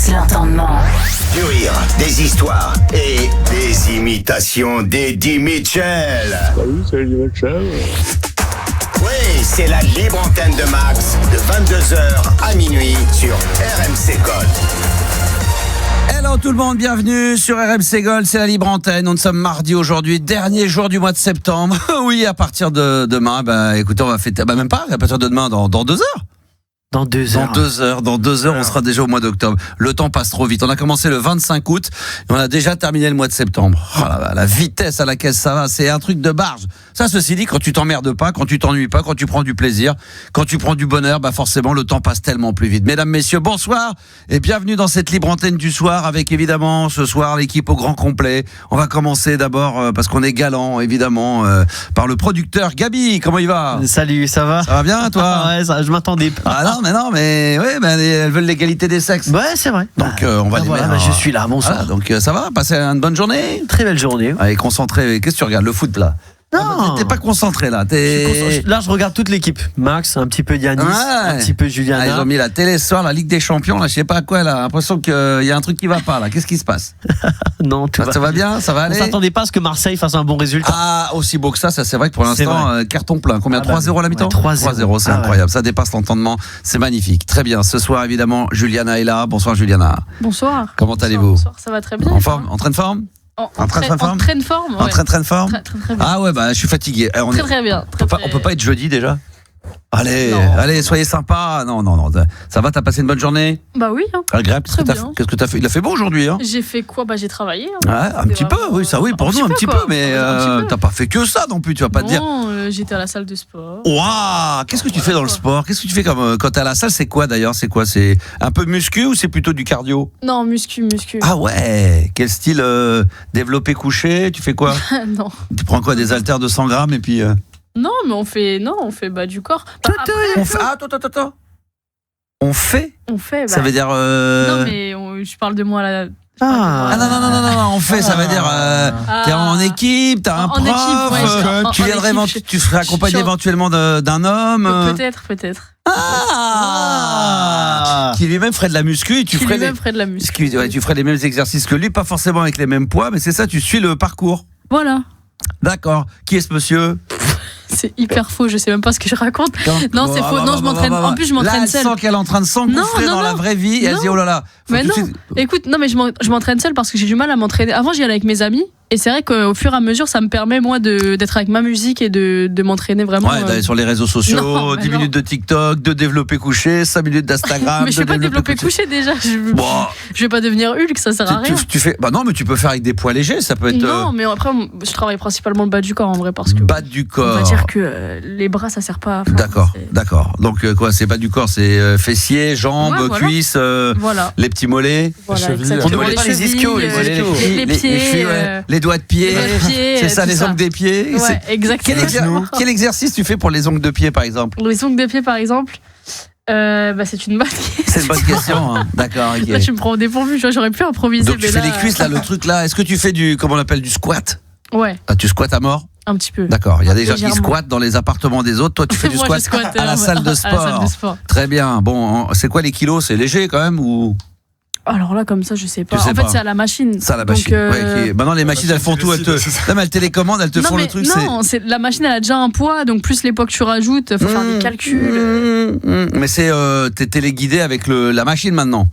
Max l'entendement. Du rire, des histoires et des imitations d'Eddie Mitchell. Salut, c'est Eddie Mitchell. Oui, c'est la libre antenne de Max, de 22h à minuit sur RMC Gold. Hello tout le monde, bienvenue sur RMC Gold, c'est la libre antenne. Nous sommes mardi aujourd'hui, dernier jour du mois de septembre. Oui, à partir de demain, écoutez, on va fêter, même pas, à partir de demain, dans 2 heures. Dans 2 heures, on sera déjà au mois d'octobre. Le temps passe trop vite. On a commencé le 25 août et on a déjà terminé le mois de septembre. Oh la vitesse à laquelle ça va, c'est un truc de barge. Ça, ceci dit, quand tu t'emmerdes pas, quand tu t'ennuies pas, quand tu prends du plaisir, quand tu prends du bonheur, forcément, le temps passe tellement plus vite. Mesdames, messieurs, bonsoir et bienvenue dans cette libre antenne du soir avec évidemment ce soir l'équipe au grand complet. On va commencer d'abord parce qu'on est galant, évidemment, par le producteur Gabi. Comment il va ? Salut, ça va ? Ça va bien, toi ? Ouais, ça, je m'attendais pas. Ah mais elles veulent l'égalité des sexes. Ouais, c'est vrai. Donc on va les mettre. Je suis là, bonsoir. Voilà, donc ça va, passer une bonne journée. Très belle journée. Allez, concentré. Qu'est-ce que tu regardes ? Le foot là ? Non, t'es pas concentré là. Là, je regarde toute l'équipe. Max, un petit peu Yanis, un petit peu Juliana. Ils ont mis la télé ce soir, la Ligue des Champions. Là, je sais pas quoi. Là, l'impression qu'il y a un truc qui va pas là. Qu'est-ce qui se passe ? Non, ça va bien, ça va aller. On s'attendait pas à ce que Marseille fasse un bon résultat. Ah, aussi beau que ça c'est vrai que pour l'instant, carton plein. Combien ? 3-0 à la mi-temps ? 3-0, c'est incroyable. Ça dépasse l'entendement. C'est magnifique. Très bien. Ce soir, évidemment, Juliana est là. Bonsoir, Juliana. Bonsoir. Comment allez-vous ? Bonsoir, ça va très bien. En forme ? En traine forme ? En train de forme. En train de forme. Très bien. Ah ouais, je suis fatigué. Très bien. On peut pas être jeudi déjà ? Allez, soyez sympa. Non. Ça va, t'as passé une bonne journée ? Bah oui. Agréable. Qu'est-ce que t'as fait ? Il a fait beau aujourd'hui, hein ? J'ai fait quoi ? J'ai travaillé. Ouais, un petit peu, oui, ça oui, pour nous un petit peu, mais t'as pas fait que ça non plus, tu vas pas te dire. Non, j'étais à la salle de sport. Waouh, qu'est-ce que tu fais dans le sport ? Qu'est-ce que tu fais quand t'es à la salle ? C'est quoi d'ailleurs ? C'est quoi ? C'est un peu de muscu ou c'est plutôt du cardio ? Non, muscu. Ah ouais, quel style développé couché ? Tu fais quoi ? Non. Tu prends quoi ? Des haltères de 100 grammes et puis. Non, mais on fait du corps. On fait. Ah, attends. On fait. Ça veut dire. Non, mais je parle de moi là. Non, on fait, ça veut dire t'es en équipe, t'as un prof, tu serais accompagné éventuellement d'un homme. Peut-être. Qui lui-même ferait de la muscu et tu ferais les mêmes exercices que lui, pas forcément avec les mêmes poids, mais c'est ça, tu suis le parcours. Voilà. D'accord. Qui est ce monsieur ? C'est hyper faux, je sais même pas ce que je raconte. Non, c'est faux. Non, je m'entraîne. En plus, je m'entraîne seule. Là, elle sent qu'elle est en train de s'engouffrer dans la vraie vie et elle se dit oh là là. Mais non. Écoute, non, mais je m'entraîne seule parce que j'ai du mal à m'entraîner. Avant, j'y allais avec mes amis. Et c'est vrai qu'au fur et à mesure, ça me permet, moi, d'être avec ma musique et de m'entraîner vraiment. Ouais, d'aller sur les réseaux sociaux, 10 minutes de TikTok, de développer couché, 5 minutes d'Instagram. Mais je fais pas développer couché déjà. Je vais pas devenir Hulk, ça sert à rien. Tu fais, non, mais tu peux faire avec des poids légers, ça peut être. Non, mais après, je travaille principalement le bas du corps en vrai parce que. Bas du corps. On va dire que les bras, ça sert pas à. D'accord. Donc, quoi, c'est bas du corps, c'est fessiers, jambes, cuisses, les petits mollets. Voilà, on ne voulait pas les ischios, les pieds. Les doigts de pied, c'est ça, les ongles des pieds. Ouais, exactement. Quel exercice tu fais pour les ongles de pied, par exemple ? Les ongles de pied, par exemple, c'est une bonne question. C'est une bonne question, hein. D'accord. Okay. Là, tu me prends au dépourvu, j'aurais pu improviser. Donc, tu fais les cuisses, là, le truc là. Est-ce que tu fais comment on appelle, du squat ? Ouais. Ah, tu squattes à mort ? Un petit peu. D'accord. Il y a des gens qui squattent dans les appartements des autres. Toi, tu fais du squat à la salle de sport. Très bien. Bon, c'est quoi les kilos ? C'est léger quand même ou ? Alors là, comme ça, je sais pas. En fait, c'est à la machine. C'est à la machine. Maintenant, les machines, elles font tout. Elles télécommandent, elles te font le truc. Non, la machine, elle a déjà un poids, donc plus les poids que tu rajoutes, faut faire des calculs. Mais t'es téléguidé avec la machine maintenant.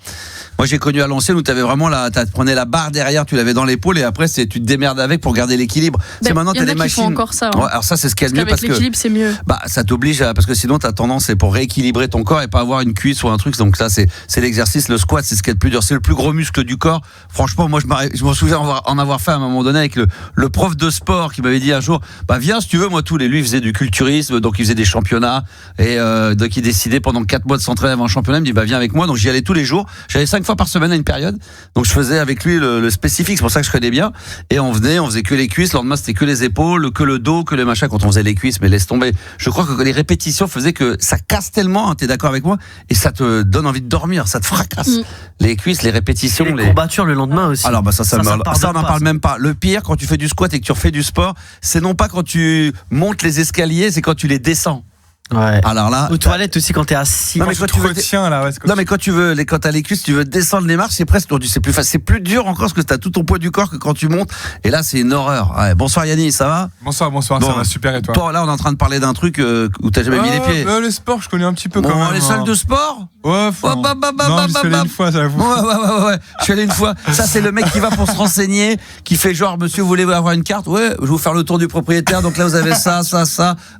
Moi, j'ai connu à l'ancienne où t'avais vraiment tu prenais la barre derrière, tu l'avais dans l'épaule et après, tu te démerdes avec pour garder l'équilibre. C'est maintenant, t'as des machines. Font encore ça. Hein. Ouais, alors ça, c'est ce qu'il y a de mieux parce que. L'équilibre, c'est mieux. Ça t'oblige parce que sinon, t'as tendance, c'est pour rééquilibrer ton corps et pas avoir une cuisse ou un truc. Donc là, c'est l'exercice, le squat, c'est ce qui est le plus dur. C'est le plus gros muscle du corps. Franchement, moi, je m'en souviens en avoir fait à un moment donné avec le prof de sport qui m'avait dit un jour, viens si tu veux, moi, lui, il faisait du culturisme, donc il faisait des championnats et donc il décidait pendant 4 mois de s'entraîner avant un championnat. Il me dit, viens avec moi. Donc j'y allais tous les jours. J'allais 5 fois par semaine à une période. Donc je faisais avec lui le spécifique, c'est pour ça que je connais bien. Et on faisait que les cuisses. Le lendemain, c'était que les épaules, que le dos, que les machins quand on faisait les cuisses. Mais laisse tomber. Je crois que les répétitions faisaient que ça casse tellement, hein, t'es d'accord avec moi ? Et ça te donne envie de dormir, ça te fracasse. Les cuisses, les répétitions. Les courbatures le lendemain aussi. Alors ça on n'en parle même pas. Le pire, quand tu fais du squat et que tu refais du sport, c'est non pas quand tu montes les escaliers, c'est quand tu les descends. Ouais. Alors là, aux toilettes aussi quand t'es assis. Non, mais quand tu veux non mais quand t'as les cuisses, tu veux descendre les marches, c'est presque c'est plus facile, c'est plus dur encore parce que t'as tout ton poids du corps que quand tu montes. Et là, c'est une horreur. Ouais. Bonsoir Yannis, ça va? Bonsoir, ça va super et toi? Bon, là, on est en train de parler d'un truc où t'as jamais mis les pieds. Le sport, je connais un petit peu quand même. Les salles de sport? Ouais, non, j'y suis allé une fois, j'avoue. Ouais. Je suis allé une fois. Ça, c'est le mec qui va pour se renseigner, qui fait genre, monsieur, vous voulez avoir une carte? Ouais, je vais vous faire le tour du propriétaire. Donc là, vous avez ça.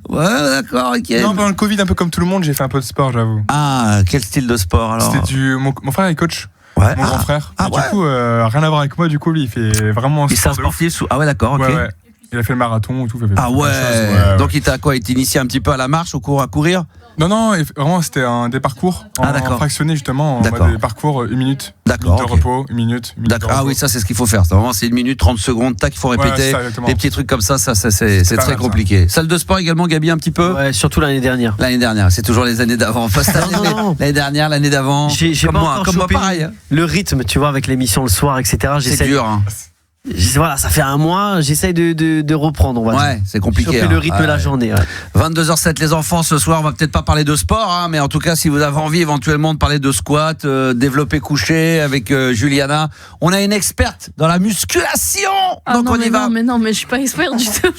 Ouais, d'accord, ok. Non, pendant le Covid, un peu comme tout le monde, j'ai fait un peu de sport, j'avoue. Ah, quel style de sport alors? C'était mon frère est coach. Ouais. Mon grand frère. Ah, du coup, rien à voir avec moi. Du coup, lui, il fait vraiment. Il s'est un sportif. Ah ouais, d'accord, ok. Ouais. Il a fait le marathon et tout. Ah ouais. Donc il t'a quoi? Il t'initie un petit peu à la marche, à courir? Non, vraiment, c'était des parcours en fractionné justement, en mode des parcours 1 minute. D'accord. Minute de repos, 1 minute. D'accord. Ah oui, ça c'est ce qu'il faut faire. C'est 1 minute, 30 secondes, tac, il faut répéter. Des petits trucs comme ça, c'est très compliqué. Salle de sport également, Gabi, un petit peu? Ouais, surtout l'année dernière. L'année dernière, c'est toujours les années d'avant. Pas cette année, l'année dernière, l'année d'avant. J'ai comme moi, pareil. Le rythme, tu vois, avec l'émission le soir, etc. C'est dur, hein. Voilà, ça fait un mois, j'essaye de reprendre, on va dire. Ouais, c'est compliqué. Choper le rythme de la journée. Ouais. 22h07 les enfants, ce soir, on va peut-être pas parler de sport, hein, mais en tout cas, si vous avez envie éventuellement de parler de squat, développé couché avec Juliana, on a une experte dans la musculation. Donc on y va. Non, mais je suis pas experte du tout.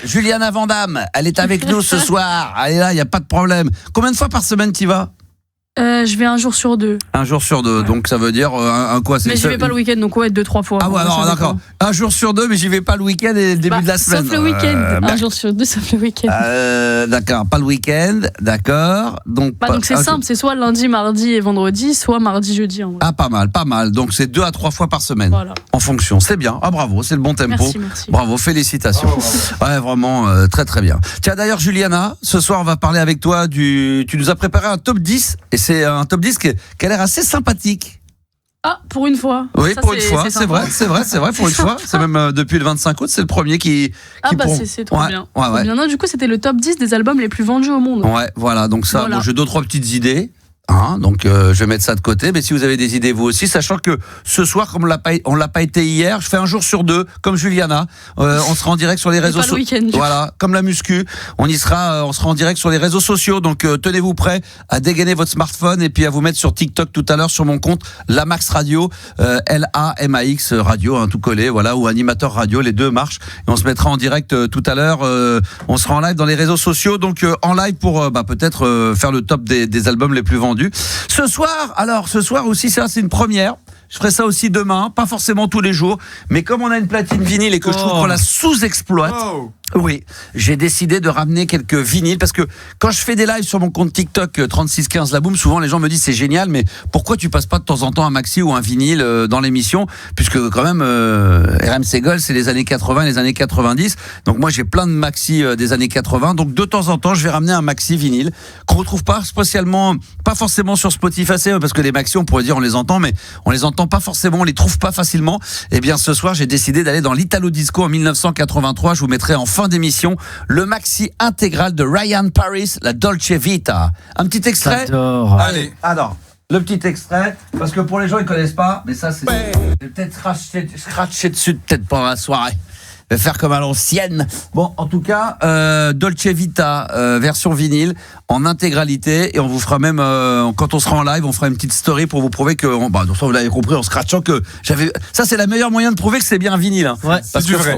Juliana Vandamme, elle est avec nous ce soir. Elle est là, il y a pas de problème. Combien de fois par semaine tu vas? Je vais 1 jour sur 2. 1 jour sur 2, ouais. Donc ça veut dire un quoi? Mais je vais pas le week-end, donc 2-3 fois. Ah ouais, alors d'accord. 1 jour sur 2, mais j'y vais pas le week-end et le début de la semaine. Sauf le week-end. 1 jour sur 2, sauf le week-end. D'accord, pas le week-end, d'accord. Donc c'est simple, c'est soit lundi, mardi et vendredi, soit mardi, jeudi. En vrai. Ah, pas mal. Donc c'est 2 à 3 fois par semaine. Voilà. En fonction, c'est bien. Ah bravo, c'est le bon tempo. Merci. Bravo, félicitations. Ouais, vraiment très très bien. Tiens, d'ailleurs Juliana, ce soir on va parler avec toi tu nous as préparé un top 10 et c'est un top 10 qui a l'air assez sympathique. Ah, pour une fois. Oui, pour une fois, c'est vrai, pour une fois. C'est même depuis le 25 août, c'est le premier qui c'est trop bien. Ouais. Bien. Non, du coup, c'était le top 10 des albums les plus vendus au monde. Ouais, voilà, donc ça, bon, j'ai 2-3 petites idées. Donc je vais mettre ça de côté, mais si vous avez des idées vous aussi, sachant que ce soir, comme on l'a pas été hier, je fais 1 jour sur 2 comme Juliana, on sera en direct sur les réseaux sociaux. Voilà, comme la muscu, on sera en direct sur les réseaux sociaux, donc tenez-vous prêts à dégainer votre smartphone et puis à vous mettre sur TikTok tout à l'heure sur mon compte Lamax Radio, LAMAX Radio, tout collé, voilà, ou animateur radio, les deux marchent et on se mettra en direct tout à l'heure, on sera en live dans les réseaux sociaux, donc en live pour peut-être faire le top des albums les plus vendus. Ce soir aussi, ça c'est une première. Je ferai ça aussi demain, pas forcément tous les jours, mais comme on a une platine vinyle et que je trouve qu'on la sous-exploite, oui, j'ai décidé de ramener quelques vinyles parce que quand je fais des lives sur mon compte TikTok 3615 La Boum, souvent les gens me disent c'est génial, mais pourquoi tu passes pas de temps en temps un maxi ou un vinyle dans l'émission, puisque quand même RMC Gold c'est les années 80, les années 90, donc moi j'ai plein de maxi des années 80, donc de temps en temps je vais ramener un maxi vinyle qu'on retrouve pas spécialement, pas forcément sur Spotify, parce que les maxi on pourrait dire on les entend, mais on les entend pas forcément, on les trouve pas facilement. Et bien ce soir j'ai décidé d'aller dans l'Italo Disco en 1983. Je vous mettrai en fin d'émission le maxi intégral de Ryan Paris, la Dolce Vita. Un petit extrait. J'adore. Allez, alors le petit extrait, parce que pour les gens ils connaissent pas, mais ça c'est peut-être scratcher dessus peut-être pendant la soirée. Je vais faire comme à l'ancienne. Bon, en tout cas, Dolce Vita, version vinyle, en intégralité. Et on vous fera même, quand on sera en live, on fera une petite story pour vous prouver que, vous l'avez compris en scratchant que ça c'est la meilleure moyen de prouver que c'est bien un vinyle. Hein. Ouais,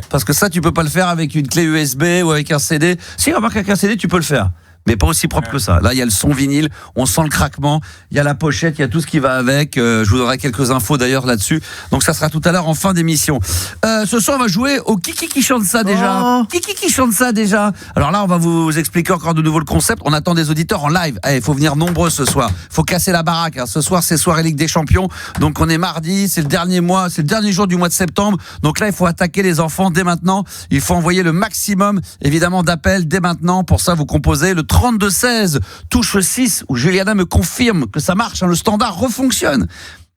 parce que ça, tu peux pas le faire avec une clé USB ou avec un CD. Si, remarque avec un CD, tu peux le faire. Mais pas aussi propre que ça. Là, il y a le son vinyle, on sent le craquement, il y a la pochette, il y a tout ce qui va avec. Je vous donnerai quelques infos d'ailleurs là-dessus. Donc ça sera tout à l'heure en fin d'émission. Ce soir, on va jouer au qui chante ça déjà. Qui chante ça déjà. Alors là, on va vous expliquer encore de nouveau le concept. On attend des auditeurs en live. Il faut venir nombreux ce soir. Faut casser la baraque. Ce soir, c'est soirée Ligue des Champions. Donc on est mardi, c'est le dernier jour du mois de septembre. Donc là, il faut attaquer les enfants dès maintenant. Il faut envoyer le maximum, évidemment, d'appels dès maintenant. Pour ça, vous composez le 32-16, touche 6, où Juliana me confirme que ça marche, le standard refonctionne.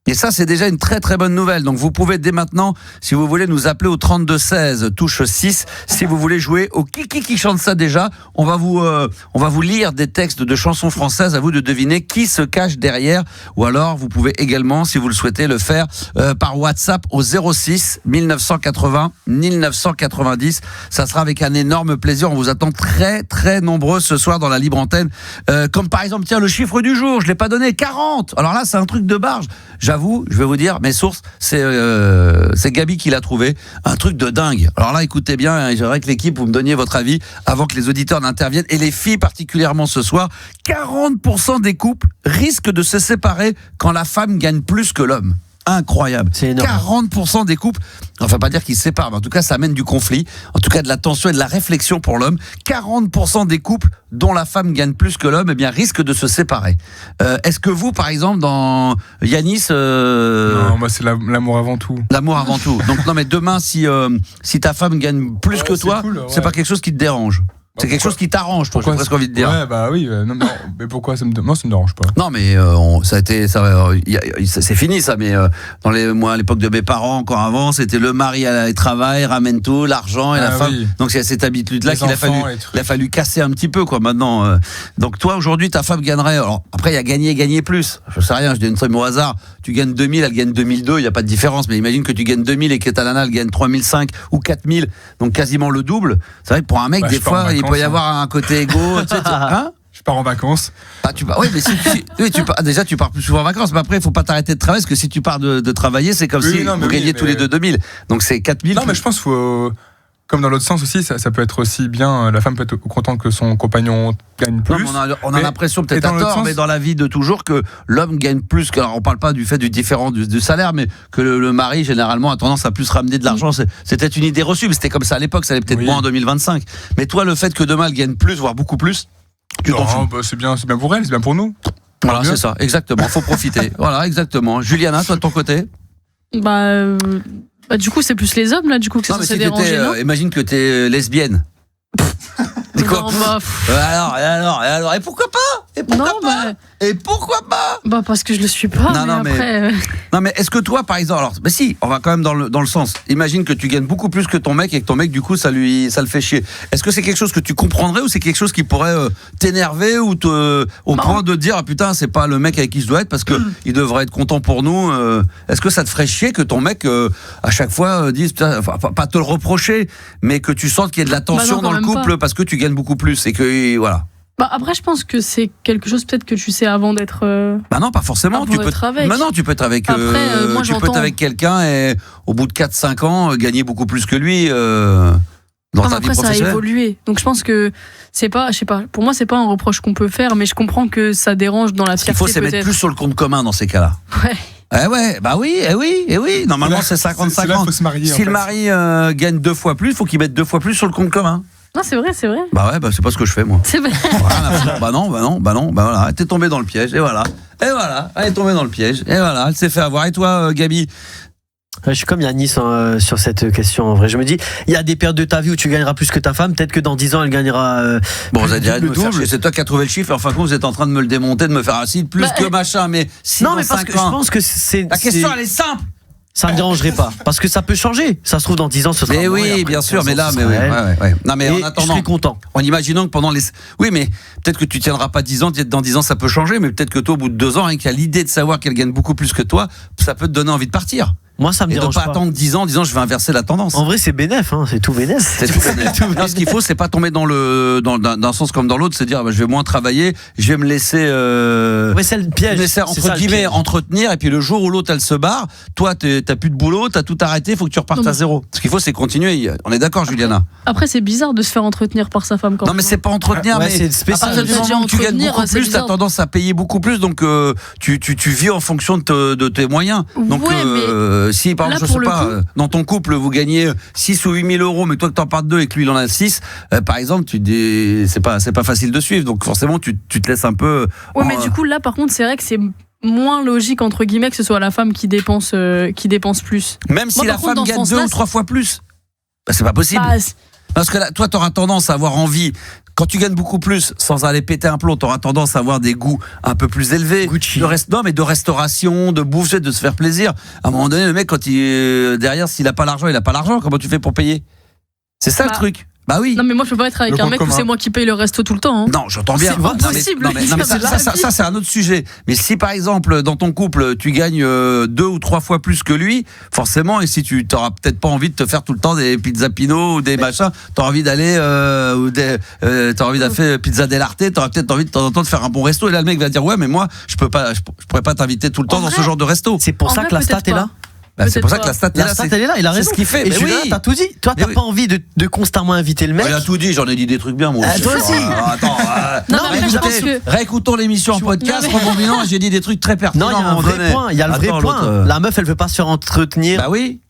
Et ça, c'est déjà une très très bonne nouvelle. Donc vous pouvez dès maintenant, si vous voulez, nous appeler au 3216, touche 6. Si vous voulez jouer au qui chante ça déjà, on va vous lire des textes de chansons françaises. À vous de deviner qui se cache derrière. Ou alors, vous pouvez également, si vous le souhaitez, le faire par WhatsApp au 06 1980 1990. Ça sera avec un énorme plaisir. On vous attend très très nombreux ce soir dans la libre antenne. Comme par exemple, tiens, le chiffre du jour, je l'ai pas donné, 40. Alors là, c'est un truc de barge. J'avoue, je vais vous dire, mes sources, c'est Gabi qui l'a trouvé. Un truc de dingue. Alors là, écoutez bien, j'aimerais que l'équipe, vous me donniez votre avis avant que les auditeurs n'interviennent. Et les filles particulièrement ce soir, 40% des couples risquent de se séparer quand la femme gagne plus que l'homme. Incroyable. C'est énorme. 40% des couples, enfin pas dire qu'ils se séparent, mais en tout cas ça amène du conflit, en tout cas de la tension et de la réflexion pour l'homme. 40% des couples dont la femme gagne plus que l'homme, eh bien risquent de se séparer. Est-ce que vous, par exemple, dans Yanis, non, moi c'est l'amour avant tout. L'amour avant tout. Donc non, mais demain, si ta femme gagne plus que toi, cool, c'est pas quelque chose qui te dérange. C'est quelque chose qui t'arrange, toi, j'ai presque envie de dire. Ouais, bah oui, non, mais pourquoi moi ça me dérange pas. Non, mais c'est fini ça. Mais moi, à l'époque de mes parents, encore avant, c'était le mari il travaille, ramène tout, l'argent et la femme. Oui. Donc c'est cette habitude-là qu'il a fallu casser un petit peu, quoi. Maintenant, donc toi aujourd'hui, ta femme gagnerait. Alors après, il y a gagner plus. Je sais rien, je dis une somme au hasard. Tu gagnes 2000, elle gagne 2002, il y a pas de différence. Mais imagine que tu gagnes 2000 et que ta nana elle gagne 3005 ou 4000, donc quasiment le double. C'est vrai que pour un mec, des fois, il peut y avoir un côté égo, hein? Je pars en vacances. Ah, oui, mais déjà tu pars plus souvent en vacances, mais après il faut pas t'arrêter de travailler, parce que si tu pars de travailler, c'est comme si vous gagnez tous les deux 2000. Donc c'est 4000. Non, mais je pense qu'il faut, comme dans l'autre sens aussi, ça peut être aussi bien, la femme peut être contente que son compagnon gagne plus. Non, on a l'impression, peut-être à tort, mais dans la vie de toujours, que l'homme gagne plus. Alors on parle pas du fait du différent du salaire, mais que le mari généralement a tendance à plus ramener de l'argent. C'était une idée reçue, mais c'était comme ça à l'époque, ça allait peut-être moins en 2025. Mais toi, le fait que demain elle gagne plus, voire beaucoup plus, tu t'en fous. C'est bien pour elle, c'est bien pour nous. Voilà, c'est ça, exactement, faut profiter. Voilà, exactement. Juliana, toi de ton côté? Du coup, c'est plus les hommes, là, du coup, que ça s'est dérangé, non ? Imagine que t'es lesbienne. C'est quoi ? Alors, et pourquoi pas ? Et pourquoi pas ? Parce que je le suis pas, Non, mais est-ce que toi, par exemple, alors, si, on va quand même dans le sens. Imagine que tu gagnes beaucoup plus que ton mec et que ton mec, du coup, ça le fait chier. Est-ce que c'est quelque chose que tu comprendrais ou c'est quelque chose qui pourrait t'énerver ou au point de te dire, ah, putain, c'est pas le mec avec qui je dois être parce que il devrait être content pour nous. Est-ce que ça te ferait chier que ton mec, à chaque fois, dise, putain, pas te le reprocher, mais que tu sentes qu'il y a de la tension dans le couple parce que tu gagnes beaucoup plus et que, voilà. Après, je pense que c'est quelque chose peut-être que tu sais avant d'être. Non, pas forcément. Tu peux être avec. Après, moi, tu peux être avec quelqu'un et au bout de 4-5 ans gagner beaucoup plus que lui. Dans ta vie professionnelle. Ça a évolué. Donc je pense que c'est pas, je sais pas. Pour moi, c'est pas un reproche qu'on peut faire, mais je comprends que ça dérange dans la fierté. Il faut se mettre plus sur le compte commun dans ces cas-là. Ouais. Oui. Normalement, c'est 50-50. Si le mari gagne 2 fois plus, il faut qu'il mette 2 fois plus sur le compte commun. Non, c'est vrai. C'est pas ce que je fais, moi. C'est vrai. Voilà, t'es tombé dans le piège, et voilà. Elle est tombée dans le piège, et voilà, elle s'est fait avoir. Et toi, Gabi ? Je suis comme Yanis sur cette question. En vrai, je me dis, il y a des périodes de ta vie où tu gagneras plus que ta femme. Peut-être que dans 10 ans, elle gagnera. Vous allez dire, c'est toi qui as trouvé le chiffre. Enfin, vous êtes en train de me le démonter, de me faire plus que machin. Mais si non, mais parce que je pense que c'est. La question, elle est simple. Ça me dérangerait pas, parce que ça peut changer. Ça se trouve dans 10 ans, ce sera. Mais oui, bien sûr, mais là, ouais. Non, mais en attendant, je suis content. En imaginant que pendant les. Oui, mais peut-être que tu tiendras pas 10 ans. Dans 10 ans, ça peut changer, mais peut-être que toi, au bout de 2 ans, avec l'idée de savoir qu'elle gagne beaucoup plus que toi, ça peut te donner envie de partir. Moi, ça me dérange pas. Et de pas attendre 10 ans en disant je vais inverser la tendance. En vrai, c'est bénef, c'est tout bénef. C'est tout bénef. Non, ce qu'il faut, c'est pas tomber d'un sens comme dans l'autre, c'est dire je vais moins travailler, je vais me laisser. C'est le piège. Entre guillemets, entretenir, et puis le jour où l'autre elle se barre, toi t'as plus de boulot, t'as tout arrêté, faut que tu repartes à zéro. Ce qu'il faut, c'est continuer. On est d'accord, Juliana? Après, c'est bizarre de se faire entretenir par sa femme quand même. Non, mais c'est pas entretenir, mais c'est spécial. À partir du moment où tu gagnes beaucoup plus, t'as tendance à payer beaucoup plus, donc tu vis en fonction de tes moyens. Donc si par exemple, je sais pas, dans ton couple, vous gagnez 6 ou 8 000 euros, mais toi que t'en partes 2 et que lui il en a 6, par exemple, c'est pas facile de suivre, donc forcément tu te laisses un peu. Mais du coup là, par contre, c'est vrai que c'est moins logique entre guillemets que ce soit la femme qui dépense plus. Même si la femme gagne 2 ou 3 fois plus, c'est pas possible. Parce que là, toi, t'auras tendance à avoir envie. Quand tu gagnes beaucoup plus, sans aller péter un plomb, t'auras tendance à avoir des goûts un peu plus élevés. Gucci. Non, mais de restauration, de bouffe, de se faire plaisir. À un moment donné, le mec, quand derrière, s'il a pas l'argent, il a pas l'argent. Comment tu fais pour payer? C'est ça le truc. Bah oui. Non, mais moi, je peux pas être avec Le un compte mec où commun. c'est moi qui paye le resto tout le temps. Hein. Non, j'entends bien. C'est pas possible. Non, mais ça, c'est un autre sujet. Mais si par exemple dans ton couple tu gagnes 2 ou 3 fois plus que lui, forcément, et si tu t'auras peut-être pas envie de te faire tout le temps des pizzas Pino ou des machins, t'auras envie d'aller t'auras envie de faire pizza dell'arte, t'auras peut-être envie de temps en temps de faire un bon resto. Et là le mec va dire ouais, mais moi je pourrais pas t'inviter tout le temps dans ce genre de resto. C'est pour En ça vrai, que la stat peut-être est pas. là. Bah, c'est pour ça Peut-être que la stat est là. La stat, elle est là, il a C'est raison. ce qu'il fait. Et Mais Julien, oui. t'as tout dit. Toi, t'as Mais pas envie de constamment inviter le mec. Il a tout dit, j'en ai dit des trucs bien moi. Ah, toi aussi. Attends. Non, mais après, je pense Écoutez, que. réécoutons l'émission en podcast, Non, mais- rebondissant, j'ai dit des trucs très pertinents. Non, il y a à un moment vrai donné. point. Il y a le vrai Attends, point. l'autre, La meuf, elle veut pas se entretenir. Bah oui.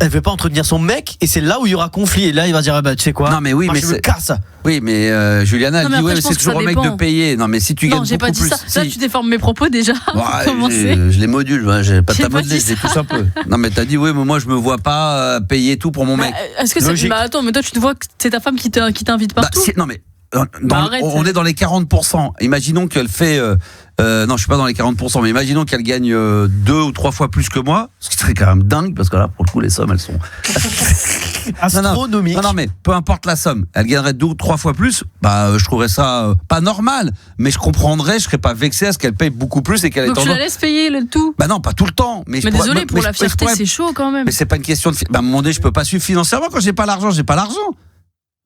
Elle veut pas entretenir son mec. Et c'est là où il y aura conflit. Et là, il va dire, bah, tu sais quoi. Non mais oui, moi, mais je me c'est casse. oui, mais Juliana elle Non, mais dit après, ouais, je mais pense c'est que ça toujours au mec de dépend. payer. Non mais si tu Non, gagnes j'ai beaucoup pas dit plus. ça. Là, si. tu déformes mes propos déjà. Ouais, Pour commencer. je les module, ouais, j'ai pas J'ai ta pas modelé, dit je les ça. touche un peu. Non mais t'as dit oui, mais moi je me vois pas payer tout pour mon mec. Est-ce que c'est. Logique. Bah attends, mais toi, tu te vois que c'est ta femme qui t'invite Bah, partout. non mais arrête. on est dans les 40%. Imaginons qu'elle fait non, je suis pas dans les 40%, mais imaginons qu'elle gagne 2 ou 3 fois plus que moi, ce qui serait quand même dingue parce que là pour le coup les sommes elles sont Astronomique. Non, mais peu importe la somme, elle gagnerait 2 ou 3 fois plus, bah je trouverais ça pas normal, mais je comprendrais, je serais pas vexé à ce qu'elle paye beaucoup plus et qu'elle ait Donc tu tendance. la laisses payer le tout. Bah non, pas tout le temps, mais je Mais pourrais- désolé, mais pour je- la mais je fierté, pourrais- c'est chaud quand même. Mais c'est pas une question de bah, à un moment donné, je peux pas suivre financièrement quand j'ai pas l'argent, j'ai pas l'argent.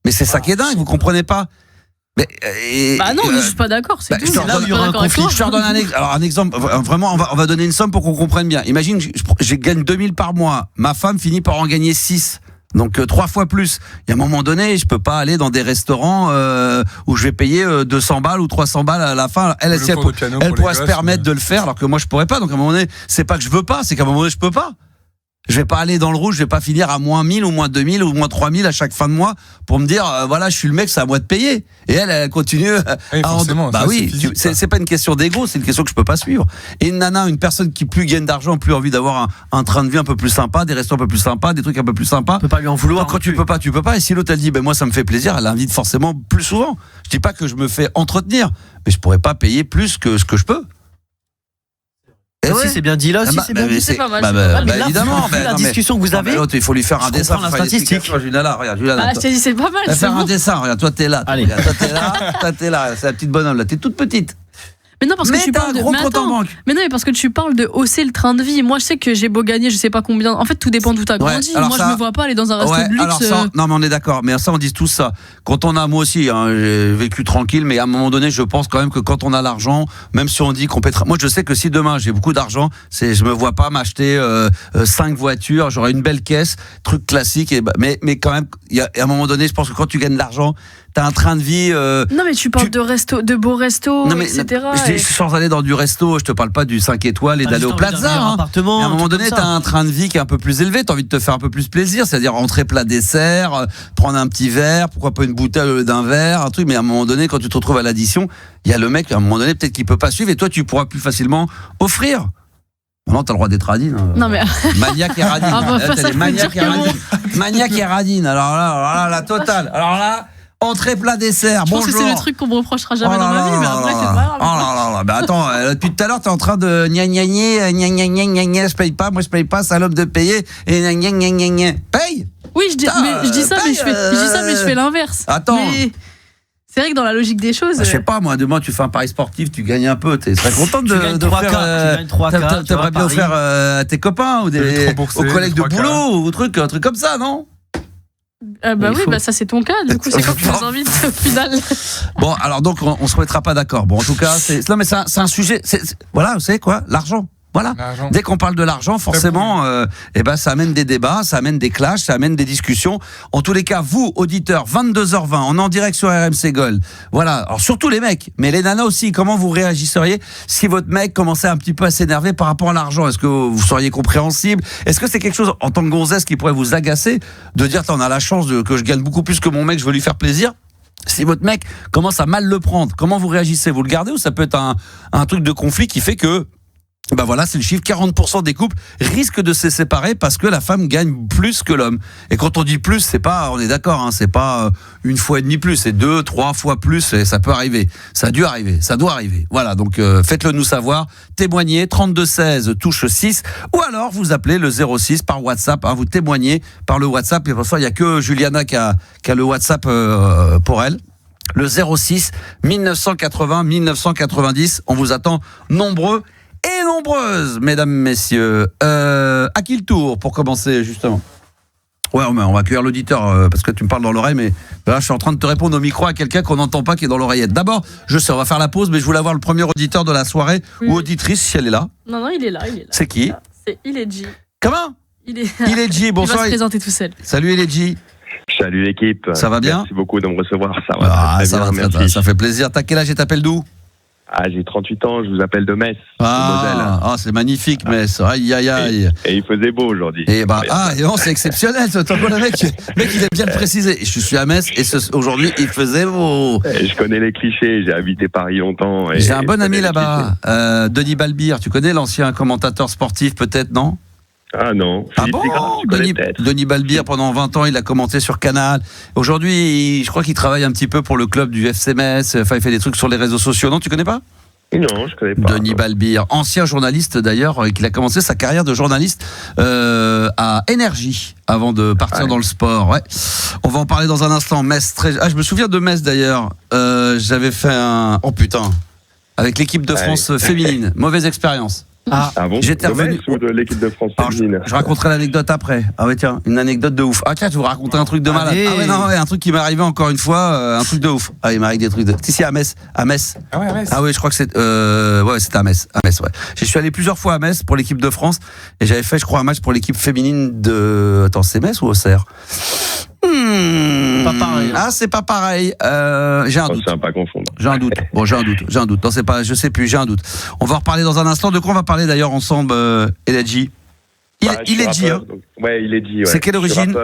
Mais c'est ça qui est dingue, vous comprenez pas. Mais Bah non, je suis pas d'accord. C'est bah, tout. je te C'est là où redonne- je suis pas d'accord avec toi. je te redonne un exemple. Vraiment, on va donner une somme pour qu'on comprenne bien. Imagine, je gagne 2000 par mois. Ma femme finit par en gagner 6. Donc 3 fois plus. Il y a un moment donné, je peux pas aller dans des restaurants où je vais payer 200 balles ou 300 balles à la fin. Elle, Le si elle, cours de piano elle pour les pourrait se gosses, permettre mais- de le faire, alors que moi je pourrais pas. Donc à un moment donné, c'est pas que je veux pas, c'est qu'à un moment donné je peux pas. Je vais pas aller dans le rouge, je vais pas finir à moins 1000 ou moins 2000 ou moins 3000 à chaque fin de mois pour me dire voilà, je suis le mec, c'est à moi de payer. Et elle continue Oui, à forcément, bah ça, oui, c'est physique, ça. c'est pas une question d'ego, c'est une question que je peux pas suivre. Et une nana, une personne qui plus gagne d'argent, plus envie d'avoir un train de vie un peu plus sympa, des restaurants un peu plus sympas, des trucs un peu plus sympas. On peut pas lui en vouloir. Quand tu peux pas, tu peux pas. Et si l'autre elle dit ben moi ça me fait plaisir, elle l'invite forcément plus souvent. Je dis pas que je me fais entretenir, mais je pourrais pas payer plus que ce que je peux. Et Si c'est bien dit là, Ah si bah, c'est bien mais dit. c'est pas mal, bah, c'est bah, pas mal. bah, Mais là, évidemment. vu bah, la non, mais- discussion que vous non, mais avez, l'autre, il faut lui faire un je dessin. comprends la faire une statistique. explication. Juliana, regarde, Juliana. Ah, je t'ai dit, c'est pas mal. Va C'est faire un bon. dessin, regarde, toi t'es là. Allez. Regarde, toi t'es là, c'est la petite bonhomme là, t'es toute petite. Mais non, parce que Mais tu t'as parles un de. gros Mais compte en attends. banque. Mais non, mais parce que tu parles de hausser le train de vie. Moi, je sais que j'ai beau gagner, je sais pas combien. En fait, tout dépend d'où t'as Ouais, grandi. alors Moi, ça- je me vois pas aller dans un resto de luxe. alors ça, non mais on est d'accord, mais ça on dit tous ça. Quand on a, moi aussi, hein, j'ai vécu tranquille, mais à un moment donné, je pense quand même que quand on a l'argent, même si on dit qu'on pètera, moi je sais que si demain j'ai beaucoup d'argent, je me vois pas m'acheter 5 voitures, j'aurai une belle caisse, truc classique, mais quand même, à un moment donné, je pense que quand tu gagnes de l'argent, t'as un train de vie. Non, mais tu parles de beaux restos, etc. Sans aller dans du resto, je te parle pas du 5 étoiles et d'aller au Plaza. Hein. Appartement, Mais à un moment truc donné, comme t'as ça. un train de vie qui est un peu plus élevé, t'as envie de te faire un peu plus plaisir, c'est-à-dire entrée, plat, dessert, prendre un petit verre, pourquoi pas une bouteille au lieu d'un verre, un truc, mais à un moment donné, quand tu te retrouves à l'addition, il y a le mec, à un moment donné, peut-être qu'il peut pas suivre, et toi, tu pourras plus facilement offrir. Non, t'as le droit d'être radine. Non, mais. Maniaque et radine. Ah, bah, Là, ça, t'as je les peux maniaques dire et que radine. Maniaque et radine. Alors là, la totale. Alors là, entrée, plat, dessert. Je pense que Bonjour. c'est le truc qu'on me reprochera Oh jamais là dans ma là vie, mais là après, là c'est là. pas grave. Oh là là là. Bah attends, depuis tout à l'heure, t'es en train de gna gna gna gna gna gna gna gna, je paye pas, moi je paye pas, salope de payer, et gna gna gna gna gna. Paye. Oui, je dis, Putain, mais je dis ça, mais je fais l'inverse. Attends. Mais c'est vrai que dans la logique des choses. Je sais pas, moi, demain tu fais un pari sportif, tu gagnes un peu, tu serais contente Tu gagnes 3K, tu gagnes 3K, tu t'aimerais vas bien à offrir à tes copains ou Te rembourser, aux collègues de 3K. boulot ou un truc comme ça, non? Bah Il oui, faut- bah ça c'est ton cas, du coup, c'est quand tu nous invites au final. Bon, alors donc on se mettra pas d'accord. Bon, en tout cas, non mais c'est un sujet. Voilà, vous savez quoi, l'argent. Voilà. L'argent. Dès qu'on parle de l'argent, forcément, ça amène des débats, ça amène des clashs, ça amène des discussions. En tous les cas, vous, auditeurs, 22h20, on est en direct sur RMC Gold. Voilà. Alors surtout les mecs, mais les nanas aussi. Comment vous réagisseriez si votre mec commençait un petit peu à s'énerver par rapport à l'argent? Est-ce que vous seriez compréhensible? Est-ce que c'est quelque chose en tant que gonzesse qui pourrait vous agacer de dire, on a la chance que je gagne beaucoup plus que mon mec, je veux lui faire plaisir? Si votre mec commence à mal le prendre, comment vous réagissez? Vous le gardez ou ça peut être un truc de conflit qui fait que Ben voilà, c'est le chiffre. 40% des couples risquent de se séparer parce que la femme gagne plus que l'homme. Et quand on dit plus, c'est pas, on est d'accord, hein, c'est pas une fois et demie plus, c'est 2, 3 fois plus, et ça peut arriver. Ça a dû arriver, ça doit arriver. Voilà, donc faites-le nous savoir. Témoignez, 3216 touche 6, ou alors vous appelez le 06 par WhatsApp, hein, vous témoignez par le WhatsApp. Et pour ça, il y a que Juliana qui a le WhatsApp pour elle. Le 06 1980 1990. On vous attend nombreux et nombreuses, mesdames, messieurs. À qui le tour pour commencer, justement? Ouais, on va accueillir l'auditeur parce que tu me parles dans l'oreille, mais là, je suis en train de te répondre au micro à quelqu'un qu'on n'entend pas qui est dans l'oreillette. D'abord, je sais, on va faire la pause, mais je voulais avoir le premier auditeur de la soirée ou auditrice si elle est là. Non, il est là. C'est qui? C'est Iledji. Comment? Iledji, bonsoir. Il va se présenter tout seul. Salut Iledji. Salut l'équipe. Ça va bien? Merci beaucoup de me recevoir. Ça va très ça bien, va, merci. ça fait plaisir. T'as quel âge et t'appelles d'où? J'ai 38 ans, je vous appelle de Metz, de Moselle. C'est magnifique, Metz. Aïe, aïe, aïe. Et il faisait beau aujourd'hui. Et c'est exceptionnel. Le mec, il aime bien le préciser. Je suis à Metz et aujourd'hui, il faisait beau. Je connais les clichés, j'ai habité Paris longtemps. J'ai un bon ami là-bas, Denis Balbir. Tu connais l'ancien commentateur sportif, peut-être, non? Ah non, Philippe Tigras, tu connais peut-être. Denis Balbir, pendant 20 ans, il a commenté sur Canal. Aujourd'hui, je crois qu'il travaille un petit peu pour le club du FC Metz. Enfin, il fait des trucs sur les réseaux sociaux. Non, tu connais pas? Non, je connais pas. Denis Balbir, ancien journaliste d'ailleurs, qu'il a commencé sa carrière de journaliste à Énergie avant de partir dans le sport. Ouais. On va en parler dans un instant. Metz, je me souviens de Metz d'ailleurs. J'avais fait avec l'équipe de France féminine. Mauvaise expérience. Ah bon? J'étais revenu de l'équipe de France féminine. Je raconterai l'anecdote après. Ah ouais, tiens, une anecdote de ouf. Ah tiens, je vais vous raconter un truc de malade. Un truc qui m'est arrivé encore une fois, un truc de ouf. Ah, il m'arrive des trucs de. Si, à Metz. Ah ouais, à Metz. Ah oui, je crois que c'est. C'était à Metz. Ouais. Je suis allé plusieurs fois à Metz pour l'équipe de France et j'avais fait, je crois, un match pour l'équipe féminine de. Attends, c'est Metz ou Auxerre? Pas pareil. Ah, c'est pas pareil. J'ai un doute. C'est à pas confondre. J'ai un doute. Bon, j'ai un doute. Non, c'est pas. Je sais plus. J'ai un doute. On va en reparler dans un instant. De quoi on va parler d'ailleurs ensemble, Iledji? Iledji, hein. Ouais, Iledji. Ouais. C'est quelle origine?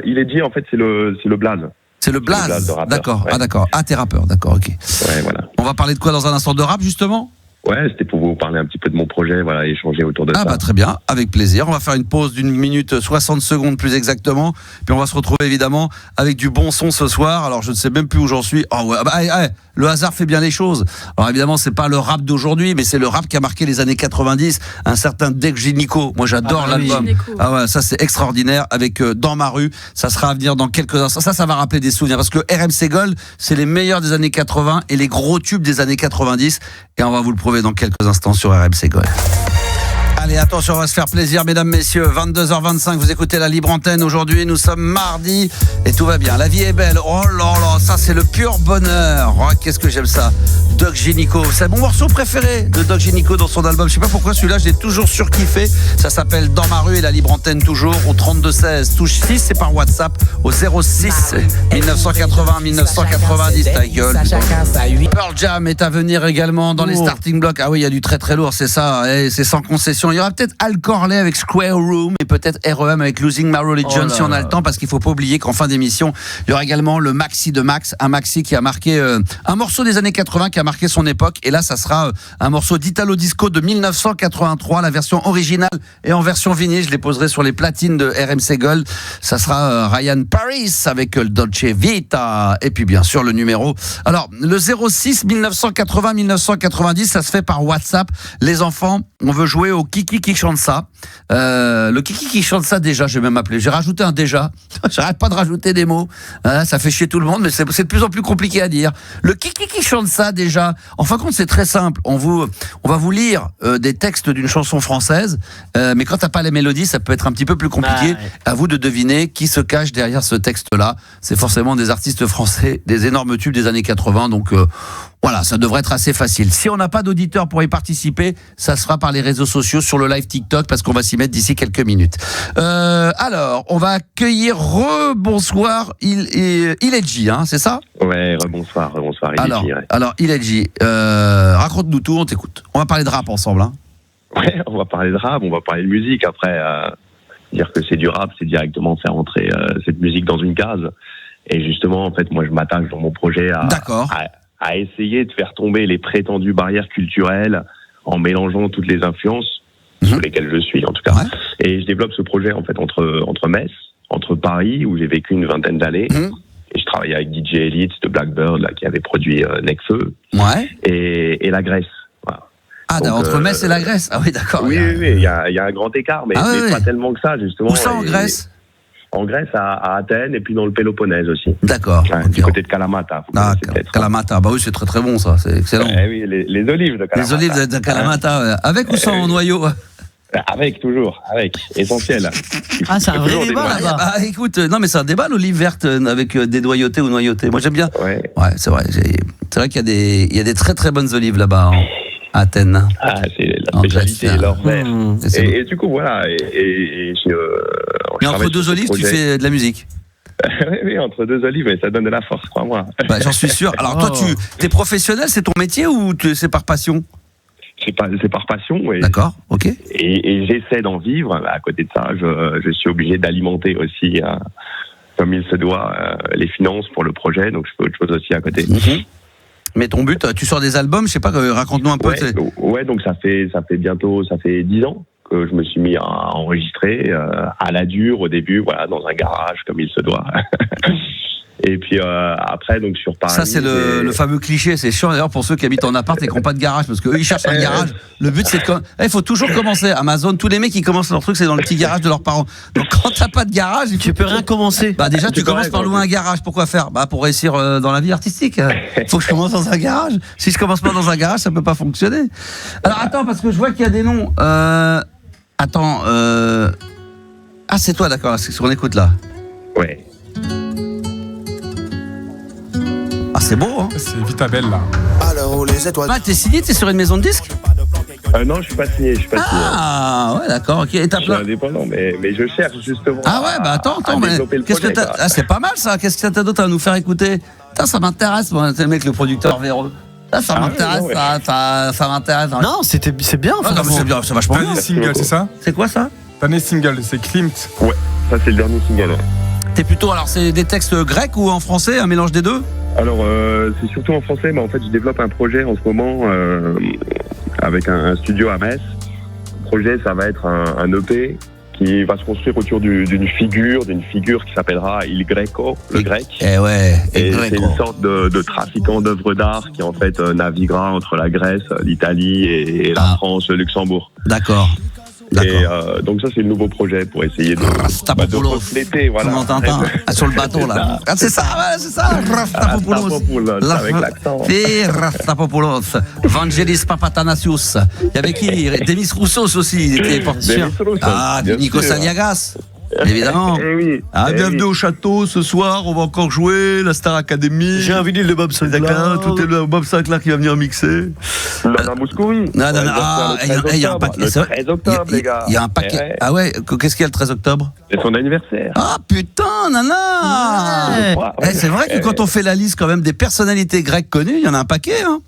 Iledji, en fait, c'est le blaze. C'est le blaze. de rappeur. D'accord. Ouais. Ah d'accord. Ah, t'es rappeur. D'accord. Ok. Ouais, voilà. On va parler de quoi dans un instant? De rap justement? Ouais, c'était pour vous parler un petit peu de mon projet, voilà, échanger autour de ça. Ah bah très bien, avec plaisir. On va faire une pause d'une minute 60 secondes plus exactement. Puis on va se retrouver évidemment avec du bon son ce soir. Alors je ne sais même plus où j'en suis. Oh ouais, le hasard fait bien les choses. Alors évidemment, c'est pas le rap d'aujourd'hui, mais c'est le rap qui a marqué les années 90. Un certain Degji Nico. Moi j'adore l'album. Ah ouais, ça c'est extraordinaire avec Dans ma rue. Ça sera à venir dans quelques instants. Ça va rappeler des souvenirs parce que RMC Gold, c'est les meilleurs des années 80 et les gros tubes des années 90. Et on va vous le prouver dans quelques instants sur RMC Gold. Allez, attention, on va se faire plaisir, mesdames, messieurs. 22h25, vous écoutez la libre antenne. Aujourd'hui, nous sommes mardi et tout va bien. La vie est belle. Oh là là, ça, c'est le pur bonheur. Oh, qu'est-ce que j'aime ça. Degji Nico, c'est mon morceau préféré de Degji Nico dans son album. Je sais pas pourquoi celui-là, je l'ai toujours surkiffé. Ça s'appelle Dans ma rue et la libre antenne toujours au 3216. Touche 6, c'est par WhatsApp au 06 1980 1990. Ta gueule. Pearl Jam est à venir également dans les starting blocks. Ah oui, il y a du très très lourd, c'est ça. C'est sans concession. Il y aura peut-être Al Corley avec Square Room et peut-être REM avec Losing My Religion si on a le temps, parce qu'il faut pas oublier qu'en fin d'émission, il y aura également le maxi de Max, un maxi qui a marqué un morceau des années 80 qui a marqué son époque. Et là, ça sera un morceau d'Italo Disco de 1983, la version originale et en version vinyle. Je les poserai sur les platines de RMC Gold. Ça sera Ryan Paris avec le Dolce Vita et puis bien sûr le numéro. Alors le 06 1980 1990, ça se fait par WhatsApp. Les enfants, on veut jouer au Kiki qui chante ça. Le Kiki qui chante ça déjà, j'ai même appelé. J'ai rajouté un déjà. J'arrête pas de rajouter des mots. Ça fait chier tout le monde, mais c'est de plus en plus compliqué à dire. Le Kiki qui chante ça déjà. En fin de compte, c'est très simple. On va vous lire des textes d'une chanson française, mais quand t'as pas les mélodies, ça peut être un petit peu plus compliqué. À vous de deviner qui se cache derrière ce texte-là. C'est forcément des artistes français, des énormes tubes des années 80. Donc voilà, ça devrait être assez facile. Si on n'a pas d'auditeurs pour y participer, ça se fera par les réseaux sociaux sur le live TikTok parce qu'on va s'y mettre d'ici quelques minutes. Alors, on va accueillir bonsoir Iledji, hein, c'est ça? Ouais, rebonsoir Iledji. Alors Iledji, raconte-nous tout, on t'écoute. On va parler de rap ensemble, hein. Ouais, on va parler de rap, on va parler de musique. Après, dire que c'est du rap, c'est directement faire entrer cette musique dans une case. Et justement, en fait, moi, je m'attache dans mon projet à essayer de faire tomber les prétendues barrières culturelles en mélangeant toutes les influences sur lesquelles je suis en tout cas. Ouais. Et je développe ce projet en fait entre Metz, entre Paris où j'ai vécu une vingtaine d'années. Et je travaillais avec DJ Elite de Blackbird là, qui avait produit Necfeu Ouais. et la Grèce. Voilà. Ah, Donc, entre Metz et la Grèce. Ah oui, d'accord. Oui, il y a un grand écart, mais, Ah ouais, mais pas ouais. tellement que ça justement. Où ça en Et- Grèce? En Grèce, à Athènes et puis dans le Péloponnèse aussi. D'accord. Ouais, ok. du côté de Kalamata. Vous Ah, connaissez peut-être. Kalamata. Bah oui, c'est très très bon ça. C'est excellent. Oui, les olives de Kalamata. Les olives de Kalamata. Ouais. Avec ou sans noyau? Avec, toujours, avec, essentiel. Ah, c'est un vrai Toujours des débat noix. là-bas. Bah écoute, non mais c'est un débat l'olive verte avec dénoyautée ou noyautée. Moi j'aime bien. Ouais. Ouais, c'est vrai. C'est vrai qu'il y a des très très bonnes olives là-bas à Athènes. Ah, c'est la En spécialité, Grèce, l'or vert. Et c'est bon. Et du coup, voilà. Et je Mais entre travaille deux sur ce olives, tu projet. fais de la musique. Oui, entre deux olives, et ça donne de la force, crois-moi. Bah, j'en suis sûr. Alors toi, Oh. t'es professionnel, c'est ton métier ou c'est par passion? C'est par passion, D'accord, ok. et j'essaie d'en vivre. À côté de ça, je suis obligé d'alimenter aussi, comme il se doit, les finances pour le projet. Donc, je fais autre chose aussi à côté. Mais ton but, tu sors des albums, je sais pas, raconte-nous un peu. Ouais, donc ça fait 10 ans que je me suis mis à enregistrer à la dure au début, voilà, dans un garage comme il se doit. Et puis après, donc sur Paris. Ça, c'est le fameux cliché. C'est chiant d'ailleurs pour ceux qui habitent en appart et qui n'ont pas de garage, parce qu'eux, ils cherchent un garage. Le but, c'est il faut toujours commencer. Amazon, tous les mecs qui commencent leur truc, c'est dans le petit garage de leurs parents. Donc quand t'as pas de garage, Tu peux rien commencer. bah déjà, tu C'est commences correct, par louer ouais. un garage. Pourquoi faire? Bah pour réussir dans la vie artistique. Faut que je commence dans un garage. Si je commence pas dans un garage, ça peut pas fonctionner. Alors attends, parce que je vois qu'il y a des noms. Attends. Ah, c'est toi, d'accord. C'est ce qu'on écoute là. Ouais. Ah, c'est beau, hein. C'est Vitabelle, là. Ah, t'es signé, t'es sur une maison de disques? Non, je suis pas signé. Ah, ouais, d'accord, ok. Et t'as Je suis plein. indépendant, mais je cherche justement. Ah ouais, bah attends, à mais développer le qu'est-ce que projet, t'as. quoi. Ah, c'est pas mal ça. Qu'est-ce que t'as d'autre à nous faire écouter? Putain, ça m'intéresse, moi. C'est le mec, le producteur véreux. Ça Ah ouais, m'intéresse, non, ouais. ça m'intéresse. Non, c'est bien. Ah, non, mais franchement. c'est bien, c'est vachement bien. Dernier single, c'est ça C'est quoi ça? Dernier single, c'est Klimt. Ouais, ça c'est le dernier single. T'es plutôt, alors c'est des textes grecs ou en français, un mélange des deux? Alors, c'est surtout en français, mais en fait, je développe un projet en ce moment avec un studio à Metz. Le projet, ça va être un EP qui va se construire autour d'une figure qui s'appellera Il Greco, le grec. Eh ouais, Et grec, c'est quoi. une sorte de trafiquant d'œuvres d'art qui en fait naviguera entre la Grèce, l'Italie et la Ah. France, le Luxembourg. D'accord. Et donc ça c'est le nouveau projet pour essayer de Rastapopoulos. refléter, voilà. Comment t'entends? Ah, sur le bateau là. Ah, c'est ça, ouais, c'est ça. Rastapopoulos. Rastapopoulos, La- avec l'accent. Et Rastapopoulos. Vangelis Papatanasius. Il y avait qui? Demis Roussos aussi. Il était Demis Roussos, Ah, bien Nico sûr. Saliagas. Évidemment. Eh oui. Ah, eh bienvenue oui. au château ce soir, on va encore jouer la Star Academy. J'ai un vinyle de Bob Sinclair. D'accord, tout est le Bob Sinclair qui va venir mixer. Lana Mouskouri. Non, non, non, Ouais, ah, le il y a 13 un octobre. paquet. Le c'est vrai, 13 octobre, les gars. Il y a un paquet. Eh ouais. Ah ouais, qu'est-ce qu'il y a le 13 octobre? C'est son anniversaire. Ah putain, nana Ouais. Ouais, Eh, c'est vrai que quand on fait la liste quand même des personnalités grecques connues, il y en a un paquet. Hein.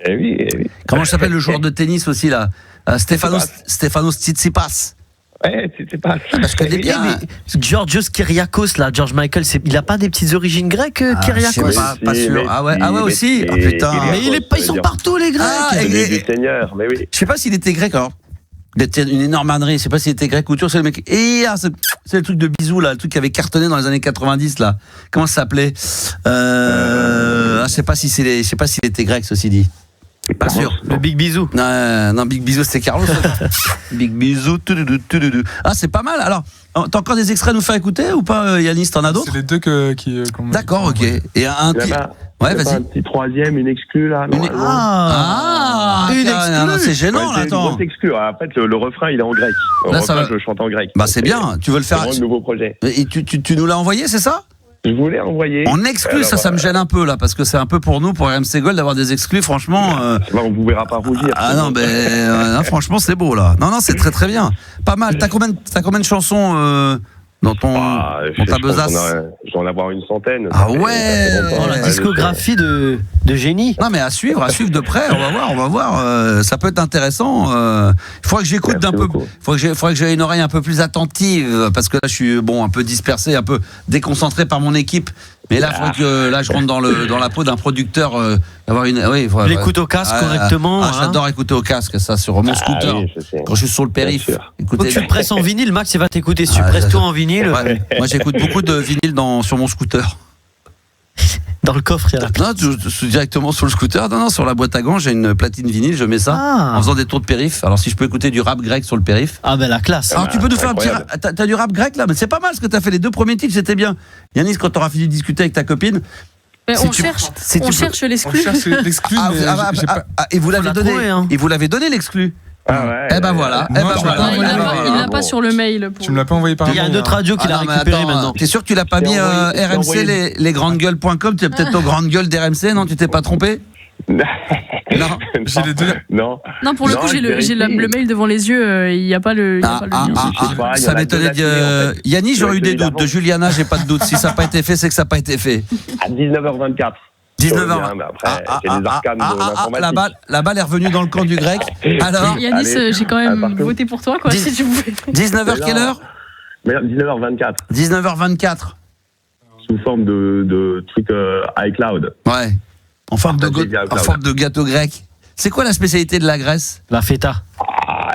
Eh oui, eh oui. Comment s'appelle le joueur de tennis aussi là? Stefanos Tsitsipas. Ouais, c'est pas ça. Parce que Eh oui, bien. Georgios Kyriakos, là, George Michael, il a pas des petites origines grecques, Ah, je Kyriakos? sais pas Si, sûr. mais Ah ouais, si, ah ouais mais aussi. si, Ah putain. Kyriakos, Mais ils sont ça veut dire- partout, les Grecs. Ah, C'est et- celui du Seigneur, mais oui. Je sais pas s'il était grec alors. Il était une énorme ânerie. Je sais pas s'il était grec ou turc. C'est le mec. Et c'est le truc de bisous là, le truc qui avait cartonné dans les années 90 là. Comment ça s'appelait je sais pas si je sais pas s'il était grec ceci dit. Pas sûr. Le Big Bisou. Non, Big Bisou c'était Carlos. Big Bisou. Ah c'est pas mal. Alors, t'as encore des extraits à nous faire écouter ou pas, Yanis? T'en as d'autres? C'est les deux qu'on m'a- D'accord, ok. Et un Il y petit. en a- Ouais, il y a pas vas-y. un petit troisième, une exclue là. Une- normalement. Ah, une tiens, non, c'est gênant Ouais, là, c'est une attends. grosse exclue. En fait, le refrain, il est en grec. Le Là, ça refrain, va. je chante en grec. Bah c'est bien. Tu veux le C'est faire? vraiment le nouveau projet. Et tu nous l'as envoyé, c'est ça? Je voulais envoyer. En exclu, Alors, ça me gêne un peu là, parce que c'est un peu pour nous, pour RMC Gold, d'avoir des exclus, franchement. On vous verra pas rougir. Ah non, ben franchement, c'est beau là. Non, c'est très très bien. Pas mal. T'as combien de chansons dans ta besace? Je dois en avoir une centaine. Ah ouais. Oh, la discographie de génie. Non mais à suivre de près, on va voir, ça peut être intéressant. Il faudrait que j'écoute d'un peu, faudrait que j'aie une oreille un peu plus attentive parce que là je suis un peu dispersé, un peu déconcentré par mon équipe. Mais là, il faudrait que je rentre dans la peau d'un producteur, avoir l'écoute au casque correctement. J'adore écouter au casque, ça sur mon scooter. Oui, quand je suis sur le périph'. Faut que tu le presses en vinyle, Max, il va t'écouter. Si tu presses tout en vinyle. Ouais. Moi, j'écoute beaucoup de vinyle sur mon scooter. Dans le coffre, il y a la place. Non, je suis directement sur le scooter. Non, sur la boîte à gants, j'ai une platine vinyle, je mets ça en faisant des tours de périph'. Alors, si je peux écouter du rap grec sur le périph'. Ah, ben la classe. Alors, tu peux nous faire un petit rap. T'as du rap grec là, mais c'est pas mal ce que t'as fait. Les 2 premiers titres, c'était bien. Yanis, quand t'auras fini de discuter avec ta copine. On cherche l'exclu. Et vous l'avez donné. Et vous l'avez donné l'exclu. Ah ouais. Eh ben voilà. Il l'a pas sur le mail. Tu me l'as pas envoyé par mail. Il y a une autre radio qui l'a récupéré maintenant. T'es sûr que tu l'as pas mis RMC, lesgrandegueules.com? Tu es peut-être aux grandes gueules d'RMC, non? Tu t'es pas trompé? Non. J'ai les deux. Non, pour le coup, j'ai le mail devant les yeux, il n'y a pas le lien. Ça m'étonnait. Yannis, j'aurais eu des doutes. De Juliana, j'ai pas de doute. Si ça n'a pas été fait, c'est que ça n'a pas été fait. À 19h24. 19h. La balle est revenue dans le camp du grec. Alors, Yanis, j'ai quand même voté pour toi, quoi, si tu voulais. 19h quelle heure? 19h24. 19h24. Sous forme de truc iCloud. Ouais. En forme de gâteau grec. C'est quoi la spécialité de la Grèce? La feta.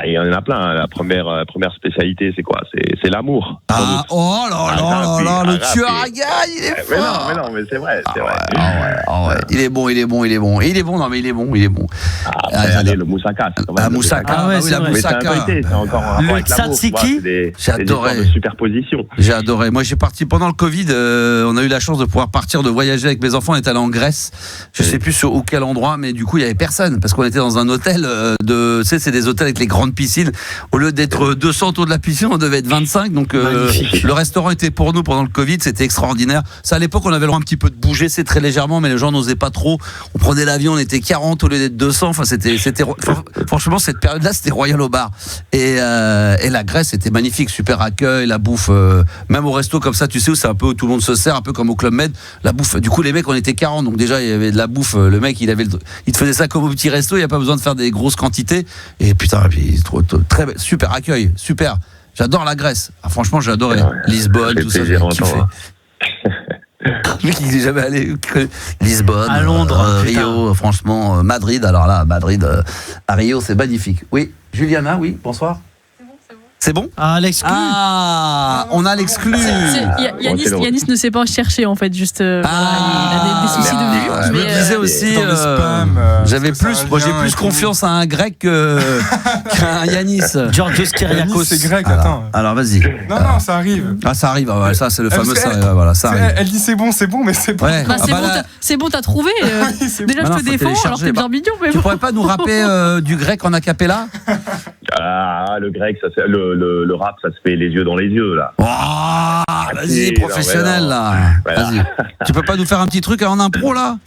Il y en a plein. La première spécialité, c'est quoi? C'est l'amour. Oh là là, le tueur à gagne, il est fort. Mais non, mais c'est vrai. Ouais. Il est bon. Non, mais il est bon. Allez, le moussaka. La moussaka, la moussaka. C'est encore un rapport avec l'amour. Tzatziki. J'ai adoré. De superposition. J'ai adoré. Moi, j'ai parti pendant le Covid. On a eu la chance de pouvoir partir, de voyager avec mes enfants. On est allé en Grèce. Je sais plus sur quel endroit, mais du coup, il y avait personne parce qu'on était dans un hôtel c'est des hôtels avec les grandes piscines. Au lieu d'être 200 autour de la piscine, on devait être 25. Donc le restaurant était pour nous pendant le Covid, c'était extraordinaire. Ça, à l'époque, on avait le droit un petit peu de bouger, c'est très légèrement, mais les gens n'osaient pas trop. On prenait l'avion, on était 40 au lieu d'être 200. Enfin, franchement, cette période-là, c'était royal au bar. Et la Grèce était magnifique, super accueil, la bouffe, même au resto comme ça, tu sais où c'est un peu où tout le monde se sert, un peu comme au Club Med. La bouffe. Du coup, les mecs, on était 40, donc déjà il y avait de la bouffe. Le mec, il te faisait ça comme au petit resto. Il n'y a pas besoin de faire des grosses quantités. Et putain, très super accueil, super. J'adore la Grèce. Franchement, j'ai adoré. Lisbonne, tout ça, j'ai kiffé. Lui qui n'est jamais allé. Lisbonne, à Londres, Rio, franchement, Madrid. Alors là, Madrid, à Rio, c'est magnifique. Oui, Juliana, oui, bonsoir. C'est bon? Ah, l'exclu. Ah, on a l'exclu. Yanis ne sait pas chercher, en fait, juste. Il a des soucis de vue. Je me disais aussi, j'ai plus confiance à un grec qu'à un Yanis. Georgios Kyriakos. C'est grec, attends. Alors, vas-y. Non, ça arrive. Ah, ça arrive, ça, c'est le fameux ça. Voilà, ça arrive. Elle dit c'est bon, mais c'est bon. Ouais. C'est bon, t'as trouvé. Déjà, je te défends, alors que t'es bien mignon. Tu pourrais pas nous rapper du grec en acapella? Le grec, ça c'est le rap, ça se fait les yeux dans les yeux là. Oh, vas-y, professionnel là. Voilà. Vas-y. Tu peux pas nous faire un petit truc en impro là?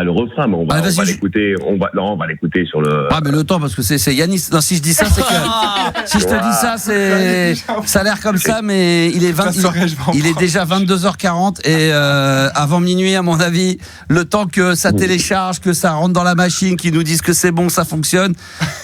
Le refrain, mais on va l'écouter. On va l'écouter sur le. Ah, mais le temps, parce que c'est Yanis. Non, si je dis ça, c'est que. Si je te dis ça, ça a l'air comme ça, mais il est déjà 22h40 et avant minuit, à mon avis, le temps que ça télécharge, que ça rentre dans la machine, qu'ils nous disent que c'est bon, ça fonctionne.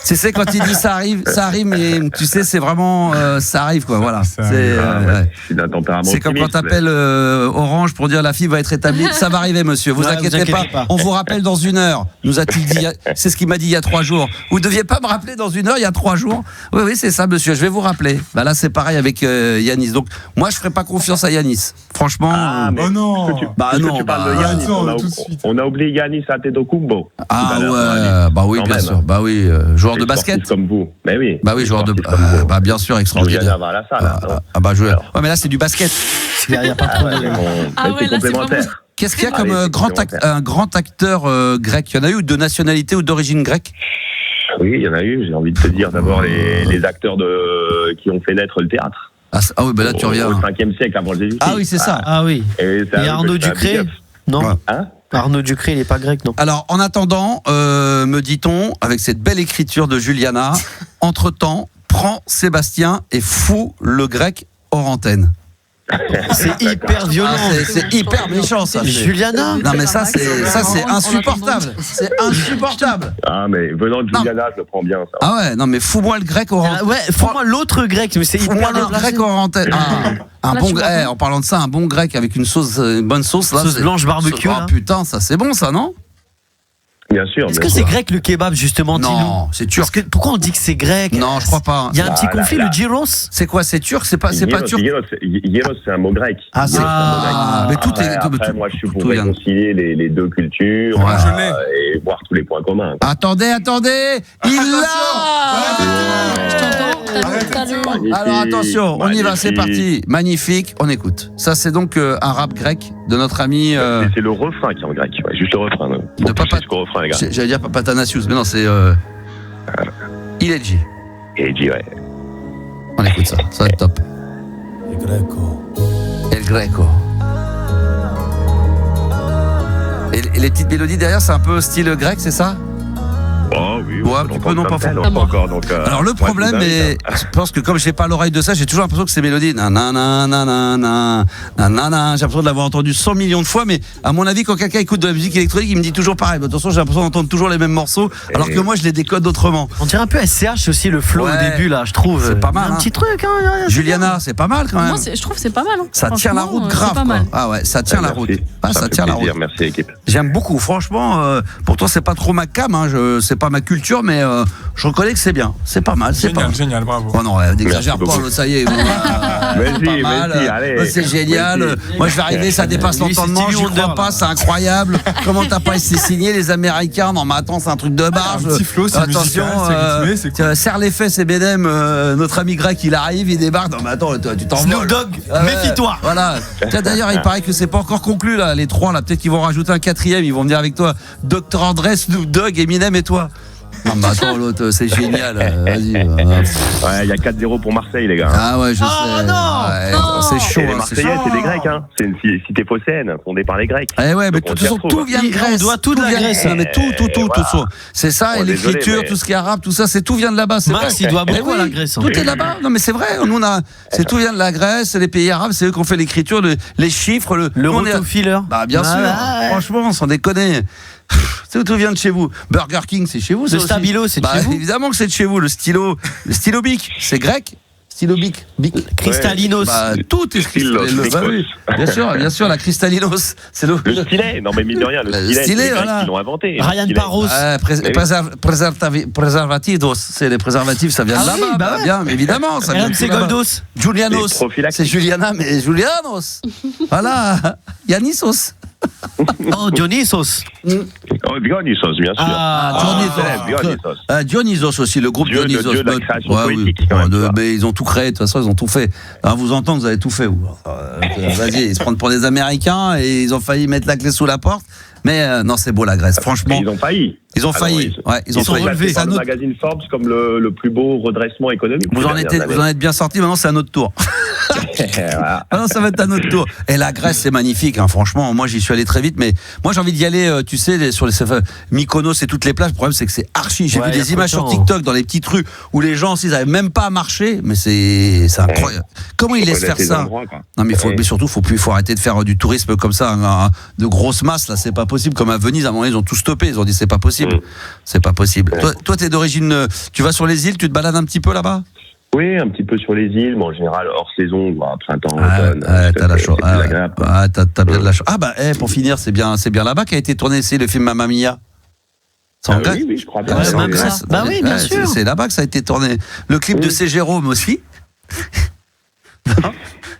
C'est quand il dit ça arrive, mais tu sais, c'est vraiment. Ça arrive, quoi, voilà. C'est comme quand t'appelles Orange pour dire la fibre va être établie. Ça va arriver, monsieur, vous inquiétez pas. On vous rappelle dans 1 heure, nous a-t-il dit. C'est ce qu'il m'a dit il y a 3 jours. Vous ne deviez pas me rappeler dans 1 heure, il y a 3 jours. Oui, c'est ça, monsieur, je vais vous rappeler. Là, c'est pareil avec Yanis. Donc, moi, je ne ferai pas confiance à Yanis. Franchement. Oh non. Tu parles de Yanis. On a oublié Yanis Antetokounmpo. Ah ouais, oui, bien sûr. Oui, joueur de basket. Comme vous. Mais oui. Oui, joueur de. Bien sûr, extraordinaire. Ouais, mais là, c'est du basket. Il n'y a pas trop de. C'est complémentaire. Qu'est-ce qu'il y a comme un grand acteur grec? Il y en a eu de nationalité ou d'origine grecque? Oui, il y en a eu. J'ai envie de te dire d'abord les acteurs qui ont fait naître le théâtre. Ah oui, là tu reviens. Au 5e siècle avant Jésus-Christ. Ah oui, c'est ça. Ah oui. Et Arnaud Ducré? Non. Hein? Arnaud Ducré, il n'est pas grec, non? Alors, en attendant, me dit-on, avec cette belle écriture de Juliana, entre-temps, prends Sébastien et fous le grec hors antenne. C'est hyper violent. C'est hyper méchant, ça. Juliana. Non, mais ça, c'est insupportable. C'est insupportable. Ah, mais venant de Juliana, je le prends bien, ça. Ah ouais, non, mais fous-moi le grec hors antenne. Ouais, faut-moi l'autre grec, mais c'est Fous-moi hyper le déplacé. grec hors antenne. Un Là, bon tu vois grec, pas. en parlant de ça, un bon grec avec une sauce, une bonne sauce là. Sauce blanche barbecue, Oh là. putain, ça c'est bon ça, non? Bien sûr. Est-ce bien que c'est sûr. grec le kebab, justement, dis-nous? Non, c'est Parce turc. que pourquoi on dit que c'est grec? Non, je crois pas. Il y a un petit Là, conflit, là. le gyros. C'est quoi? C'est turc? C'est pas turc? Gyros, c'est un mot grec. Ah, c'est Ah, mais tout est. Après, moi, je suis pour tout vient. réconcilier les deux cultures Ouais. Je l'ai. et voir tous les points communs. Attendez, il l'a. Je t'entends. T'as le- Magnifique, Alors attention, on y va, c'est magnifique. parti. Magnifique, on écoute. Ça, c'est donc un rap grec de notre ami. C'est le refrain qui est en grec, ouais, juste le refrain. De De Papa- jusqu'au refrain, les gars. J'allais dire Papatanasius, mais non, c'est. Iledji. Et dit, ouais. On écoute ça, ça va être top. El Greco. Et les petites mélodies derrière, c'est un peu style grec, c'est ça? Oh oui, Ouais, on un petit peu, non, pas fort. pas encore. Donc, Alors le problème, est... je pense que comme j'ai pas l'oreille de ça, j'ai toujours l'impression que ces mélodies, nanana, nanana, nanana, j'ai l'impression de l'avoir entendu 100 millions de fois, mais à mon avis, quand quelqu'un écoute de la musique électronique, il me dit toujours pareil. De toute façon, j'ai l'impression d'entendre toujours les mêmes morceaux, alors que moi, je les décode autrement. On dirait un peu SCH aussi, le flow Ouais. au début, là, je trouve. C'est pas mal, Un hein. petit truc, hein. Juliana, c'est pas mal quand même. Moi, je trouve que c'est pas mal. hein. Ça tient la Franchement, route c'est grave, pas quoi. mal. Ah ouais, ça tient la route. Ah, ça fait tient la route. plaisir, merci l'équipe. J'aime beaucoup, franchement. Pourtant, c'est pas trop ma cam, hein, c'est pas ma culture, mais je reconnais que c'est bien. C'est pas mal, c'est pas mal. Génial, bravo. Oh non, n'exagère Merci pas, beaucoup. ça y est. Vas-y, vas-y, allez. C'est génial. Vas-y. Moi, je vais arriver, ça dépasse Lui, c'est l'entendement. Stevie J'y Wonder, crois pas, là. c'est incroyable. Comment t'as pas essayé signé les Américains? Non, mais attends, c'est un truc de barge. Un petit flow, c'est Attention, musical, c'est rythmé, c'est cool. serre les fesses et Bédem, notre ami grec, il arrive, il débarque. Non, mais attends, toi, tu t'en Snoop Dogg, Ah ouais, méfie-toi. Voilà. Tiens, d'ailleurs, il paraît que c'est pas encore conclu, là. Les trois, là, peut-être qu'ils vont rajouter un quatrième. Ils vont venir avec toi. Dr. André, Snoop Dogg, Eminem et toi. Non, mais attends, l'autre, c'est génial. Vas-y. Ouais, il y a 4-0 pour Marseille, les gars. Ah ouais, je Oh, sais. non. Ouais, Non. c'est chaud. Et les hein, c'est Marseillais, chaud. c'est des Grecs, hein. C'est une cité phocéenne, fondée par les Grecs. Eh ouais, mais de Donc, on toute s'y façon, retrouve. tout vient de On Grèce. doit tout de la vient Grèce. Non, mais tout. Voilà. Ça. C'est ça, et Oh, désolé, l'écriture, mais- tout ce qui est arabe, tout ça, c'est tout vient de là-bas. C'est Max, vrai. il doit Eh beaucoup oui, à la Grèce. hein. Tout est là-bas. Non, mais c'est vrai. Nous, tout vient de la Grèce, c'est les pays arabes, c'est eux qui ont fait l'écriture, les chiffres, Le nous, on est- rotofiller. Bah, bien sûr. Ouais. Franchement, sans déconner. Tout vient de chez vous. Burger King, c'est chez vous. ça Le aussi. Stabilo, c'est de Bah, chez vous. évidemment que c'est de chez vous. Le stylo bic, c'est grec. Stylo bic. Cristallinos. Bah, tout est Stylos, bah oui. Bien sûr, la cristallinos. C'est le. Le stylet, non mais mine de rien, le Le stylet, stylet, c'est les Grecs voilà. qui l'ont inventé. Ryan Le stylet. Parros. Préservativos, c'est les préservatifs, ça vient de Ah oui, là-bas. bah ouais. Bien, évidemment, ça vient de RMC là-bas. Goldos. Julianos, Les prophylactiques. c'est Juliana, mais Julianos. Voilà, Yannissos. Oh, Dionysos. Oh, Dionysos, bien sûr. Ah, Dionysos. Dionysos aussi, le groupe Dieu de Dionysos. Dieu de la création poétique, quand même, tu vois. Mais ils ont tout créé, de toute façon, ils ont tout fait. À vous entendre, vous avez tout fait. Vous. Vas-y, ils se prennent pour des Américains et ils ont failli mettre la clé sous la porte. Mais non, c'est beau la Grèce, franchement. Ils ont failli. Ils ont Alors, failli. Ouais, ils ont sont failli. relevés. C'est par un le autre- magazine Forbes comme le plus beau redressement économique. Vous en êtes bien sortis, maintenant c'est à notre tour. Voilà. Ah non, ça va être à notre tour. Et la Grèce, c'est magnifique, hein, franchement. Moi, j'y suis allé très vite, mais moi, j'ai envie d'y aller, tu sais, sur les Mykonos et toutes les plages. Le problème, c'est que c'est archi. J'ai Ouais, vu y a des images trop de sur temps. TikTok dans les petites rues où les gens, s'ils n'avaient même pas à marcher, mais c'est incroyable. Comment ils laissent faire ça? Non, mais Ouais. mais surtout, faut arrêter de faire du tourisme comme ça, de grosses masses. Là, c'est pas possible. Comme à Venise, à un moment, ils ont tout stoppé. Ils ont dit, c'est pas possible. C'est pas possible. Toi, t'es d'origine. Tu vas sur les îles, tu te balades un petit peu là-bas? Oui, un petit peu sur les îles, mais en général hors saison, voire printemps, automne. T'as la chance. C'est plus agréable, quoi. T'as bien de la chance. Ah bah, pour finir, c'est bien là-bas qu'a été tourné le film Mamma Mia. C'est en Grèce. Oui, je crois bien. Ah, c'est en même Grèce. ça. Bah oui, bien sûr. C'est là-bas que ça a été tourné. Le clip de C. Jérôme aussi. Non,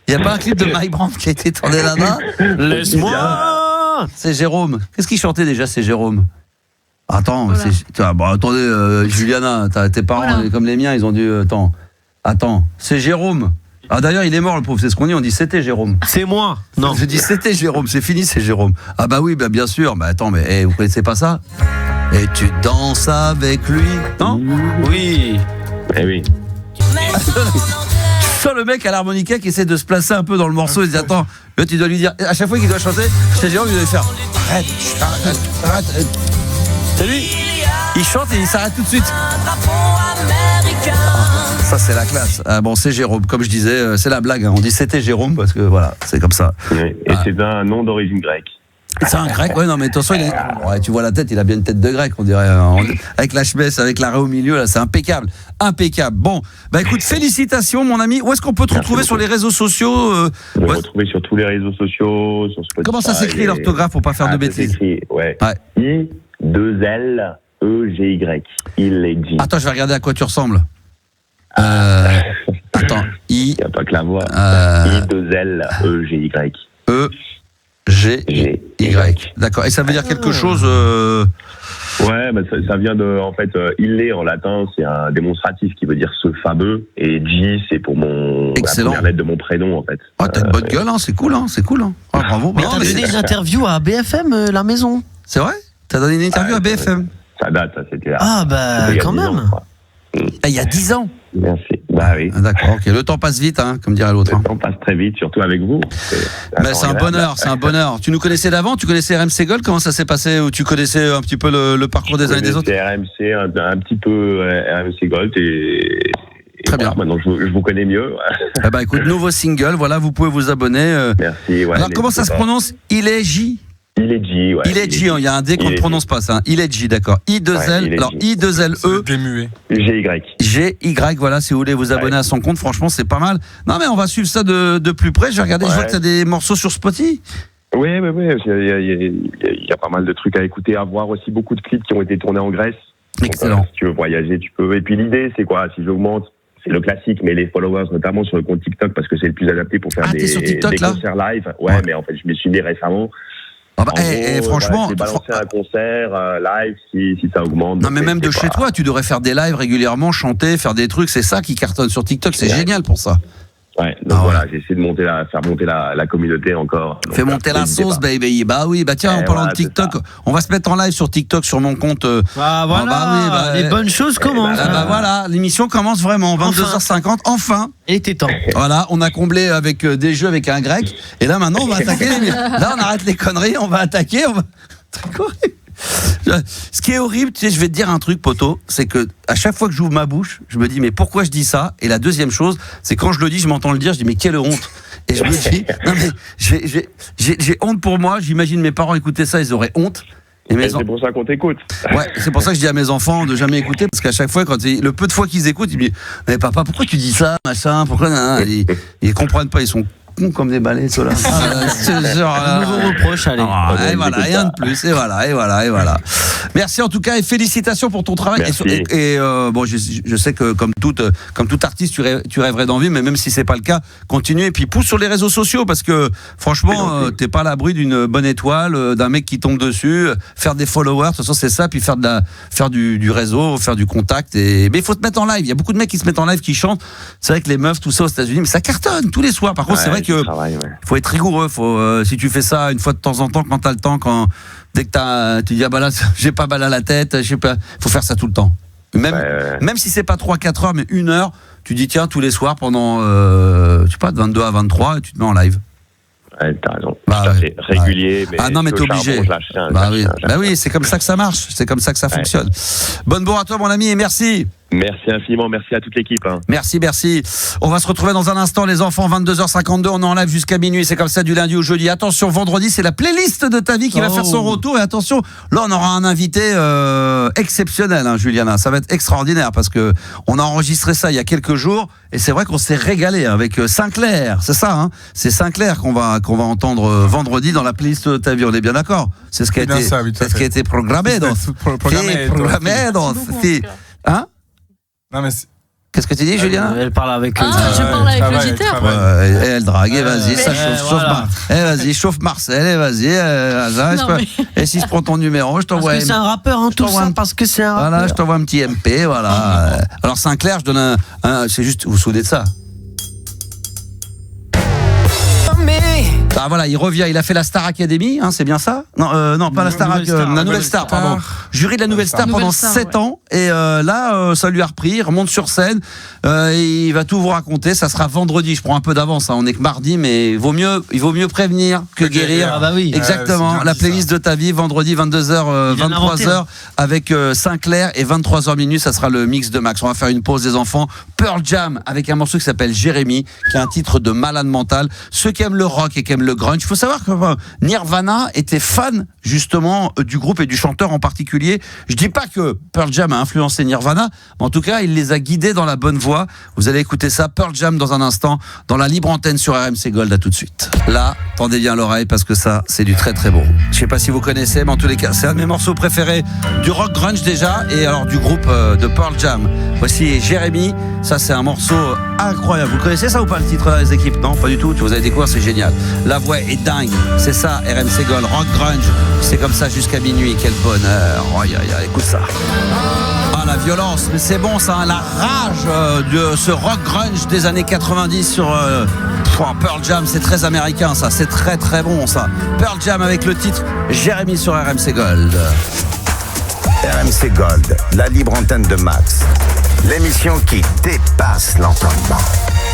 il n'y a pas un clip de Mike Brandt qui a été tourné là-bas? Laisse-moi. C'est Jérôme. Qu'est-ce qu'il chantait déjà, c'est Jérôme? Attends, Voilà. attendez, Juliana, tes parents, Voilà. comme les miens, ils ont dû. Attends, c'est Jérôme. Ah d'ailleurs, il est mort, le pauvre, c'est ce qu'on dit, on dit c'était Jérôme. C'est moi. Non. Je dis c'était Jérôme, c'est fini, c'est Jérôme. Ah bah oui, bah bien sûr. Bah attends, mais vous connaissez pas ça? Et tu danses avec lui, non? Oui. Eh oui. Tu sens le mec à l'harmonica qui essaie de se placer un peu dans le morceau et dit attends, là, tu dois lui dire, à chaque fois qu'il doit chanter, c'est Jérôme, il doit lui faire arrête, arrête. C'est lui. Il chante et il s'arrête tout de suite. Ça, c'est la classe. Ah, bon, c'est Jérôme. Comme je disais, c'est la blague. Hein. On dit c'était Jérôme parce que voilà, c'est comme ça. Oui, et c'est un nom d'origine grecque. C'est un grec, ouais, non, mais attention, ouais, tu vois la tête, il a bien une tête de grec, on dirait. Avec la chebesse, avec l'arrêt au milieu, là, c'est impeccable. Impeccable. Bon, bah écoute, félicitations, mon ami. Où est-ce qu'on peut te retrouver sur les réseaux sociaux Vous me retrouvez sur tous les réseaux sociaux, sur Spotify. Comment ça s'écrit l'orthographe pour pas faire de bêtises? Ça s'écrit, ouais. I-2-L-E-G-Y. Ilegy. Attends, je vais regarder à quoi tu ressembles. Attends, Il n'y a pas que la voix. I-2-L-E-G-Y. E-G-Y. D'accord. Et ça veut dire quelque chose Ouais, bah ça vient de, en fait, ille en latin, c'est un démonstratif qui veut dire ce fameux, et G, c'est pour la première lettre de mon prénom, en fait. Ah, t'as une bonne gueule, hein, c'est cool, hein, c'est cool. Hein. Ah, bravo. Mais t'as donné une interview à BFM, la maison. C'est vrai? T'as donné une interview à BFM? Ça date, ça, c'était là. Ah, bah, quand même. Il y a 10 ans. Merci. Bah oui. Ah, d'accord, ok. Le temps passe vite, hein, comme dirait l'autre. Le temps passe très vite, surtout avec vous. Mais c'est un bonheur, c'est un bonheur. Tu nous connaissais d'avant? Tu connaissais RMC Gold? Comment ça s'est passé? Ou tu connaissais un petit peu le parcours des uns et des autres? RMC, un petit peu RMC Gold et très bien. Maintenant, je vous connais mieux. Eh ben, écoute, nouveau single, voilà, vous pouvez vous abonner. Merci. Ouais, alors, comment ça se prononce? Ilegy? Ilegy, ouais. Ilegy, il y a un D qu'on ne prononce pas, ça. Ilegy, d'accord. I2L, alors I2LE. Démuet. GY. GY, voilà, si vous voulez vous abonner à son compte, franchement, c'est pas mal. Non, mais on va suivre ça de plus près. Je vais regarder, je vois que tu as des morceaux sur Spotify. Oui. Il y a pas mal de trucs à écouter, à voir aussi beaucoup de clips qui ont été tournés en Grèce. Excellent. Donc, si tu veux voyager, tu peux. Et puis l'idée, c'est quoi? Si j'augmente, c'est le classique, mais les followers, notamment sur le compte TikTok, parce que c'est le plus adapté pour faire t'es sur TikTok, des là concerts live. Ouais, mais en fait, je m'y suis mis récemment. Ah bah, franchement, j'ai balancé un concert live si ça augmente. Non, mais même de chez toi, tu devrais faire des lives régulièrement, chanter, faire des trucs. C'est ça qui cartonne sur TikTok. C'est génial pour ça. Ouais, donc voilà, j'ai essayé de faire monter la communauté encore. Fais monter la sauce, baby. Bah oui, bah tiens, en parlant de TikTok, on va se mettre en live sur TikTok sur mon compte. Ah voilà, les bonnes choses commencent. Bah voilà, l'émission commence vraiment, 22h50, enfin. Il était temps. Voilà, on a comblé avec des jeux avec un grec, et là maintenant on va attaquer. Là on arrête les conneries, on va attaquer. Truc horrible. Ce qui est horrible, tu sais, je vais te dire un truc, poto, c'est que à chaque fois que j'ouvre ma bouche, je me dis mais pourquoi je dis ça? Et la deuxième chose, c'est quand je le dis, je m'entends le dire, je dis mais quelle honte. Et je me dis non mais j'ai honte pour moi. J'imagine mes parents écouter ça, ils auraient honte. Et c'est pour ça qu'on t'écoute. Ouais, c'est pour ça que je dis à mes enfants de jamais écouter, parce qu'à chaque fois, le peu de fois qu'ils écoutent, ils me disent mais papa, pourquoi tu dis ça, machin, pourquoi ils comprennent pas, ils sont cons comme des balais, ceux-là. Nouveau reproche, allez. Et voilà, rien de plus, et voilà. Merci en tout cas et félicitations pour ton travail. Et bon, je sais que comme tout artiste, tu rêverais d'en vivre, mais même si c'est pas le cas, continue et puis pousse sur les réseaux sociaux parce que franchement, t'es pas à l'abri d'une bonne étoile, d'un mec qui tombe dessus, faire des followers, de toute façon c'est ça, puis faire du réseau, faire du contact. Mais il faut te mettre en live. Il y a beaucoup de mecs qui se mettent en live, qui chantent. C'est vrai que les meufs, tout ça aux États-Unis, mais ça cartonne tous les soirs. Par contre, c'est vrai que faut être rigoureux. Si tu fais ça une fois de temps en temps, quand t'as le temps, dès que tu dis ah bah là j'ai pas mal à la tête, je sais pas, faut faire ça tout le temps. Même si c'est pas 3-4 heures, mais 1 heure, tu dis tiens tous les soirs pendant je sais pas de 22 à 23 et tu te mets en live. Ouais, t'as raison. Régulier, mais non mais t'es obligé. Oui, c'est comme ça que ça marche, c'est comme ça que ça fonctionne. Bonne bourre à toi mon ami et merci. Merci infiniment, merci à toute l'équipe. Merci. On va se retrouver dans un instant, les enfants, 22h52. On est en live jusqu'à minuit, c'est comme ça du lundi au jeudi. Attention, vendredi, c'est la playlist de ta vie qui va faire son retour. Et attention, là, on aura un invité exceptionnel, Juliana. Ça va être extraordinaire parce que on a enregistré ça il y a quelques jours. Et c'est vrai qu'on s'est régalé avec Sinclair. C'est ça, C'est Sinclair qu'on va entendre vendredi dans la playlist de ta vie. On est bien d'accord? C'est ce qui a été programmé. Non, mais qu'est-ce que tu dis, Julien? Elle parle avec je parle avec le giteur. Elle drague, vas-y, ça chauffe. Chauffe Marcel, vas-y. Et si je prends ton numéro, je t'envoie. Parce que c'est un rappeur, tout ça, parce que c'est un rappeur. Voilà, je t'envoie un petit MP, voilà. Alors Sinclair, je donne c'est juste, vous vous souvenez de ça? Ah voilà, il revient, il a fait la Star Academy, hein, c'est bien ça? Non, pas la Star, la Nouvelle Star, pardon. Jury de la Nouvelle Star pendant 7 ans, et là, ça lui a repris, il remonte sur scène, et il va tout vous raconter, ça sera vendredi, je prends un peu d'avance, hein, on est que mardi, mais il vaut mieux prévenir que guérir. Ah bah oui. Exactement, la playlist de ta vie, vendredi 22h, 23h, avec Sinclair, et 23h minuit, ça sera le mix de Max. On va faire une pause des enfants. Pearl Jam, avec un morceau qui s'appelle Jérémy, qui est un titre de malade mental. Ceux qui aiment le rock et qui aiment le grunge, il faut savoir que Nirvana était fan justement du groupe et du chanteur en particulier. Je dis pas que Pearl Jam a influencé Nirvana, mais en tout cas il les a guidés dans la bonne voie. Vous allez écouter ça, Pearl Jam, dans un instant, dans la libre antenne sur RMC Gold. À tout de suite. Là, tendez bien l'oreille parce que ça, c'est du très très beau. Je sais pas si vous connaissez, mais en tous les cas, c'est un de mes morceaux préférés du rock grunge déjà, et alors du groupe de Pearl Jam. Voici Jérémy, ça c'est un morceau incroyable. Vous connaissez ça ou pas, le titre là, les équipes? Non, pas du tout, vous allez découvrir, c'est génial. La voix est dingue, c'est ça, RMC Gold, rock grunge, c'est comme ça jusqu'à minuit, quel bonheur. Écoute ça. Ah, la violence, mais c'est bon ça, hein, la rage de ce rock grunge des années 90 sur Pearl Jam, c'est très américain ça, c'est très très bon ça. Pearl Jam avec le titre Jérémy sur RMC Gold. RMC Gold, la libre antenne de Max. L'émission qui dépasse l'entendement.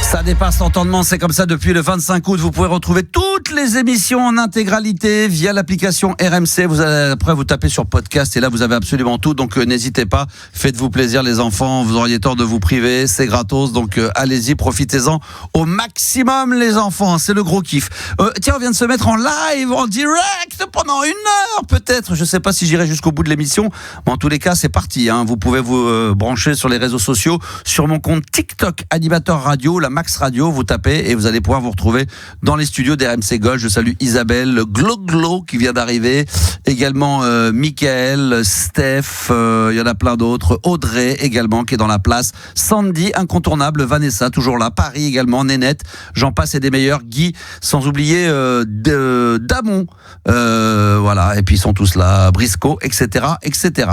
Ça dépasse l'entendement, c'est comme ça depuis le 25 août. Vous pouvez retrouver toutes les émissions en intégralité via l'application RMC. Vous allez, après, vous tapez sur podcast et là, vous avez absolument tout. Donc, n'hésitez pas. Faites-vous plaisir, les enfants. Vous auriez tort de vous priver. C'est gratos. Donc, allez-y, profitez-en au maximum, les enfants. C'est le gros kiff. Tiens, on vient de se mettre en live, en direct pendant 1 heure, peut-être. Je sais pas si j'irai jusqu'au bout de l'émission. Mais en tous les cas, c'est parti, hein. Vous pouvez vous brancher sur les réseaux sociaux, sur mon compte TikTok, Animateur Radio, la Max Radio, vous tapez et vous allez pouvoir vous retrouver dans les studios d'RMC Gold. Je salue Isabelle Glo qui vient d'arriver, également Michael, Steph, il y en a plein d'autres, Audrey également qui est dans la place, Sandy incontournable, Vanessa toujours là, Paris également, Nénette, j'en passe et des meilleurs, Guy, sans oublier Damon, voilà, et puis ils sont tous là, Briscoe, etc.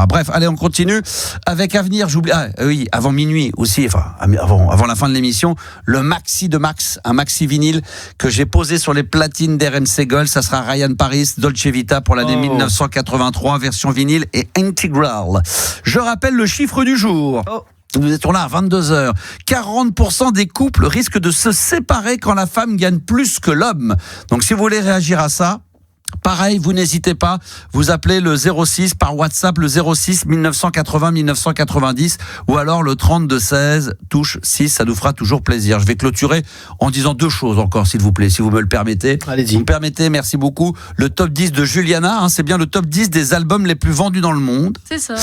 Bref, allez, on continue avec Avenir. J'oublie, oui, avant minuit aussi, enfin avant la fin de l'émission, le maxi de Max, un maxi vinyle que j'ai posé sur les platines d'RMC Gold. Ça sera Ryan Paris, Dolce Vita pour l'année 1983, version vinyle et intégral. Je rappelle le chiffre du jour. Nous étions là à 22h. 40% des couples risquent de se séparer quand la femme gagne plus que l'homme. Donc si vous voulez réagir à ça, pareil, vous n'hésitez pas, vous appelez le 06 par WhatsApp, le 06 1980 1990 ou alors le 32 16 touche 6, ça nous fera toujours plaisir. Je vais clôturer en disant 2 choses encore, s'il vous plaît, si vous me le permettez. Allez-y. Vous me permettez, merci beaucoup. Le top 10 de Juliana, hein, c'est bien le top 10 des albums les plus vendus dans le monde. C'est ça.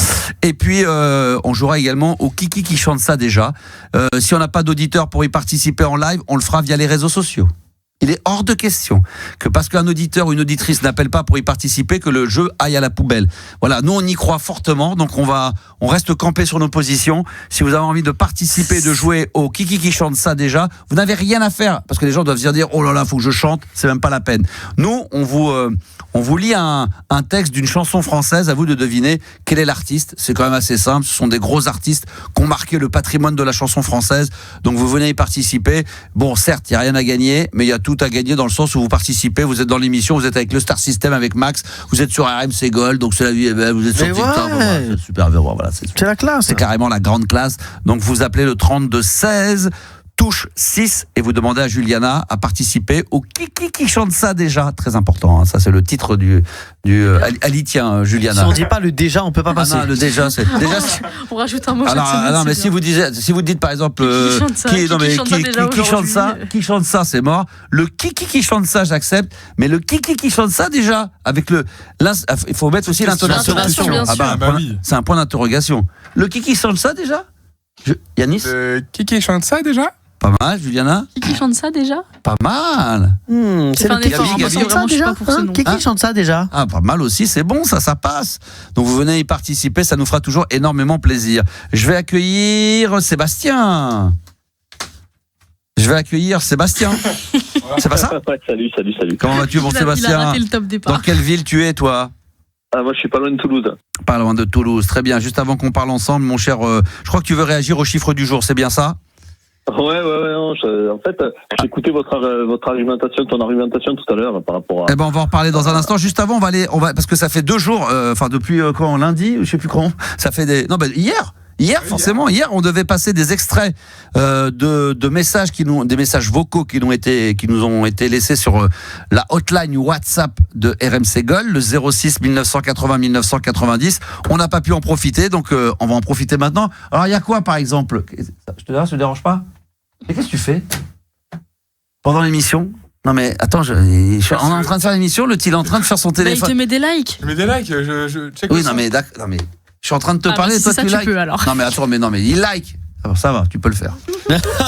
Et puis, on jouera également au Kiki qui chante ça déjà. Si on n'a pas d'auditeur pour y participer en live, on le fera via les réseaux sociaux. Il est hors de question que parce qu'un auditeur ou une auditrice n'appelle pas pour y participer, que le jeu aille à la poubelle. Voilà, nous on y croit fortement, donc on reste campé sur nos positions. Si vous avez envie de participer, de jouer au Kiki qui chante ça déjà, vous n'avez rien à faire, parce que les gens doivent se dire, oh là là, faut que je chante, c'est même pas la peine. Nous, on vous lit un texte d'une chanson française, à vous de deviner quel est l'artiste. C'est quand même assez simple, ce sont des gros artistes qui ont marqué le patrimoine de la chanson française, donc vous venez y participer. Bon, certes, il n'y a rien à gagner, mais il y a tout à gagner dans le sens où vous participez, vous êtes dans l'émission, vous êtes avec le Star System, avec Max, vous êtes sur RMC Gold, donc c'est la vie, vous êtes sur TikTok, c'est super, voilà, c'est la classe. C'est carrément la grande classe. Donc vous appelez le 32 16 touche 6 et vous demandez à Juliana à participer au Kiki qui chante ça déjà, très important, hein. Ça c'est le titre du Ali, tiens, Juliana. Si on dit pas le déjà, on peut pas passer. Non, le déjà, c'est déjà. On rajoute un mot. Non, mais si vous dites par exemple qui chante ça, c'est mort. Le Kiki qui chante ça, j'accepte, mais le Kiki qui chante ça déjà avec là, il faut mettre aussi l'intonation. Oui. C'est un point d'interrogation. Le Kiki chante ça déjà, Yanis. Kiki chante ça déjà. Pas mal, Juliana. Qui chante ça déjà? Pas mal. C'est un effort, Gabi, moi, Gabi, vraiment, je suis pas pour ce nom. Qui chante ça déjà? Ah, pas mal aussi, c'est bon, ça passe. Donc vous venez y participer, ça nous fera toujours énormément plaisir. Je vais accueillir Sébastien. C'est pas ça? Salut. Comment vas-tu, bon Il a Sébastien? raté le top départ. Dans quelle ville tu es, toi? Moi je suis pas loin de Toulouse. Pas loin de Toulouse, très bien. Juste avant qu'on parle ensemble, mon cher, je crois que tu veux réagir au chiffre du jour, c'est bien ça? Ouais, non, en fait, j'ai écouté votre argumentation, ton argumentation tout à l'heure par rapport à. Eh ben, on va en reparler dans un instant. Juste avant, parce que ça fait 2 jours, depuis quand, lundi, je sais plus quand, ça fait hier, forcément, hier, on devait passer des extraits de messages des messages vocaux qui nous ont été laissés sur la hotline WhatsApp de RMC Gold, le 06 1980 1990. On n'a pas pu en profiter, donc on va en profiter maintenant. Alors, il y a quoi, par exemple? Ça te dérange pas? Mais qu'est-ce que tu fais pendant l'émission? Non mais attends, on est en train de faire l'émission, il est en train de faire son téléphone. Il te met des likes. Je mets des likes, je check. Oui, non mais je suis en train de te parler, toi si tu ça, likes. tu peux, alors. Non mais attends, mais il like. Alors ça va, tu peux le faire.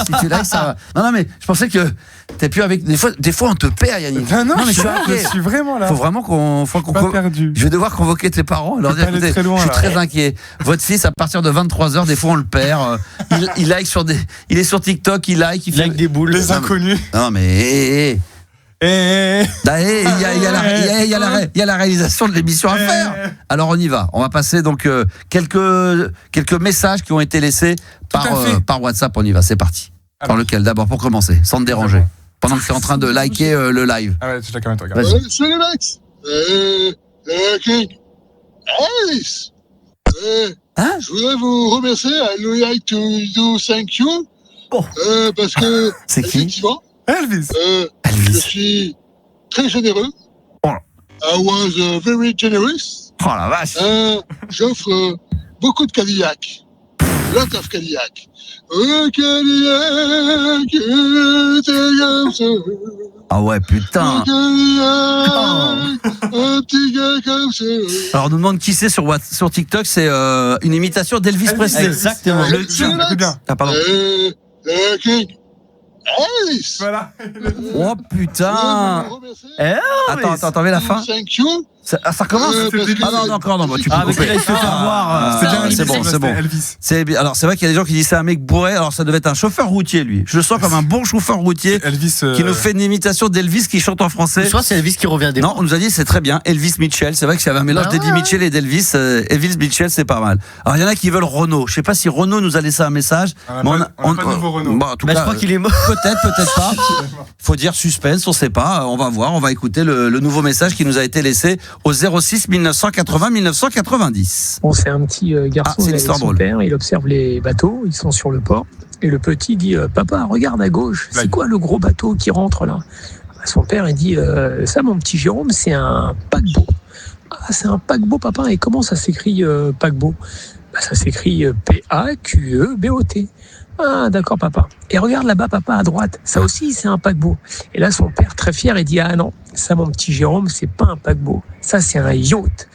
Si tu likes, ça va. Non mais je pensais que t'es plus avec. Des fois on te perd, Yannick. Non, mais je suis vraiment là. Faut vraiment qu'on pas perdu. Je vais devoir convoquer tes parents. Alors dire, écoutez, très loin, je suis là. très inquiet. Votre fils, à partir de 23h, des fois on le perd. Il like il est sur TikTok, il like des boules. Les inconnus. Non mais il y a la réalisation de l'émission à faire. Alors on y va. On va passer donc quelques messages qui ont été laissés par WhatsApp. On y va, c'est parti. Par lequel d'abord pour commencer, sans te déranger. Pendant que tu es en train de liker le live. Ah ouais, c'est la caméra, regarde. Vas-y. Salut Max. King. Alice. Hein? Je voudrais vous remercier. I would like to do thank you. Oh. Parce que C'est qui? effectivement, Elvis. je suis très généreux. Oh. I was very generous. Oh la vache. J'offre beaucoup de Cadillac. Lot of Cadillac. Cadillac, t'es comme ça. Ah ouais, putain. Un petit gars comme ça. Alors on nous demande qui c'est sur TikTok. C'est une imitation d'Elvis Presley. Exactement. Le Tiens, c'est bien. Ah pardon. King. Alice. Voilà. Oh putain. Attends, mais la fin. Thank you. Ça recommence. Ah non, encore non, tu peux Ah, mais couper. là, il se fait voir. C'est bien, c'est bon, c'est bon. Elvis. Alors c'est vrai qu'il y a des gens qui disent c'est un mec bourré. Alors ça devait être un chauffeur routier lui. Je le sens comme un bon chauffeur routier Elvis. qui nous fait une imitation d'Elvis qui chante en français. Je crois que c'est Elvis qui revient des Non, on nous a dit c'est très bien. Elvis Mitchell. C'est vrai que s'il y avait un mélange d'Eddie Mitchell et d'Elvis, Elvis Mitchell c'est pas mal. Alors il y en a qui veulent Renaud. Je sais pas si Renaud nous a laissé un message. On n'a pas de nouveau Renaud. Bon, en tout Bah, cas, je crois qu'il est mort. peut-être pas. Faut dire suspense, on sait pas. On va voir. On va écouter le nouveau message qui nous a été laissé au 06 1980 1990. Bon, c'est un petit garçon c'est une avec histoire son drôle. père, il observe les bateaux, ils sont sur le port, et le petit dit papa, regarde à gauche, c'est quoi le gros bateau qui rentre là? Son père il dit ça mon petit Jérôme, c'est un paquebot. Ah, c'est un paquebot papa, et comment ça s'écrit paquebot? Bah, ça s'écrit P-A-Q-E-B-O-T. Ah d'accord papa. Et regarde là-bas papa à droite, ça aussi c'est un paquebot. Et là son père très fier il dit ah non, ça mon petit Jérôme c'est pas un paquebot, ça c'est un yacht.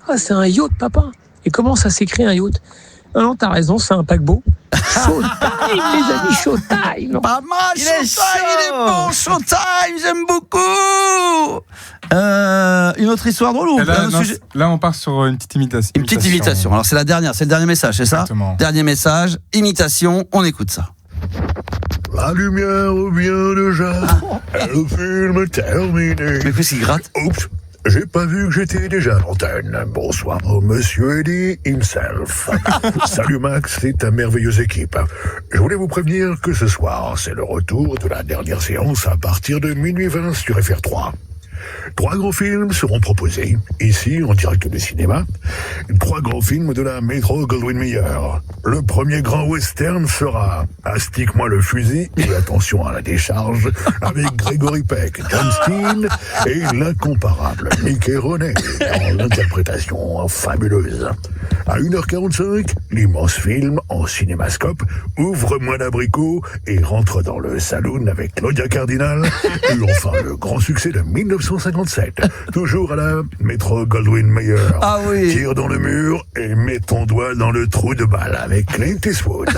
Ah c'est un yacht papa. Et comment ça s'écrit un yacht? Ah non t'as raison c'est un paquebot. Showtime les amis, Showtime. Pas mal, Showtime, il est bon, Showtime, j'aime beaucoup. Une autre histoire drôle ou Là, on part sur une petite imitation. Une petite imitation. Alors c'est la dernière, c'est le dernier message, c'est ça? Exactement. Dernier message, imitation, on écoute ça. La lumière vient déjà. Le film terminé. Mais qu'est-ce qu'il gratte? Oups, j'ai pas vu que j'étais déjà à l'antenne. Bonsoir, monsieur Eddie himself. Salut Max et ta merveilleuse équipe. Je voulais vous prévenir que ce soir, c'est le retour de la dernière séance à partir de minuit 20 sur FR3. 3 grands films seront proposés, ici en direct de cinéma. 3 grands films de la Metro-Goldwyn-Mayer. Le premier grand western sera Astique-moi le fusil et attention à la décharge avec Gregory Peck, John Steen et l'incomparable Mickey Rooney dans l'interprétation fabuleuse. À 1h45, l'immense film en cinémascope Ouvre-moi l'abricot et rentre dans le saloon avec Claudia Cardinal. Et enfin le grand succès de 1957, toujours à la Metro-Goldwyn-Mayer. Ah oui. Tire dans le mur et mets ton doigt dans le trou de balle avec Clint Eastwood.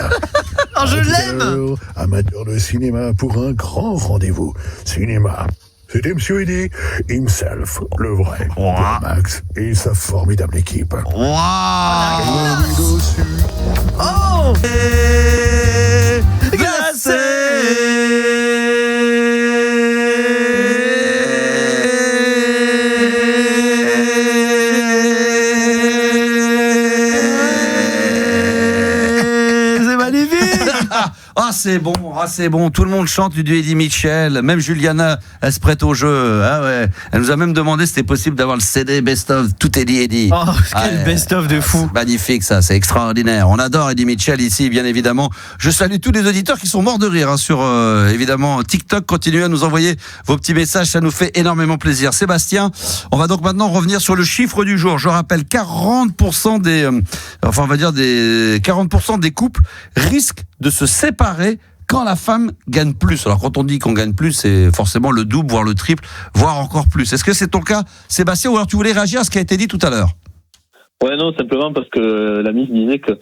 Oh, je l'aime. Amateur de cinéma pour un grand rendez-vous. Cinéma. C'était Monsieur Eddie himself, le vrai, Max et sa formidable équipe. Waouh! Oh! Glacé! C'est magnifique! Oh, c'est bon. Tout le monde chante du Eddie Mitchell. Même Juliana, elle se prête au jeu. Ah ouais. Elle nous a même demandé si c'était possible d'avoir le CD Best of tout Eddie. Oh, quel best-of de fou. Magnifique, ça, c'est extraordinaire. On adore Eddie Mitchell ici, bien évidemment. Je salue tous les auditeurs qui sont morts de rire sur, évidemment, TikTok. Continuez à nous envoyer vos petits messages, ça nous fait énormément plaisir. Sébastien, on va donc maintenant revenir sur le chiffre du jour. Je rappelle, 40% des 40% des couples risquent de se séparer quand la femme gagne plus. Alors quand on dit qu'on gagne plus, c'est forcément le double, voire le triple, voire encore plus. Est-ce que c'est ton cas, Sébastien, ou alors tu voulais réagir à ce qui a été dit tout à l'heure? Ouais, non, simplement parce que la Miss disait que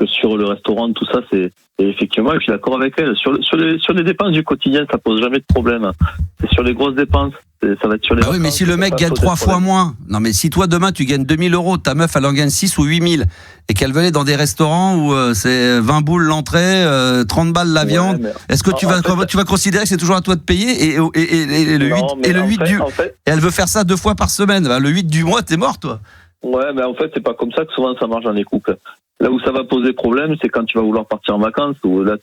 sur le restaurant, tout ça, c'est effectivement, et je suis d'accord avec elle. Sur les dépenses du quotidien, ça pose jamais de problème. C'est sur les grosses dépenses. Ça va être sur les. Ah oui, mais si le mec gagne 3 fois moins. Non, mais si toi demain tu gagnes 2000 €, ta meuf elle en gagne 6 ou 8000 et qu'elle veut aller dans des restaurants où c'est 20 boules l'entrée, 30 balles la viande, est-ce que tu vas considérer que c'est toujours à toi de payer et le 8 du. Et elle veut faire ça 2 fois par semaine. Le 8 du mois, t'es mort, toi. Ouais, mais en fait, c'est pas comme ça que souvent ça marche dans les couples. Là où ça va poser problème, c'est quand tu vas vouloir partir en vacances, où là,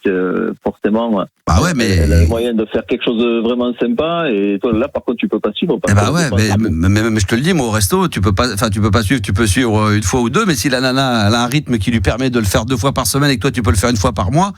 forcément, bah ouais, mais elle a le moyen de faire quelque chose de vraiment sympa, et toi, là, par contre, tu peux pas suivre. Bah ouais, mais je te le dis, moi, au resto, tu peux pas suivre, tu peux suivre une fois ou deux, mais si la nana, elle a un rythme qui lui permet de le faire 2 fois par semaine et que toi, tu peux le faire 1 fois par mois,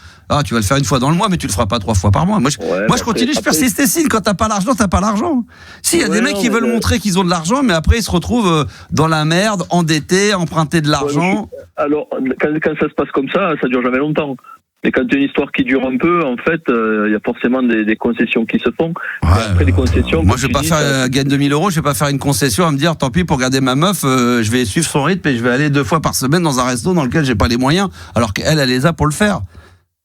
tu vas le faire 1 fois dans le mois, mais tu le feras pas 3 fois par mois. Moi, je continue, je persiste et signe. Quand t'as pas l'argent, t'as pas l'argent. Si, il y a des mecs qui veulent montrer qu'ils ont de l'argent, mais après, ils se retrouvent dans la merde, endettés, emprunter de l'argent. Alors, quand ça se passe comme ça dure jamais longtemps. Mais quand il y a une histoire qui dure un peu, en fait, il y a forcément des concessions qui se font. Ouais, après, les concessions. Moi, je vais pas faire gagne 2000 €, je vais pas faire une concession à me dire, tant pis, pour garder ma meuf, je vais suivre son rythme et je vais aller 2 fois par semaine dans un resto dans lequel j'ai pas les moyens, alors qu'elle, elle les a pour le faire.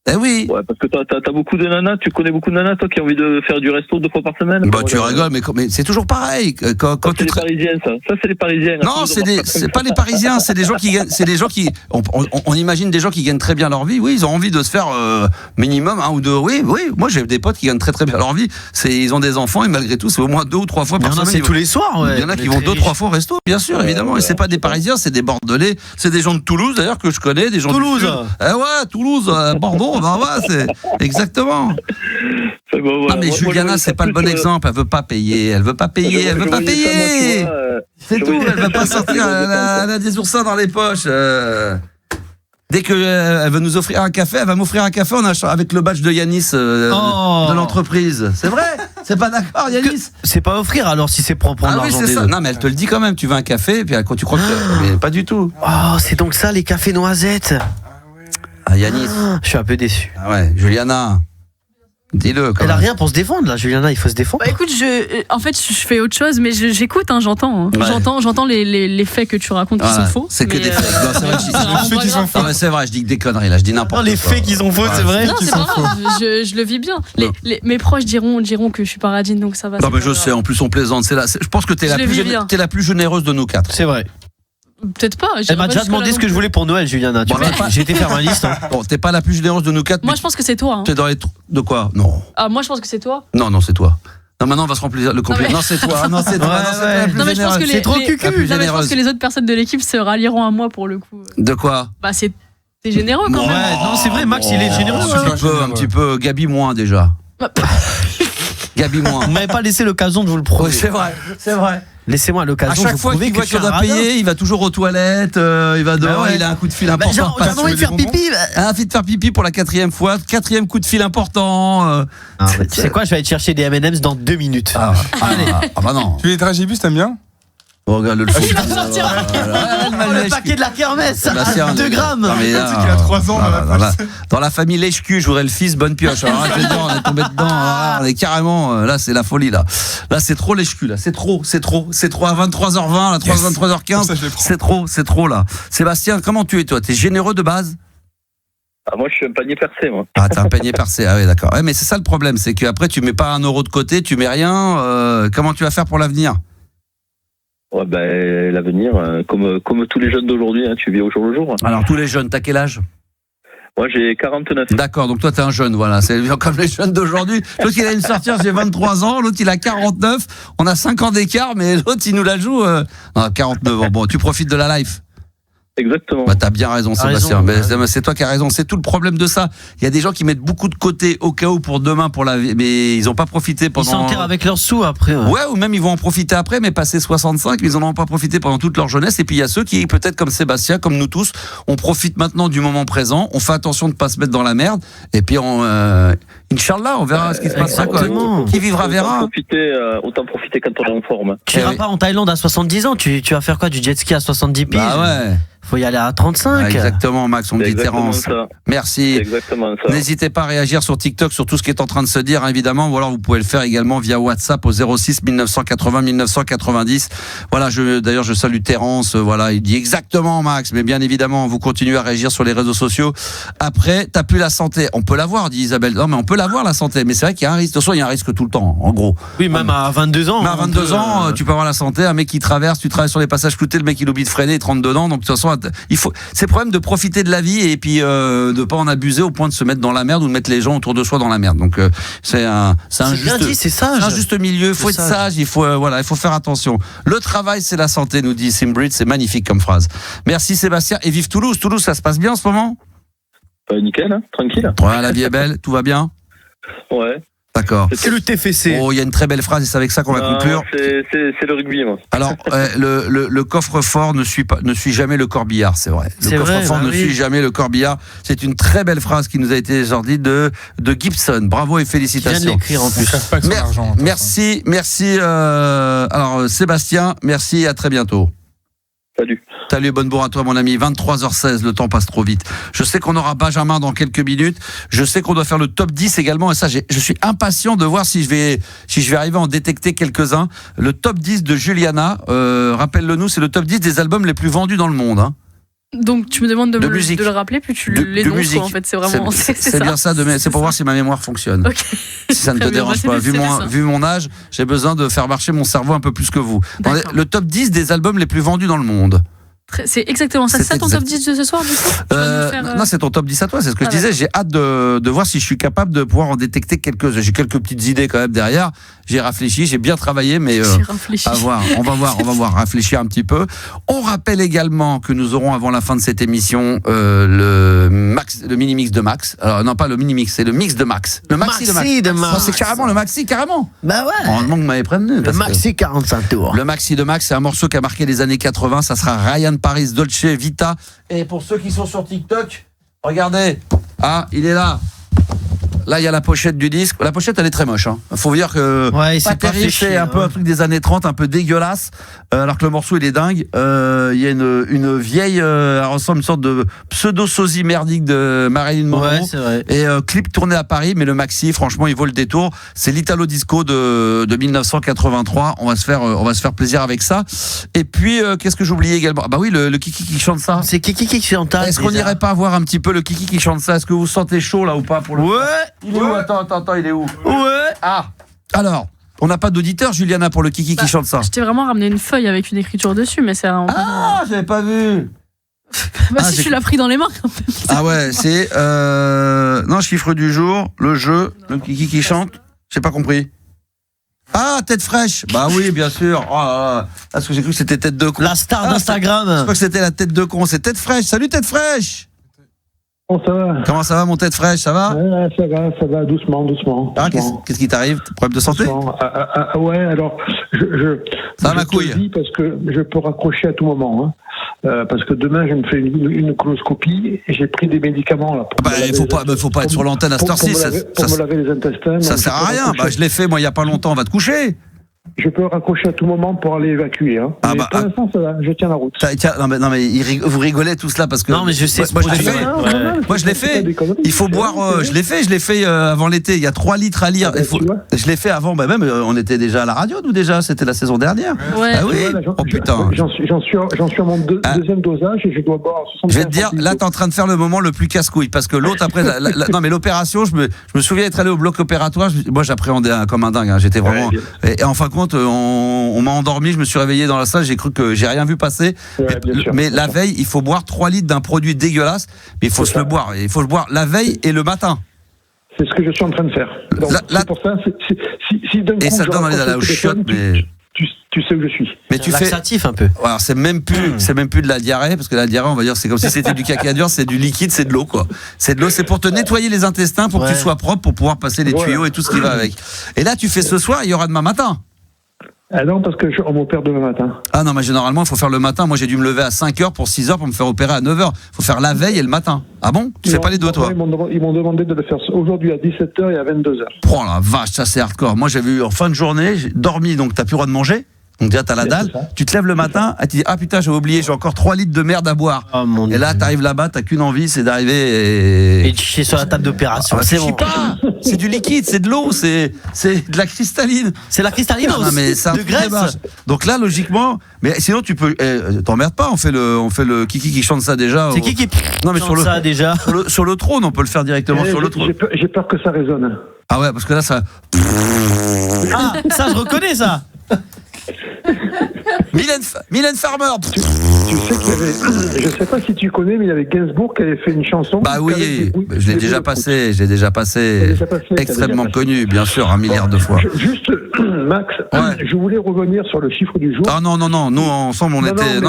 Eh oui. Ouais, parce que t'as beaucoup de nanas, tu connais beaucoup de nanas, toi, qui ont envie de faire du resto 2 fois par semaine. Bah, tu rigoles, mais c'est toujours pareil. Quand c'est les Parisiens, ça. Ça, c'est les Parisiens. Non, c'est pas les Parisiens, c'est des gens qui on imagine des gens qui gagnent très bien leur vie. Oui, ils ont envie de se faire minimum 1 ou 2. Oui, moi, j'ai des potes qui gagnent très très bien leur vie. Ils ont des enfants et malgré tout, c'est au moins 2 ou 3 fois par semaine. C'est tous les soirs, ouais. Il y en a qui vont 2-3 fois au resto, bien sûr, évidemment. Et c'est pas des Parisiens, c'est des Bordelais. C'est des gens de Toulouse, d'ailleurs, que je connais. Des gens Toulouse. Toulouse, Bordeaux, bah ouais, c'est. Exactement. Bon, non, mais Juliana, c'est pas le bon exemple. Elle veut pas payer. C'est tout. Elle veut pas sortir. Elle a des oursins dans les poches. Dès qu'elle veut nous offrir un café, elle va m'offrir un café avec le badge de Yanis de l'entreprise. C'est vrai? C'est pas d'accord, Yanis? C'est pas offrir alors si c'est pour prendre l'argent des autres. Non, mais elle te le dit quand même. Tu veux un café, et puis quand tu crois que. Mais pas du tout. Oh, c'est donc ça les cafés noisettes. Ah, Yanis. Je suis un peu déçu. Ah ouais, Juliana. Dis-le. Elle a rien pour se défendre là, Juliana, il faut se défendre. Bah écoute, en fait, je fais autre chose, mais j'écoute, j'entends. Ouais. J'entends les faits que tu racontes qui sont faux. C'est que des faits. C'est vrai, je dis que des conneries là, je dis n'importe quoi. Les faits qui sont faux, c'est vrai. Non, c'est pas grave, je le vis bien. Mes proches diront que je suis paradine, donc ça va. Non, mais je sais, en plus on plaisante. Je pense que t'es la plus généreuse de nous 4. C'est vrai. Peut-être pas. Elle m'a déjà demandé ce que je voulais pour Noël, Juliana. J'ai été faire ma liste. Bon, t'es pas la plus généreuse de nous 4. Moi, je pense que c'est toi. T'es dans les de quoi? Non. Ah, moi, je pense que c'est toi. Non, c'est toi. Non, maintenant on va se remplir le complet. Non, c'est toi. Non, c'est toi. Non, mais je pense que je pense que les autres personnes de l'équipe se rallieront à moi pour le coup. De quoi? Bah, t'es généreux quand même. Ouais, non, c'est vrai, Max, il est généreux. Un petit peu. Gabi moins déjà. Gabi moins. Vous m'avez pas laissé l'occasion de vous le prouver. C'est vrai. Laissez-moi l'occasion de vous prouver que chaque fois qu'il doit payer, il va toujours aux toilettes, il va dehors, il a un coup de fil important. J'ai envie de faire pipi. Envie de faire pipi pour la 4e fois, 4e coup de fil important. Tu sais quoi, je vais aller chercher des M&M's dans 2 minutes. Allez. Ah bah non. Tu les dragibus, t'aimes bien? Oh, regarde le faux. Le paquet de la kermesse, 2 grammes. Il a 3 ans dans la famille Lèche-Cul, j'aurais le fils bonne pioche. Alors, on est tombé dedans. On est carrément. Là, c'est la folie là. Là, c'est trop Lèche-Cul là. C'est trop à 23h20, là, 23h15. C'est trop là. Sébastien, comment tu es toi? T'es généreux de base? Ah, moi, je suis un panier percé, moi. Ah, t'as un panier percé. Ah oui, d'accord. Ouais, mais c'est ça le problème, c'est qu'après, tu mets pas 1 € de côté, tu mets rien. Comment tu vas faire pour l'avenir? Ouais, l'avenir, comme tous les jeunes d'aujourd'hui, tu vis au jour le jour. Alors, tous les jeunes, t'as quel âge? Moi, j'ai 49. D'accord, donc toi, t'es un jeune, voilà. C'est comme les jeunes d'aujourd'hui. L'autre, il a une sortir, j'ai 23 ans. L'autre, il a 49. On a 5 ans d'écart, mais l'autre, il nous la joue. 49 ans. Bon, tu profites de la life. Exactement. Bah, t'as bien raison, T'as Sébastien. raison, Mais c'est toi qui as raison. C'est tout le problème de ça. Il y a des gens qui mettent beaucoup de côté au cas où pour demain, pour la vie, mais ils n'ont pas profité Ils pendant. s'enterrent avec leurs sous après. Ouais, ou même ils vont en profiter après, mais passer 65, ils en ont pas profité pendant toute leur jeunesse. Et puis il y a ceux qui, peut-être comme Sébastien, comme nous tous, on profite maintenant du moment présent. On fait attention de pas se mettre dans la merde. Et puis Inch'Allah, on verra ce qui se passera. Exactement. Qui vivra verra. Autant profiter quand on est en forme. Tu iras pas en Thaïlande à 70 ans, tu vas faire quoi, du jet ski à 70 piges? Bah ouais. Faut y aller à 35. Exactement, Max, on me dit Terence. Merci. Exactement ça. N'hésitez pas à réagir sur TikTok sur tout ce qui est en train de se dire, évidemment, ou alors vous pouvez le faire également via WhatsApp au 06 1980 1990. Voilà, d'ailleurs je salue Terence, voilà, il dit exactement Max, mais bien évidemment, vous continuez à réagir sur les réseaux sociaux. Après, t'as plus la santé, on peut l'avoir, dit Isabelle. Non, mais on peut l'avoir la santé, mais c'est vrai qu'il y a un risque. De toute façon, il y a un risque tout le temps, en gros. Oui, même à 22 ans. Mais à 22 ans, tu peux avoir la santé, un mec qui traverse, tu travailles sur les passages floutés, le mec il oublie de freiner, il te rentre dedans, donc de toute façon, c'est le problème de profiter de la vie et puis de pas en abuser au point de se mettre dans la merde ou de mettre les gens autour de soi dans la merde. Donc c'est un bien dit, c'est sage. C'est un juste milieu. Il faut être sage. Il faut il faut faire attention. Le travail, c'est la santé, nous dit Simbrid. C'est magnifique comme phrase. Merci Sébastien et vive Toulouse. Toulouse, ça se passe bien en ce moment? Nickel, hein, tranquille. Ouais, la vie est belle, tout va bien. Ouais. D'accord. C'est le TFC. Oh, il y a une très belle phrase et c'est avec ça qu'on va conclure. C'est le rugby, moi. Alors, le coffre-fort ne suit jamais le corbillard, c'est vrai. Le coffre-fort ne suit jamais le corbillard. C'est une très belle phrase qui nous a été sortie de Gibson. Bravo et félicitations. Je viens de l'écrire en plus. Merci. Alors, Sébastien, merci et à très bientôt. Salut, bonne bourre à toi mon ami. 23h16, le temps passe trop vite. Je sais qu'on aura Benjamin dans quelques minutes. Je sais qu'on doit faire le top 10 également. Et ça, je suis impatient de voir si je vais arriver à en détecter quelques-uns. Le top 10 de Juliana, rappelle-le nous, c'est le top 10 des albums les plus vendus dans le monde. Hein. Donc tu me demandes de le rappeler, puis tu l'énonces quoi, en fait. C'est vraiment c'est bien ça. C'est pour voir si ma mémoire fonctionne. Okay. Si ça ne te dérange pas. Vu mon âge, j'ai besoin de faire marcher mon cerveau un peu plus que vous. Le top 10 des albums les plus vendus dans le monde. C'est exactement ça. C'est ça ton top 10 de ce soir, du coup Non, c'est ton top 10 à toi, c'est ce que je disais. J'ai hâte de voir si je suis capable de pouvoir en détecter quelques-uns. J'ai quelques petites idées quand même derrière. J'ai réfléchi, j'ai bien travaillé, mais à voir. On va voir, réfléchir un petit peu. On rappelle également que nous aurons avant la fin de cette émission le mini-mix de Max. Alors, non, pas le mini-mix, c'est le mix de Max. Le maxi de Max. Non, c'est carrément le maxi, carrément. Bah ouais. Heureusement que vous m'avez prévenu. Le maxi 45 tours. Le maxi de Max, c'est un morceau qui a marqué les années 80. Ça sera Ryan Paris, Dolce Vita. Et pour ceux qui sont sur TikTok, regardez. Ah, il est là. Là, il y a la pochette du disque. La pochette, elle est très moche. Hein. Faut vous dire que c'est pas terrible. C'est un peu un truc des années 30, un peu dégueulasse. Alors que le morceau, il est dingue. Il y a une vieille, elle ressemble à une sorte de pseudo-sosie merdique de Marilyn Monroe. Ouais, c'est vrai. Et clip tourné à Paris, mais le maxi, franchement, il vaut le détour. C'est l'Italo Disco de 1983. On va se faire plaisir avec ça. Et puis, qu'est-ce que j'oubliais également? Bah oui, le Kiki qui chante ça. C'est Kiki qui chante ça. Est-ce qu'on n'irait pas voir un petit peu le Kiki qui chante ça? Est-ce que vous sentez chaud là ou pas pour le... Ouais. Il est où? Attends, il est où? Ouais. Ah. Alors, on n'a pas d'auditeur, Juliana, pour le Kiki qui chante ça. Je t'ai vraiment ramené une feuille avec une écriture dessus, mais c'est un... Ah, j'avais pas vu. Si tu l'as pris dans les mains. Ah ouais, c'est non, chiffre du jour, le jeu, le Kiki qui chante. J'ai pas compris. Ah, tête fraîche. Bah oui, bien sûr. Oh là là. Parce que j'ai cru que c'était tête de con. La star d'Instagram. Je crois que c'était la tête de con. C'est tête fraîche. Salut tête fraîche. Bon, ça va. Comment ça va mon tête fraîche? Ça va? Ça va, doucement. Ah, qu'est-ce qui t'arrive? Problème de santé? Ouais, alors, ça va ma couille? Je te le dis parce que je peux raccrocher à tout moment. Hein. Parce que demain, je me fais une coloscopie et j'ai pris des médicaments. Là, faut pas être sur l'antenne à cette heure-ci. Pour me laver les intestins. Ça sert à rien. Bah, je l'ai fait, moi, il y a pas longtemps. On va te coucher. Je peux raccrocher à tout moment pour aller évacuer. Hein. Pour l'instant, ça va, je tiens la route. Non, mais vous rigolez tous là parce que. Non, mais je sais. Moi, je l'ai fait. Il faut boire. Je l'ai fait avant l'été. Il y a 3 litres à lire. Je l'ai fait avant. Bah, même, on était déjà à la radio, nous déjà. C'était la saison dernière. Ouais. Ah oui. Oh putain. J'en suis à mon deuxième dosage et je dois boire 75. Je vais te dire, là, t'es en train de faire le moment le plus casse-couille parce que l'autre après. Non, mais l'opération, je me souviens être allé au bloc opératoire. Moi, j'appréhendais comme un dingue. Hein. J'étais vraiment. Et en fin de compte, on m'a endormi, je me suis réveillé dans la salle, j'ai cru que j'ai rien vu passer. Mais la veille, il faut boire 3 litres d'un produit dégueulasse, mais il faut le boire. Il faut le boire la veille et le matin. C'est ce que je suis en train de faire. Donc, c'est pour ça, si d'un coup, et ça te donne dans les chiottes, mais... tu sais où je suis. Mais tu fais laxatif un peu. Alors c'est même plus de la diarrhée, parce que la diarrhée, on va dire, c'est comme si c'était du caca dur, c'est du liquide, c'est de l'eau, quoi. C'est de l'eau, c'est pour te nettoyer les intestins, pour que tu sois propre, pour pouvoir passer les tuyaux et tout ce qui va avec. Et là, tu fais ce soir, il y aura demain matin. Ah non, parce qu'on m'opère demain matin. Ah non, mais généralement, il faut faire le matin. Moi, j'ai dû me lever à 5h pour 6h pour me faire opérer à 9h. Il faut faire la veille et le matin. Ah bon? Tu fais pas les deux, toi? Ils m'ont demandé de le faire aujourd'hui à 17h et à 22h. Oh la vache, ça c'est hardcore. Moi, j'avais eu en fin de journée, j'ai dormi, donc t'as plus le droit de manger. Donc déjà, t'as la dalle. Tu te lèves le matin, et tu dis, ah putain, j'ai oublié, j'ai encore 3 litres de merde à boire. Oh, mon et là, t'arrives là-bas, t'as qu'une envie, c'est d'arriver et de chier sur la table d'opération. C'est bon. C'est du liquide, c'est de l'eau, c'est de la cristalline. C'est la cristalline Non, mais c'est un de truc graisse. de barge. Donc là, logiquement, mais sinon tu peux, t'emmerdes pas, on fait le Kiki qui chante ça déjà. C'est qui Non mais chante ça déjà sur le trône, on peut le faire directement sur le trône. J'ai peur que ça résonne. Ah ouais, parce que là ça. Ah, ça je reconnais ça. Mylène Farmer. Tu sais qu'il y avait, je sais pas si tu connais, mais il y avait Gainsbourg qui avait fait une chanson. Bah oui, je l'ai déjà passé, extrêmement connu, bien sûr, 1 milliard de fois. Juste, Max, je voulais revenir sur le chiffre du jour. Ah non, nous ensemble on était,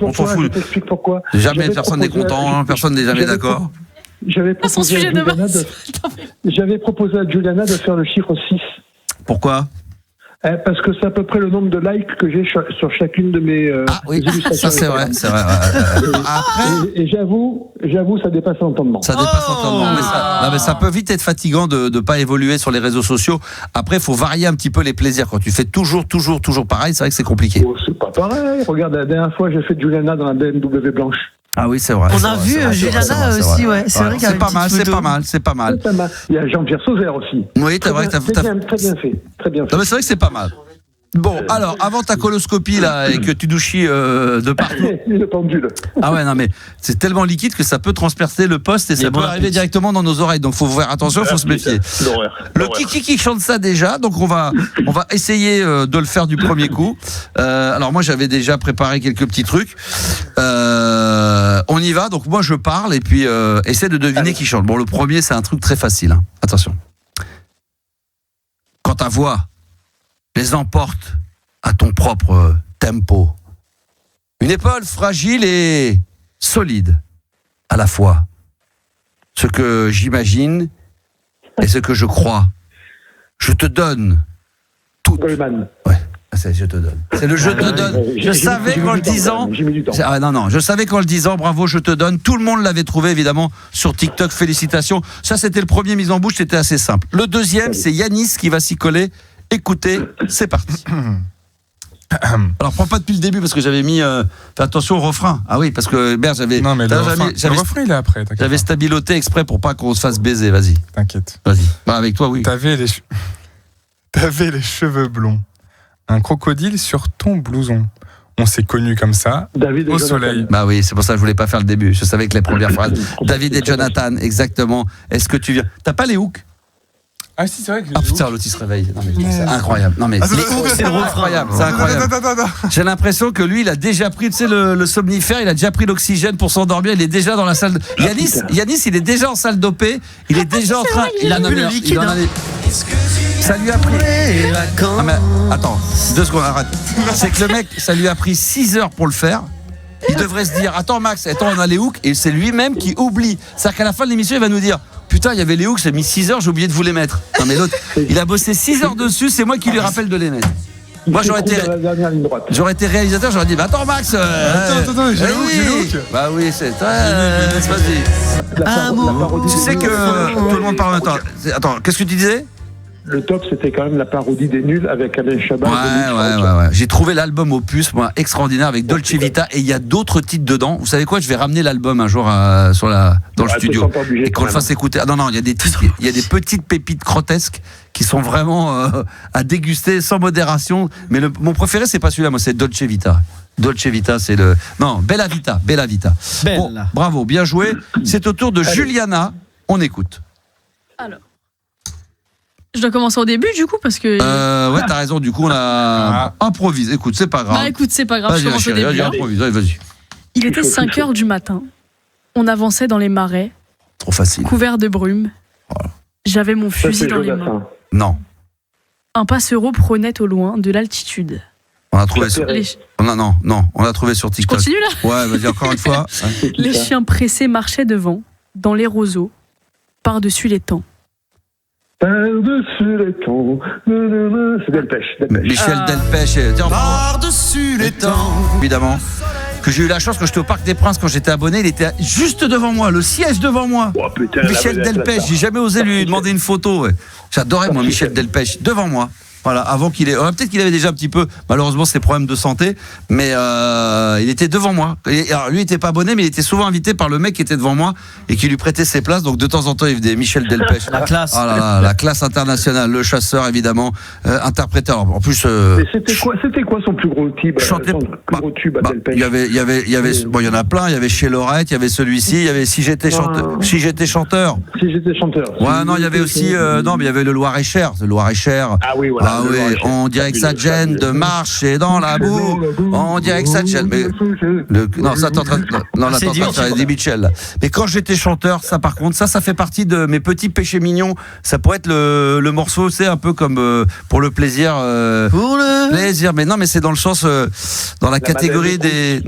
on s'en fout. Je t'explique pourquoi. Jamais personne n'est content, personne n'est jamais d'accord. J'avais proposé à Juliana de faire le chiffre 6. Pourquoi? Parce que c'est à peu près le nombre de likes que j'ai sur chacune de mes illustrations. Ça c'est vrai. Après... Et j'avoue, ça dépasse l'entendement. Ça dépasse l'entendement. Mais ça peut vite être fatigant de ne pas évoluer sur les réseaux sociaux. Après, il faut varier un petit peu les plaisirs. Quand tu fais toujours pareil, c'est vrai que c'est compliqué. Oh, c'est pas pareil. Regarde, la dernière fois, j'ai fait Juliana dans la BMW blanche. Ah oui, c'est vrai. On a vu Juliana aussi, ouais. C'est vrai qu'il y a c'est pas mal. Il y a Jean-Pierre Sauzère aussi. Oui, c'est vrai que très bien fait. Non, mais c'est vrai que c'est pas mal. Bon, alors, avant ta coloscopie, là, et que tu nous chies de partout. Le pendule. Ah ouais, non, mais c'est tellement liquide que ça peut transpercer le poste et ça peut arriver directement dans nos oreilles. Donc, faut faire attention, faut se méfier. Le Kiki qui chante ça déjà, donc on va essayer de le faire du premier coup. Alors, moi, j'avais déjà préparé quelques petits trucs. On y va, donc moi, je parle et puis essaie de deviner qui chante. Bon, le premier, c'est un truc très facile. Hein. Attention. Quand ta voix les emporte à ton propre tempo. Une épaule fragile et solide à la fois. Ce que j'imagine et ce que je crois. Je te donne tout. Goldman. Ouais, je te donne. C'est le je te donne. Je savais qu'en le disant. Ah non, je savais qu'en le disant, bravo, je te donne. Tout le monde l'avait trouvé évidemment sur TikTok. Félicitations. Ça, c'était le premier mise en bouche, c'était assez simple. Le deuxième, c'est Yanis qui va s'y coller. Écoutez, c'est parti. Alors, prends pas depuis le début parce que j'avais mis. Fais attention au refrain. Ah oui, parce que j'avais. Non, mais le refrain, il est après. J'avais stabiloté exprès pour pas qu'on se fasse baiser. Vas-y. T'inquiète. Vas-y. Bah, avec toi, oui. T'avais les cheveux blonds. Un crocodile sur ton blouson. On s'est connus comme ça, David au soleil. Bah oui, c'est pour ça que je voulais pas faire le début. Je savais que les premières phrases. David et Jonathan, exactement. Est-ce que tu viens. T'as pas les hooks? Ah si, c'est vrai que ah putain, l'autre il se réveille. Non, mais c'est incroyable. Non mais c'est incroyable, c'est incroyable. J'ai l'impression que lui, il a déjà pris, tu sais, le somnifère, il a déjà pris l'oxygène pour s'endormir. Il est déjà dans la salle. Yanis, il est déjà en salle d'OP. Il est déjà en train. Il a bu le liquide. Ça lui a pris. Ah mais attends, 2 secondes, arrête. C'est que le mec, ça lui a pris 6 heures pour le faire. Il devrait se dire, attends Max, on a les hooks, et c'est lui-même qui oublie. C'est-à-dire qu'à la fin de l'émission, il va nous dire, putain, il y avait les hooks, j'ai mis 6 heures, j'ai oublié de vous les mettre. Non mais l'autre, il a bossé 6 heures dessus, c'est moi qui lui rappelle de les mettre. Moi j'aurais été réalisateur, j'aurais dit, bah attends Max, attends, j'ai les hooks. Bah oui, c'est vas-y. Tu sais que tout le monde parle en même temps. Attends, qu'est-ce que tu disais? Le top, c'était quand même la parodie des nuls avec Alain Chabat. Ouais. J'ai trouvé l'album Opus, moi, extraordinaire, avec Dolce Vita, et il y a d'autres titres dedans. Vous savez quoi? Je vais ramener l'album un jour dans le studio et qu'on le fasse écouter. Ah non, il y a des titres, il y a des petites pépites grotesques qui sont vraiment à déguster sans modération. Mais mon préféré, c'est pas celui-là, moi, c'est Dolce Vita. Dolce Vita, c'est le. Non, Bella Vita. Bon, bravo, bien joué. C'est au tour de Juliana. On écoute. Alors. Je dois commencer au début du coup parce que. Ouais, t'as raison. Du coup, on a improvisé. Écoute, c'est pas grave. Bah écoute, c'est pas grave. Je commence au début. Vas-y. Il était 5h du matin. On avançait dans les marais. Trop facile. Couvert de brume. Voilà. J'avais mon fusil dans les mains. Non. Un passereau prônait au loin de l'altitude. On a trouvé sur... on a trouvé sur Je TikTok. continue là. Ouais, vas-y, encore une fois. Les chiens pressés marchaient devant, dans les roseaux, par-dessus les temps. Par-dessus les temps. C'est Delpech. Michel Delpech. Par-dessus les temps. Évidemment. Que j'ai eu la chance quand j'étais au Parc des Princes, quand j'étais abonné, il était juste devant moi, le siège devant moi. Oh, putain, Michel Delpech, j'ai jamais osé lui demander une photo. Ouais. J'adorais moi Michel Delpech, devant moi. Voilà, avant qu'il ait. Peut-être qu'il avait déjà un petit peu, malheureusement, ses problèmes de santé, mais il était devant moi. Alors, lui, il n'était pas abonné, mais il était souvent invité par le mec qui était devant moi et qui lui prêtait ses places. Donc, de temps en temps, il venait Michel Delpech. La classe. Ah là là, la classe internationale, le chasseur, évidemment, interpréteur. En plus. Mais c'était quoi son plus gros tube à Delpech? Il y avait, bon, il y en a plein. Il y avait Chez Lorette, il y avait celui-ci, il y avait Si j'étais chanteur. Si j'étais chanteur. Ouais, non, il y avait aussi, non, mais il y avait le Loir-et-Cher. Ah oui, voilà. Ah oui, on dirait que ça te gêne de marcher dans la boue. On dirait que ça te gêne. Mais non, ça t'es en train de faire Eddie Mitchell. Là. Mais quand j'étais chanteur, ça par contre, ça fait partie de mes petits péchés mignons. Ça pourrait être le morceau, c'est un peu comme pour le plaisir. Pour le plaisir. Mais non, mais c'est dans le sens, dans la catégorie des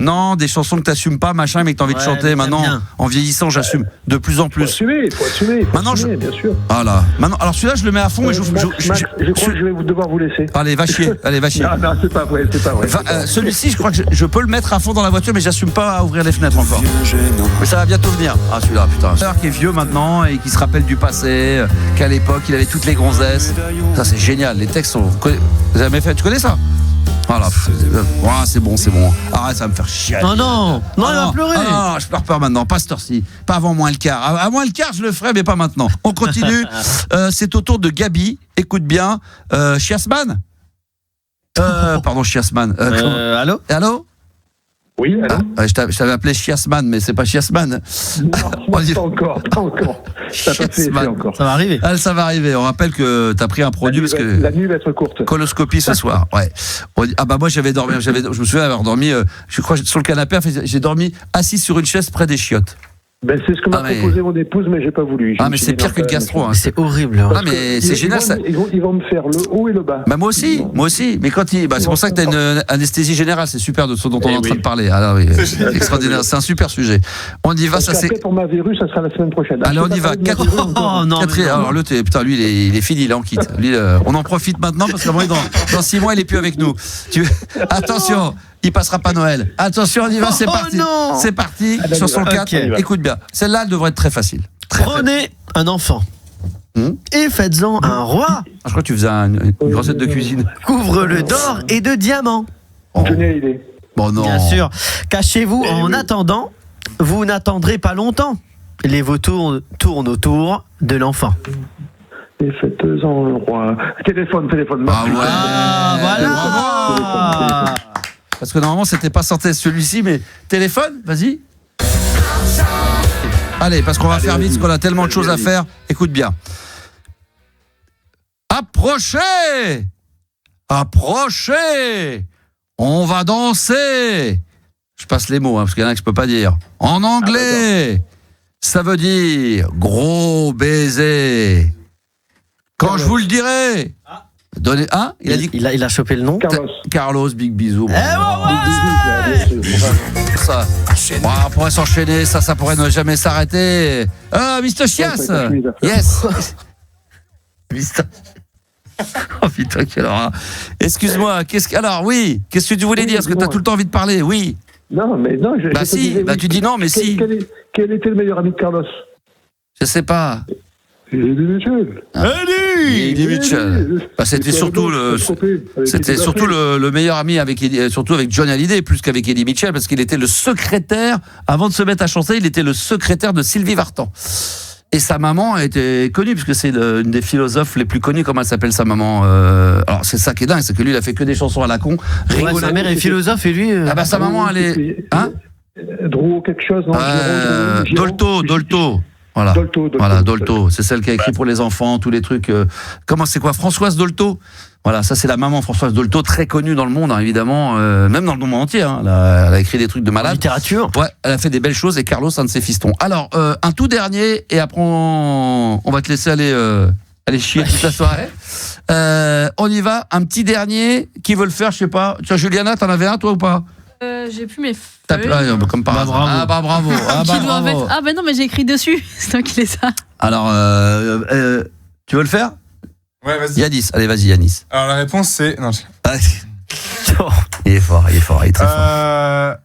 chansons que t'assumes pas, machin, mais que t'as envie de chanter. Maintenant, en vieillissant, j'assume de plus en plus. Faut assumer. Maintenant, bien sûr. Voilà. Maintenant, alors celui-là, je le mets à fond, mais je crois que je vais devoir vous laisser. Allez, va chier. Non, c'est pas vrai. Celui-ci, je crois que je peux le mettre à fond dans la voiture, mais j'assume pas à ouvrir les fenêtres encore. Mais ça va bientôt venir. Ah, celui-là, putain. Qui est vieux maintenant et qui se rappelle du passé, qu'à l'époque, il avait toutes les gonzesses. Ça, c'est génial. Les textes sont. Vous avez jamais fait? Tu connais ça? Voilà. C'est bon. Arrête, ça va me faire chier. Non, il va pleurer. Non, je pleure pas maintenant. Pas cette heure-ci. Pas avant moins le quart. À moins le quart, je le ferai, mais pas maintenant. On continue. C'est au tour de Gabi. Écoute bien. Chiasman. Pardon, Chiasman. Allô? Oui, allô? Je t'avais appelé Chiasman, mais c'est pas Chiasman. Non, pas encore. Ça va arriver. Ça va arriver. On rappelle que t'as pris un produit parce que la nuit va être courte. Coloscopie ce soir. Ouais. Moi j'avais dormi. Je me souviens avoir dormi. Je crois sur le canapé. J'ai dormi assis sur une chaise près des chiottes. Ben, c'est ce que m'a proposé mon épouse, mais j'ai pas voulu. Mais c'est pire que le gastro. Hein. C'est horrible. Mais c'est génial. Ils vont me faire le haut et le bas. Moi aussi. Mais quand c'est pour ça que t'as une anesthésie générale. C'est super de ce dont on est en train de parler. C'est extraordinaire. C'est un super sujet. On y va. Ça c'est. Pour ma virus, ça sera la semaine prochaine. Allez, on y va. Alors lui, il est fini. Il est en kit. Lui, on en profite maintenant parce que dans 6 mois, il est plus avec nous. Attention. Il passera pas Noël. Attention, on y va, c'est parti. C'est parti. Chanson 4. Écoute bien. Celle-là, elle devrait être très facile. Prenez un enfant et faites-en un roi. Je crois que tu faisais une recette de cuisine. Couvre-le d'or et de diamants. Tenez l'idée. Bon, non. Bien sûr. Cachez-vous en attendant. Vous n'attendrez pas longtemps. Les vautours tournent autour de l'enfant. Et faites-en un roi. Téléphone. Voilà. Parce que normalement, c'était pas sorti celui-ci, mais téléphone, vas-y. Allez, parce qu'on va faire vite, parce qu'on a tellement de choses à faire. Écoute bien. Approchez. On va danser. Je passe les mots, parce qu'il y en a que je peux pas dire. En anglais, ça veut dire gros baiser. Quand je vous le dirai. Donnez il a dit il a chopé le nom. Carlos, big bisous. Ça, on pourrait s'enchaîner, ça pourrait ne jamais s'arrêter. Mr. Chias. Yes. Oh putain, quelle horreur. Excuse-moi, qu'est-ce que tu voulais dire? Est-ce que tu as tout le temps envie de parler? Oui. Non, mais non. Tu dis non, mais si. Quel était le meilleur ami de Carlos? Je sais pas. Eddie Mitchell. Eddie Mitchell. C'était surtout le meilleur ami surtout avec Johnny Hallyday plus qu'avec Eddie Mitchell parce qu'il était le secrétaire avant de se mettre à chanter, il était le secrétaire de Sylvie Vartan. Et sa maman était connue puisque c'est une des philosophes les plus connues. Comment elle s'appelle sa maman? Alors c'est ça qui est dingue, c'est que lui il a fait que des chansons à la con. Sa mère est philosophe et lui. Sa maman elle est. Drouot quelque chose non? Dolto. Voilà, Dolto. C'est celle qui a écrit pour les enfants, tous les trucs. C'est quoi? Françoise Dolto. Voilà, ça c'est la maman Françoise Dolto, très connue dans le monde, hein, évidemment, même dans le monde entier. Hein, elle a écrit des trucs de malade. Littérature. Ouais, elle a fait des belles choses et Carlos, un de ses fistons. Alors, un tout dernier et après on va te laisser aller chier toute la soirée. On on y va. Un petit dernier. Qui veut le faire? Je sais pas. Tiens, Juliana, t'en avais un, toi, ou pas? J'ai plus mes Tape feuilles. là, comme par hasard. bravo. Ah bah bravo. Ah Qui bah doivent bravo. être... Ah bah non, mais j'ai écrit dessus. C'est toi qui les as. Alors, tu veux le faire? Ouais, vas-y. Yanis, allez, vas-y, Yanis. Alors, la réponse, c'est. Non, Il est fort, il est très fort.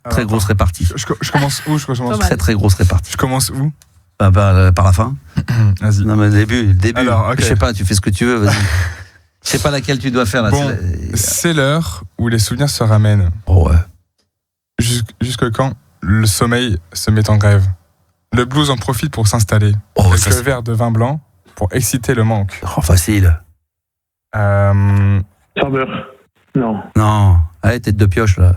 Très alors, grosse répartie. Je commence où? Très grosse répartie. Je commence où? Par la fin. Vas-y. Non, mais le début. Alors, ok. Je sais pas, tu fais ce que tu veux, vas-y. Je sais pas laquelle tu dois faire, là. Bon, c'est l'heure où les souvenirs se ramènent. Oh ouais. Jusque quand le sommeil se met en grève. Le blues en profite pour s'installer. Oh, ça, Quelques c'est- verres de vin blanc pour exciter le manque. Oh, facile. Farmer. Non. Non. Allez, tête de pioche, là.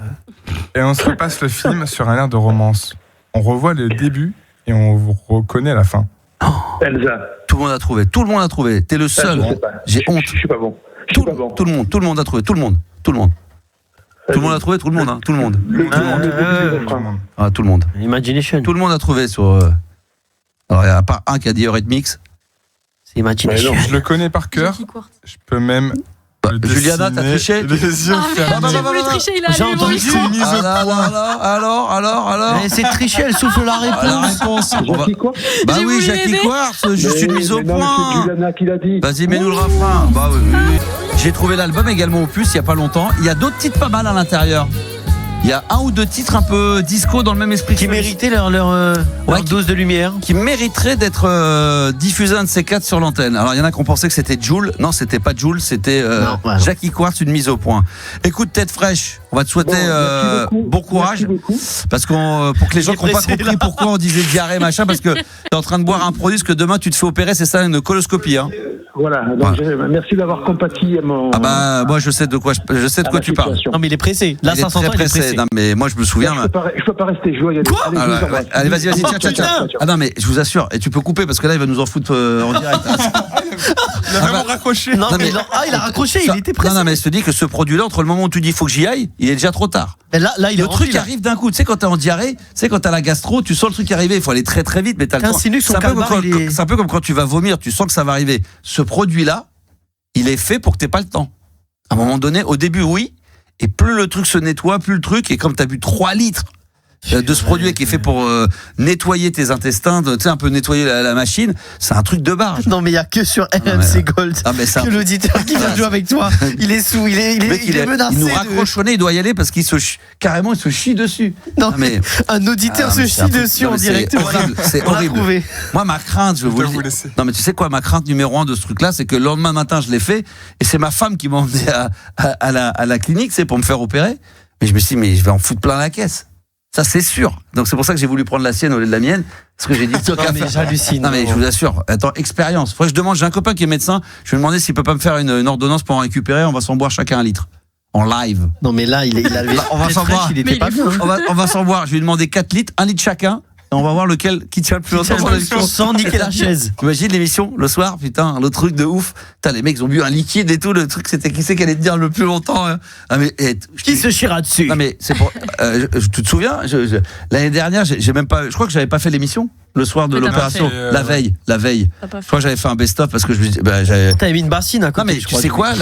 Et on se repasse le film sur un air de romance. On revoit le début et on reconnaît la fin. Elsa. Tout le monde a trouvé. Tout le monde a trouvé. T'es le seul. Je sais pas. J'ai honte. Je suis pas bon. Tout le monde a trouvé. Tout le monde. Tout le monde a trouvé. Tout le monde. Hein. Tout le monde. Ah, tout le monde. Imagination. Tout le monde a trouvé sur. Alors, il n'y a pas un qui a dit Eurythmics. C'est Imagination. Je le connais par cœur. Je peux même. Juliana, t'as triché? Les yeux fermés. J'ai voulu tricher, il a J'ai allé entendu. Alors. Mais c'est triché, elle souffle la réponse. Jackie quoi? Bah J'ai oui, voulu Jackie l'aider. Quartz, juste une mise au non, point. c'est Juliana qui l'a dit. Vas-y, mets-nous le refrain. Bah oui. J'ai trouvé l'album également au plus il y a pas longtemps. Il y a d'autres titres pas mal à l'intérieur. Il y a un ou deux titres un peu disco dans le même esprit. Qui méritaient leur dose de lumière. Qui mériterait d'être diffusé un de ces quatre sur l'antenne. Alors il y en a qui ont pensé que c'était Jul. Non, c'était pas Jul, c'était Non. Jackie Quartz, une mise au point. Écoute, tête fraîche, on va te souhaiter merci beaucoup. bon courage. Merci beaucoup. Parce qu'on pour que les gens qui n'ont pas pressé, compris pourquoi on disait diarrhée machin, parce que t'es en train de boire un produit, parce que demain tu te fais opérer, c'est ça, une coloscopie. Hein. Voilà. Donc, Voilà. merci d'avoir compati à mon. Ah bah moi je sais de quoi tu parles. Non, mais il est pressé. Là, Il est 500 très ans, il est pressé. pressé. Non mais moi je me souviens. Je peux pas rester jouer. Quoi Allez, Ah, je vous ouais, embrasse. ouais. Allez, vas-y, tiens. Ah non, mais je vous assure, et tu peux couper parce que là, il va nous en foutre en direct. Il a vraiment raccroché. Non, Non, mais mais- non. Ah, il a raccroché, il était pressé. Non, mais je te dis que ce produit-là, entre le moment où tu dis faut que j'y aille, il est déjà trop tard. Et là, il est Le rempli, truc là. arrive d'un coup. Tu sais, quand t'es en diarrhée, tu sais, quand t'as la gastro, tu sens le truc arriver. Il faut aller très très vite, mais t'as le temps. T'insinues que son C'est un peu calmar, comme il est- c'est un peu comme quand tu vas vomir, tu sens que ça va arriver. Ce produit-là, il est fait pour que t'aies pas le temps. À un moment donné, au début, oui. Et plus le truc se nettoie, plus le truc, et comme t'as bu 3 litres de ce produit qui est fait pour nettoyer tes intestins, tu sais, un peu nettoyer la machine, c'est un truc de barge. Non, mais il y a que sur mais- RMC Gold Ah, mais ça. que l'auditeur qui vient jouer avec toi, il est sous, il est Le mec, menacé. il nous de- raccroche au nez, il doit y aller parce qu'il carrément, il se chie dessus. Non, Ah, mais un auditeur Ah, se mais c'est un chie truc- dessus non, en mais c'est direct. horrible, c'est On l'a horrible. trouvé. moi, ma crainte, je vais Je vous dois le vous dire. laisser. Non, mais tu sais quoi, ma crainte numéro 1 de ce truc-là, c'est que le lendemain matin, je l'ai fait, et c'est ma femme qui m'a emmené à la clinique, c'est pour me faire opérer. Mais je me suis dit, mais je vais en foutre plein la caisse. Ça, c'est sûr. Donc, c'est pour ça que j'ai voulu prendre la sienne au lieu de la mienne. Parce que j'ai dit, Non, mais j'hallucine. Non, mais je vous assure. Attends, expérience. Faudrait que je demande, j'ai un copain qui est médecin. Je vais lui demander s'il peut pas me faire une ordonnance pour en récupérer. On va s'en boire chacun 1 litre. En live. Non, mais là, il avait. On va très s'en fraîche, voir. il était Mais pas il est bien. On va s'en boire. Je vais lui demander 4 litres, 1 litre chacun. Et on va voir lequel qui tient le plus longtemps sur l'émission. Sans niquer la chaise. T'imagines l'émission le soir, putain, le truc de ouf. Putain, les mecs ils ont bu un liquide et tout. Le truc c'était qui c'est qui allait te dire le plus longtemps. Hein. Ah mais Qui se chiera dessus? Non mais c'est pour. Tu te souviens l'année dernière, j'ai même pas. Je crois que j'avais pas fait l'émission le soir de Mais t'as pas l'opération. fait. La veille. T'as pas Je crois que j'avais fait un best-of parce que je me dis, T'avais mis une bassine à côté. non mais je tu crois, sais du quoi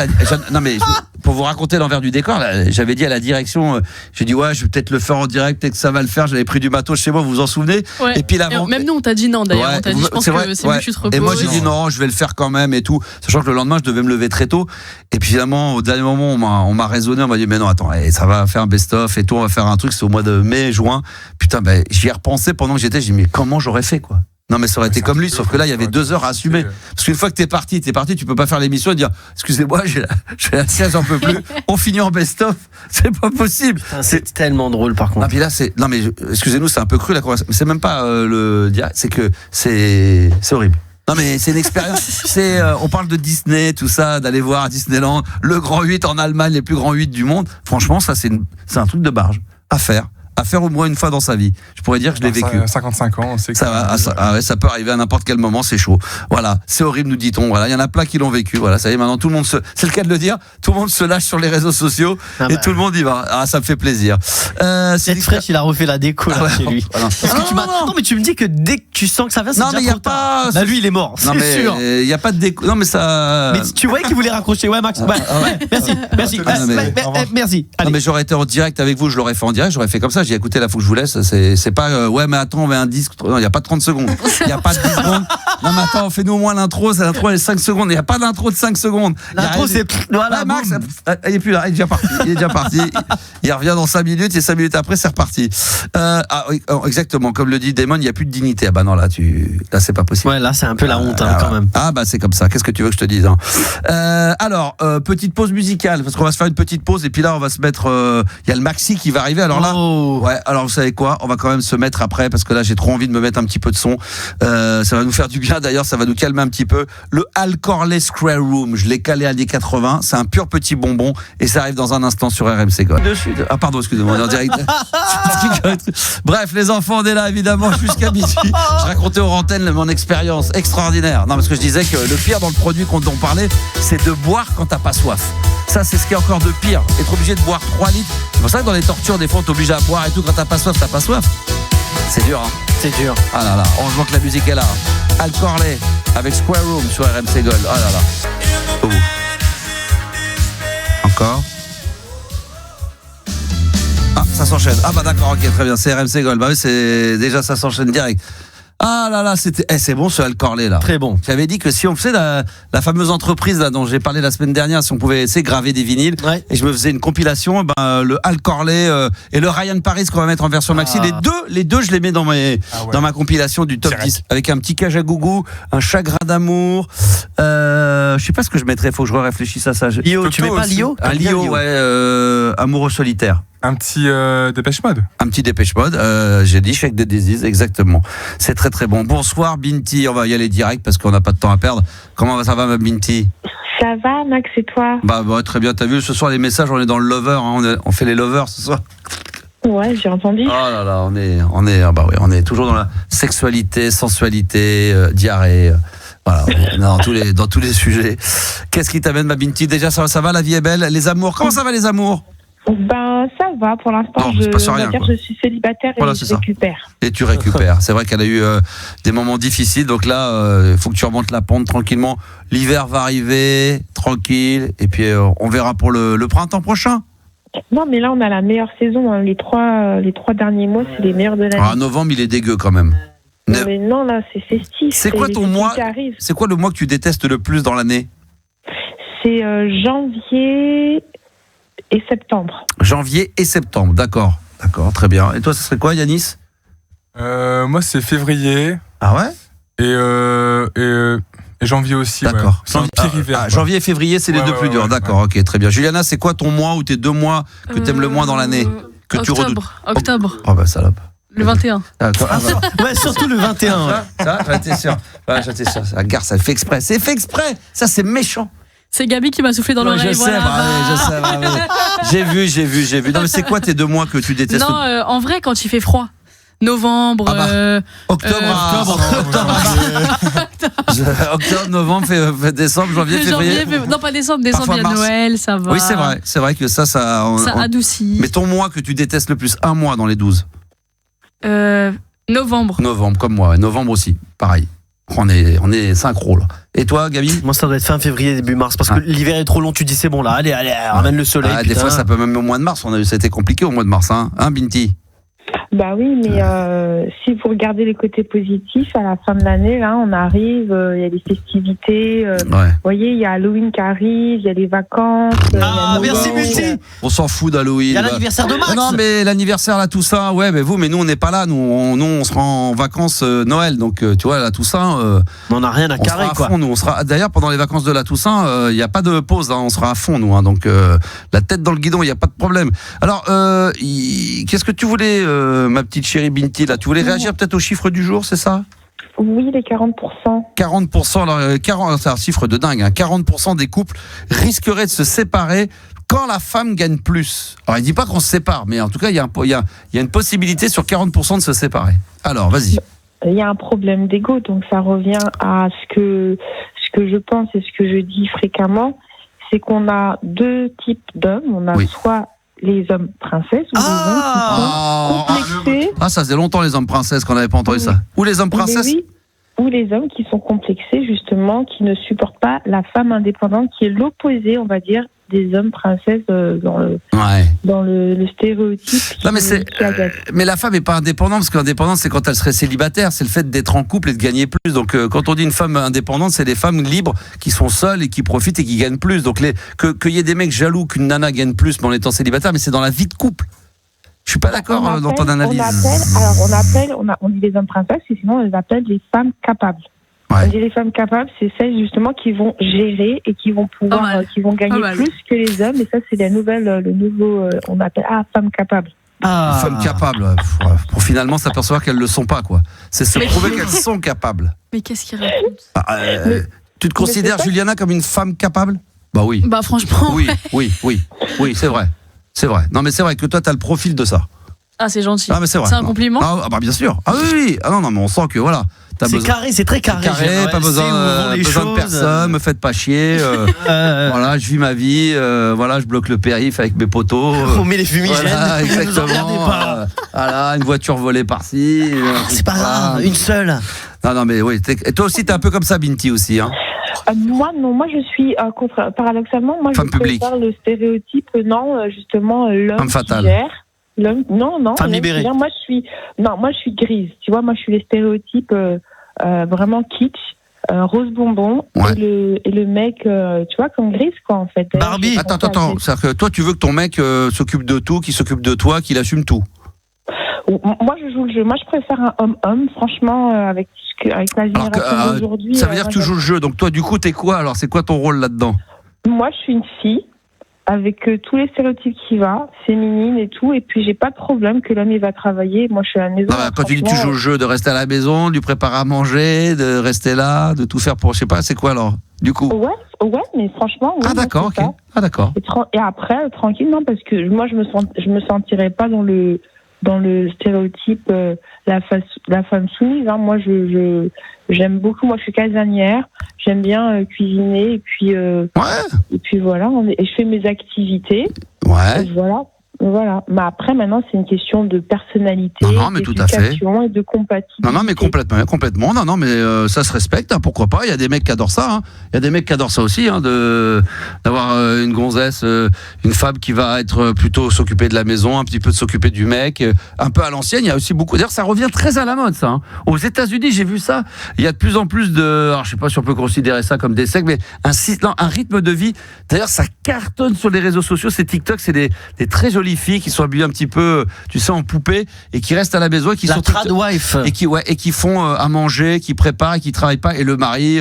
non mais pour vous raconter l'envers du décor, là, j'avais dit à la direction, j'ai dit ouais, je vais peut-être le faire en direct, peut-être que ça va le faire. J'avais pris du matos chez moi, vous vous en souvenez? Ouais. Et puis là, Même nous, on t'a dit non d'ailleurs. Ouais, On t'a dit, je pense c'est vrai, que c'est mieux ouais. que tu te reposes. Et moi j'ai dit non, je vais le faire quand même et tout, sachant que le lendemain je devais me lever très tôt. Et puis finalement au dernier moment on m'a raisonné, on m'a dit mais non attends, ça va faire un best-of et tout, on va faire un truc, c'est au mois de mai, juin. Putain, j'y ai repensé pendant que j'étais, j'ai dit mais comment j'aurais fait quoi? Non mais ça aurait été comme lui, sauf que là il y avait 2 heures à assumer. Parce qu'une fois que t'es parti, tu peux pas faire l'émission et dire excusez-moi, j'ai la sieste, j'en peux plus. On finit en best-of, c'est pas possible. Putain, c'est tellement drôle par Non, contre. puis là, non mais excusez-nous, c'est un peu cru la conversation. Mais c'est même pas le direct, c'est que c'est horrible. Non mais c'est une expérience. On parle de Disney, tout ça, d'aller voir à Disneyland, le grand 8 en Allemagne, les plus grands 8 du monde. Franchement, ça c'est un truc de barge à faire. à faire au moins une fois dans sa vie. Je pourrais dire que je l'ai vécu. 55 ans, on sait que ça peut arriver à n'importe quel moment, c'est chaud. Voilà, c'est horrible, nous dit-on. Voilà, il y en a plein qui l'ont vécu. Voilà, ça y est, maintenant tout le monde c'est le cas de le dire, tout le monde se lâche sur les réseaux sociaux et tout le monde y va. Ah, ça me fait plaisir. C'est fraîche, il a refait la déco là, chez lui. Voilà. Parce que non, mais tu me dis que dès que tu sens que ça vient, c'est non, déjà mais trop tard. Bah, lui, il est mort, c'est sûr. Il y a pas de déco. Non, mais ça. Mais tu voyais qu'il voulait raccrocher. Ouais, Max. Merci. Merci. Non, mais j'aurais été en direct avec vous, je l'aurais fait en direct, j'aurais fait comme ça. J'ai écouté, là, faut que je vous laisse. C'est pas, ouais, mais attends, on met un disque. Non, il n'y a pas de 30 secondes. Il n'y a pas de 10 secondes. Non, mais attends, fais-nous au moins l'intro. C'est l'intro, elle est 5 secondes. Il n'y a pas d'intro de 5 secondes. L'intro, c'est. Voilà, Max, il est plus là, il est déjà parti. Il revient dans 5 minutes et 5 minutes après, c'est reparti. Exactement, comme le dit Damon, il n'y a plus de dignité. Ah bah non, là, c'est pas possible. Ouais, là, c'est un peu la honte, quand même. Ah bah, c'est comme ça. Qu'est-ce que tu veux que je te dise, hein. Alors, petite pause musicale, parce qu'on va se faire une petite pause, et puis là, on va se mettre. Il y a le maxi qui va arriver. Alors là, ouais, alors vous savez quoi, on va quand même se mettre après, parce que là, j'ai trop envie de me mettre un petit peu de son. Ça va nous faire du bien, d'ailleurs, ça va nous calmer un petit peu. Le Al Corley Square Room, je l'ai calé à des 80, c'est un pur petit bonbon, et ça arrive dans un instant sur RMC Gold. Ah pardon, excusez-moi, on est en direct. Bref, les enfants, on est là évidemment jusqu'à midi. Je racontais aux antennes mon expérience extraordinaire. Non, parce que je disais que le pire dans le produit dont on parlait, c'est de boire quand t'as pas soif. Ça, c'est ce qui est encore de pire. Être obligé de boire 3 litres. C'est pour ça que dans les tortures, des fois, on t'oblige à boire et tout. Quand t'as pas soif, t'as pas soif. C'est dur, hein. C'est dur. Ah là là, heureusement que la musique est là. Al Corley avec Square Room sur RMC Gold. Ah là là. Oh. Encore. Ah, ça s'enchaîne. Ah bah d'accord, ok, très bien. C'est RMC Gold. Bah oui, c'est déjà, ça s'enchaîne direct. Ah là là, c'est bon ce Al Corley là. Très bon. J'avais dit que si on faisait la fameuse entreprise là dont j'ai parlé la semaine dernière, si on pouvait essayer de graver des vinyles, et je me faisais une compilation, le Al Corley et le Ryan Paris qu'on va mettre en version maxi, les deux je les mets dans ma compilation du top 10 avec un petit cage à gougou, un chagrin d'amour. Je sais pas ce que je mettrais, faut que je réfléchisse à ça. Lio, tu mets pas Lio? Un Lio, ouais, amoureux solitaire. Un petit Dépêche Mode. Un petit Dépêche Mode, j'ai dit Shake the Disease, exactement. C'est très très bon. Bonsoir Binti, on va y aller direct parce qu'on n'a pas de temps à perdre. Comment ça va ma Binti? Ça va Max et toi? Bah très bien, t'as vu ce soir les messages, on est dans le lover, hein, on fait les lovers ce soir. Ouais, j'ai entendu. Oh là là, on est toujours dans la sexualité, sensualité, diarrhée. Voilà, dans tous les sujets. Qu'est-ce qui t'amène ma Binti? Déjà ça va, la vie est belle. Les amours, comment ça va les amours? Ben ça va pour l'instant. Je suis célibataire et je récupère. Et tu récupères. C'est vrai qu'elle a eu des moments difficiles, donc là il faut que tu remontes la pente tranquillement. L'hiver va arriver, tranquille, et puis on verra pour le printemps prochain. Non mais là on a la meilleure saison, hein. Les trois derniers mois c'est les meilleurs de l'année. Ah, novembre il est dégueu quand même. Mais non là c'est festif. C'est quoi ton mois? C'est quoi le mois que tu détestes le plus dans l'année? C'est janvier et septembre. Janvier et septembre, d'accord, très bien. Et toi, ce serait quoi, Yanis? Moi, c'est février. Ah ouais? Et janvier aussi. D'accord. Ouais. C'est un pire hiver. Janvier et février, c'est les deux plus durs. D'accord, ok, très bien. Juliana, c'est quoi ton mois ou tes 2 mois que t'aimes le moins dans l'année? Que Octobre. Oh bah salope. Le 21. Ouais, surtout le 21. Ça, j'étais sûr. La garce, elle fait exprès. C'est fait exprès. Ça, c'est méchant. C'est Gabi qui m'a soufflé dans l'oreille. Je sais. J'ai vu. Non, mais c'est quoi tes 2 mois que tu détestes? Non, en vrai, quand il fait froid. Novembre, octobre, novembre, décembre, janvier, février. Non, pas décembre, il y a Noël, ça va. Oui, c'est vrai que ça adoucit. Mais ton mois que tu détestes le plus, un mois dans les 12? Novembre. Novembre, comme moi, novembre aussi, pareil. On est synchro là. Et toi, Gabi? Moi, ça doit être fin février, début mars, parce que l'hiver est trop long. Tu dis c'est bon là, allez, ramène le soleil. Des fois, ça peut même au mois de mars. Ça a été compliqué au mois de mars, hein, Binti? Bah oui, mais si vous regardez les côtés positifs, à la fin de l'année, là, on arrive, il y a des festivités. Vous voyez, il y a Halloween qui arrive, il y a les vacances. Merci Binti. On s'en fout d'Halloween. Il y a l'anniversaire de Max. Non, mais l'anniversaire, là, Toussaint, ouais, mais nous, on n'est pas là. Nous, on sera en vacances Noël. Donc, tu vois, la Toussaint. On n'a rien à carrer, quoi. Fond, nous, on sera. D'ailleurs, pendant les vacances de la Toussaint, il n'y a pas de pause. Hein, on sera à fond, nous. Hein, donc, la tête dans le guidon, il n'y a pas de problème. Alors, qu'est-ce que tu voulais, ma petite chérie Binti, là? Tu voulais réagir peut-être au chiffre du jour, c'est ça? Oui, les 40%. 40%, alors, c'est un chiffre de dingue. Hein, 40% des couples risqueraient de se séparer quand la femme gagne plus. Alors, il dit pas qu'on se sépare, mais en tout cas, il y a une possibilité sur 40% de se séparer. Alors, vas-y. Il y a un problème d'ego, donc ça revient à ce que je pense et ce que je dis fréquemment, c'est qu'on a deux types d'hommes. On a soit les hommes princesses ou les hommes qui sont complexés. Ah, ça faisait longtemps les hommes princesses qu'on n'avait pas entendu ça. Ou les hommes princesses. Oui. Ou les hommes qui sont complexés, justement, qui ne supportent pas la femme indépendante, qui est l'opposé, on va dire, des hommes princesses dans le stéréotype. Non, mais la femme n'est pas indépendante, parce qu'indépendante, c'est quand elle serait célibataire, c'est le fait d'être en couple et de gagner plus. Donc, quand on dit une femme indépendante, c'est des femmes libres qui sont seules et qui profitent et qui gagnent plus. Donc, qu'il y ait des mecs jaloux qu'une nana gagne plus en étant célibataire, mais c'est dans la vie de couple. Je suis pas d'accord dans ton analyse. On dit les hommes princesses, et sinon on les appelle les femmes capables. On dit les femmes capables, c'est celles justement qui vont gérer et qui vont pouvoir, qui vont gagner plus que les hommes. Et ça, c'est le nouveau, on appelle femmes capables. Femmes capables, pour finalement s'apercevoir qu'elles le sont pas, quoi. C'est se prouver qu'elles sont capables. Mais qu'est-ce qu'il raconte Tu te considères, Juliana, comme une femme capable ? Bah oui. Bah franchement. Oui, c'est vrai. C'est vrai. Non, mais c'est vrai que toi, t'as le profil de ça. Ah, c'est gentil. Ah, mais c'est vrai. C'est un compliment. Ah, bah bien sûr. Ah oui. Ah non, mais on sent que voilà. Carré, c'est très carré. Pas besoin de personne, me faites pas chier. Voilà, je vis ma vie. Voilà, je bloque le périph' avec mes poteaux. On met les fumigènes. Voilà, exactement. Voilà, une voiture volée par-ci. C'est pas grave, une seule. Non, mais oui. Et toi aussi, t'es un peu comme ça, Binti aussi, hein. Moi je suis paradoxalement, moi femme je préfère le stéréotype, justement l'homme femme fatale. Qui gère. L'homme, non. Femme libérée. Moi je suis grise. Tu vois, moi je suis les stéréotypes vraiment kitsch, rose bonbon et le mec, tu vois, comme grise quoi en fait. Barbie. Attends. C'est-à-dire que toi tu veux que ton mec s'occupe de tout, qu'il s'occupe de toi, qu'il assume tout. Moi je joue le jeu. Moi je préfère un homme, franchement, avec la génération d'aujourd'hui. Ça veut dire que tu joues le jeu. Donc toi du coup t'es quoi alors ? C'est quoi ton rôle là-dedans ? Moi je suis une fille avec tous les stéréotypes qui va, féminine et tout, et puis j'ai pas de problème que l'homme il va travailler. Moi je suis à la maison. Quand tu dis que tu joues le jeu, de rester à la maison, de lui préparer à manger, de rester là, de tout faire pour, je sais pas, c'est quoi alors du coup ? Ouais, mais franchement. Ah d'accord, ok. Ah d'accord. Et après tranquille, non, parce que moi je me sentirais pas dans le stéréotype la femme soumise. Hein. Moi j'aime beaucoup. Moi je suis casanière. J'aime bien cuisiner et puis voilà. Et je fais mes activités. Ouais. Voilà. Mais après, maintenant, c'est une question de personnalité, d'éducation et de compatibilité. Non, mais complètement. Non, mais ça se respecte. Hein, pourquoi pas ? Il y a des mecs qui adorent ça. Hein. Il y a des mecs qui adorent ça aussi, hein, d'avoir une gonzesse, une femme qui va être plutôt s'occuper de la maison, un petit peu de s'occuper du mec, un peu à l'ancienne. Il y a aussi beaucoup. D'ailleurs, ça revient très à la mode, ça. Hein. Aux États-Unis, j'ai vu ça. Il y a de plus en plus de. Alors, je sais pas si on peut considérer ça comme des sectes, mais un rythme de vie. D'ailleurs, ça cartonne sur les réseaux sociaux. Ces TikTok, c'est des très jolies filles qui sont habillées un petit peu, tu sais, en poupée et qui restent à la maison et qui sont tradwife et qui font à manger, qui préparent et qui travaillent pas, et le mari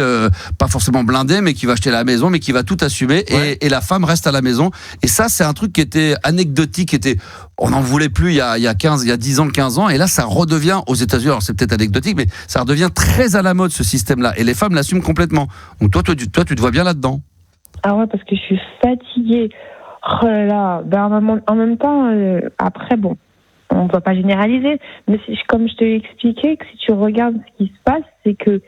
pas forcément blindé mais qui va acheter la maison mais qui va tout assumer, et la femme reste à la maison. Et ça, c'est un truc qui était anecdotique, on n'en voulait plus il y a 10 ans, 15 ans, et là ça redevient aux États-Unis. Alors c'est peut-être anecdotique, mais ça redevient très à la mode, ce système-là, et les femmes l'assument complètement. Donc toi tu te vois bien là-dedans. Ah ouais, parce que je suis fatiguée. Oh là là, en même temps, après, bon, on ne va pas généraliser, mais comme je te l'ai expliqué, que si tu regardes ce qui se passe, c'est que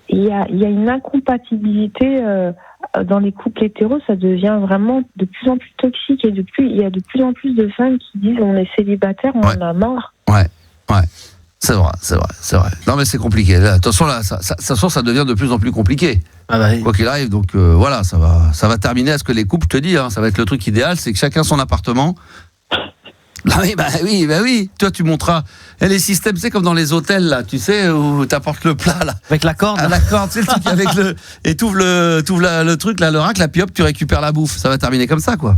il y a une incompatibilité dans les couples hétéros. Ça devient vraiment de plus en plus toxique, et il y a de plus en plus de femmes qui disent on est célibataire, on en a marre. Ouais. C'est vrai. Non, mais c'est compliqué. Là, attention, ça devient de plus en plus compliqué. Ah bah oui. Quoi qu'il arrive, donc voilà, ça va terminer à ce que les couples, je te dis, hein, ça va être le truc idéal, c'est que chacun son appartement. Bah oui. Toi, tu monteras. Et les systèmes, c'est comme dans les hôtels, là, tu sais, où t'apportes le plat, là. Avec la corde. La corde, c'est le truc avec et t'ouvres le truc, là, le rack, là, puis hop, tu récupères la bouffe. Ça va terminer comme ça, quoi.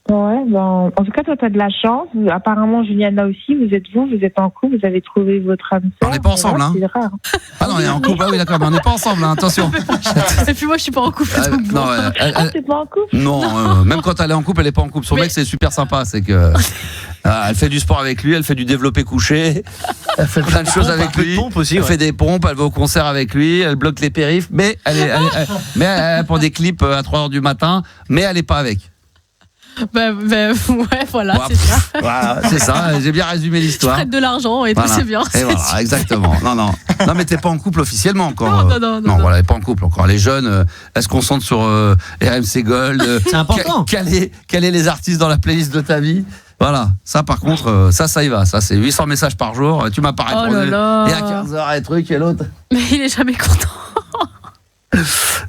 Ouais, en tout cas, toi, t'as de la chance. Apparemment, Juliana aussi, vous êtes en couple, vous avez trouvé votre âme sœur. On n'est pas ensemble, hein. C'est rare. Ah non, on est en couple, ah oui, d'accord, mais on n'est pas ensemble, hein, attention. Et puis moi, je suis pas en couple. Donc bon. Non, T'es pas en couple? non, même quand elle est en couple, elle est pas en couple. Son mec, c'est super sympa, c'est que elle fait du sport avec lui, elle fait du développé couché, elle fait plein de choses avec lui. Elle fait des pompes, elle va au concert avec lui, elle bloque les périphes, mais elle prend des clips à 3h du matin, mais elle est pas avec. Ouais, voilà, Bon, c'est ça. Voilà, c'est ça, j'ai bien résumé Je l'histoire. prête de l'argent et tout, c'est bien. Et voilà, exactement. Non, mais t'es pas en couple officiellement encore. Non. Voilà, elle est pas en couple encore. Les jeunes, elle se concentre sur RMC Gold. C'est important. Caler les artistes dans la playlist de ta vie. Voilà, ça par contre, ça y va. Ça, c'est 800 messages par jour. Tu m'as pas répondu. Oh là là. Et à 15h, et truc, et l'autre. Mais il est jamais content.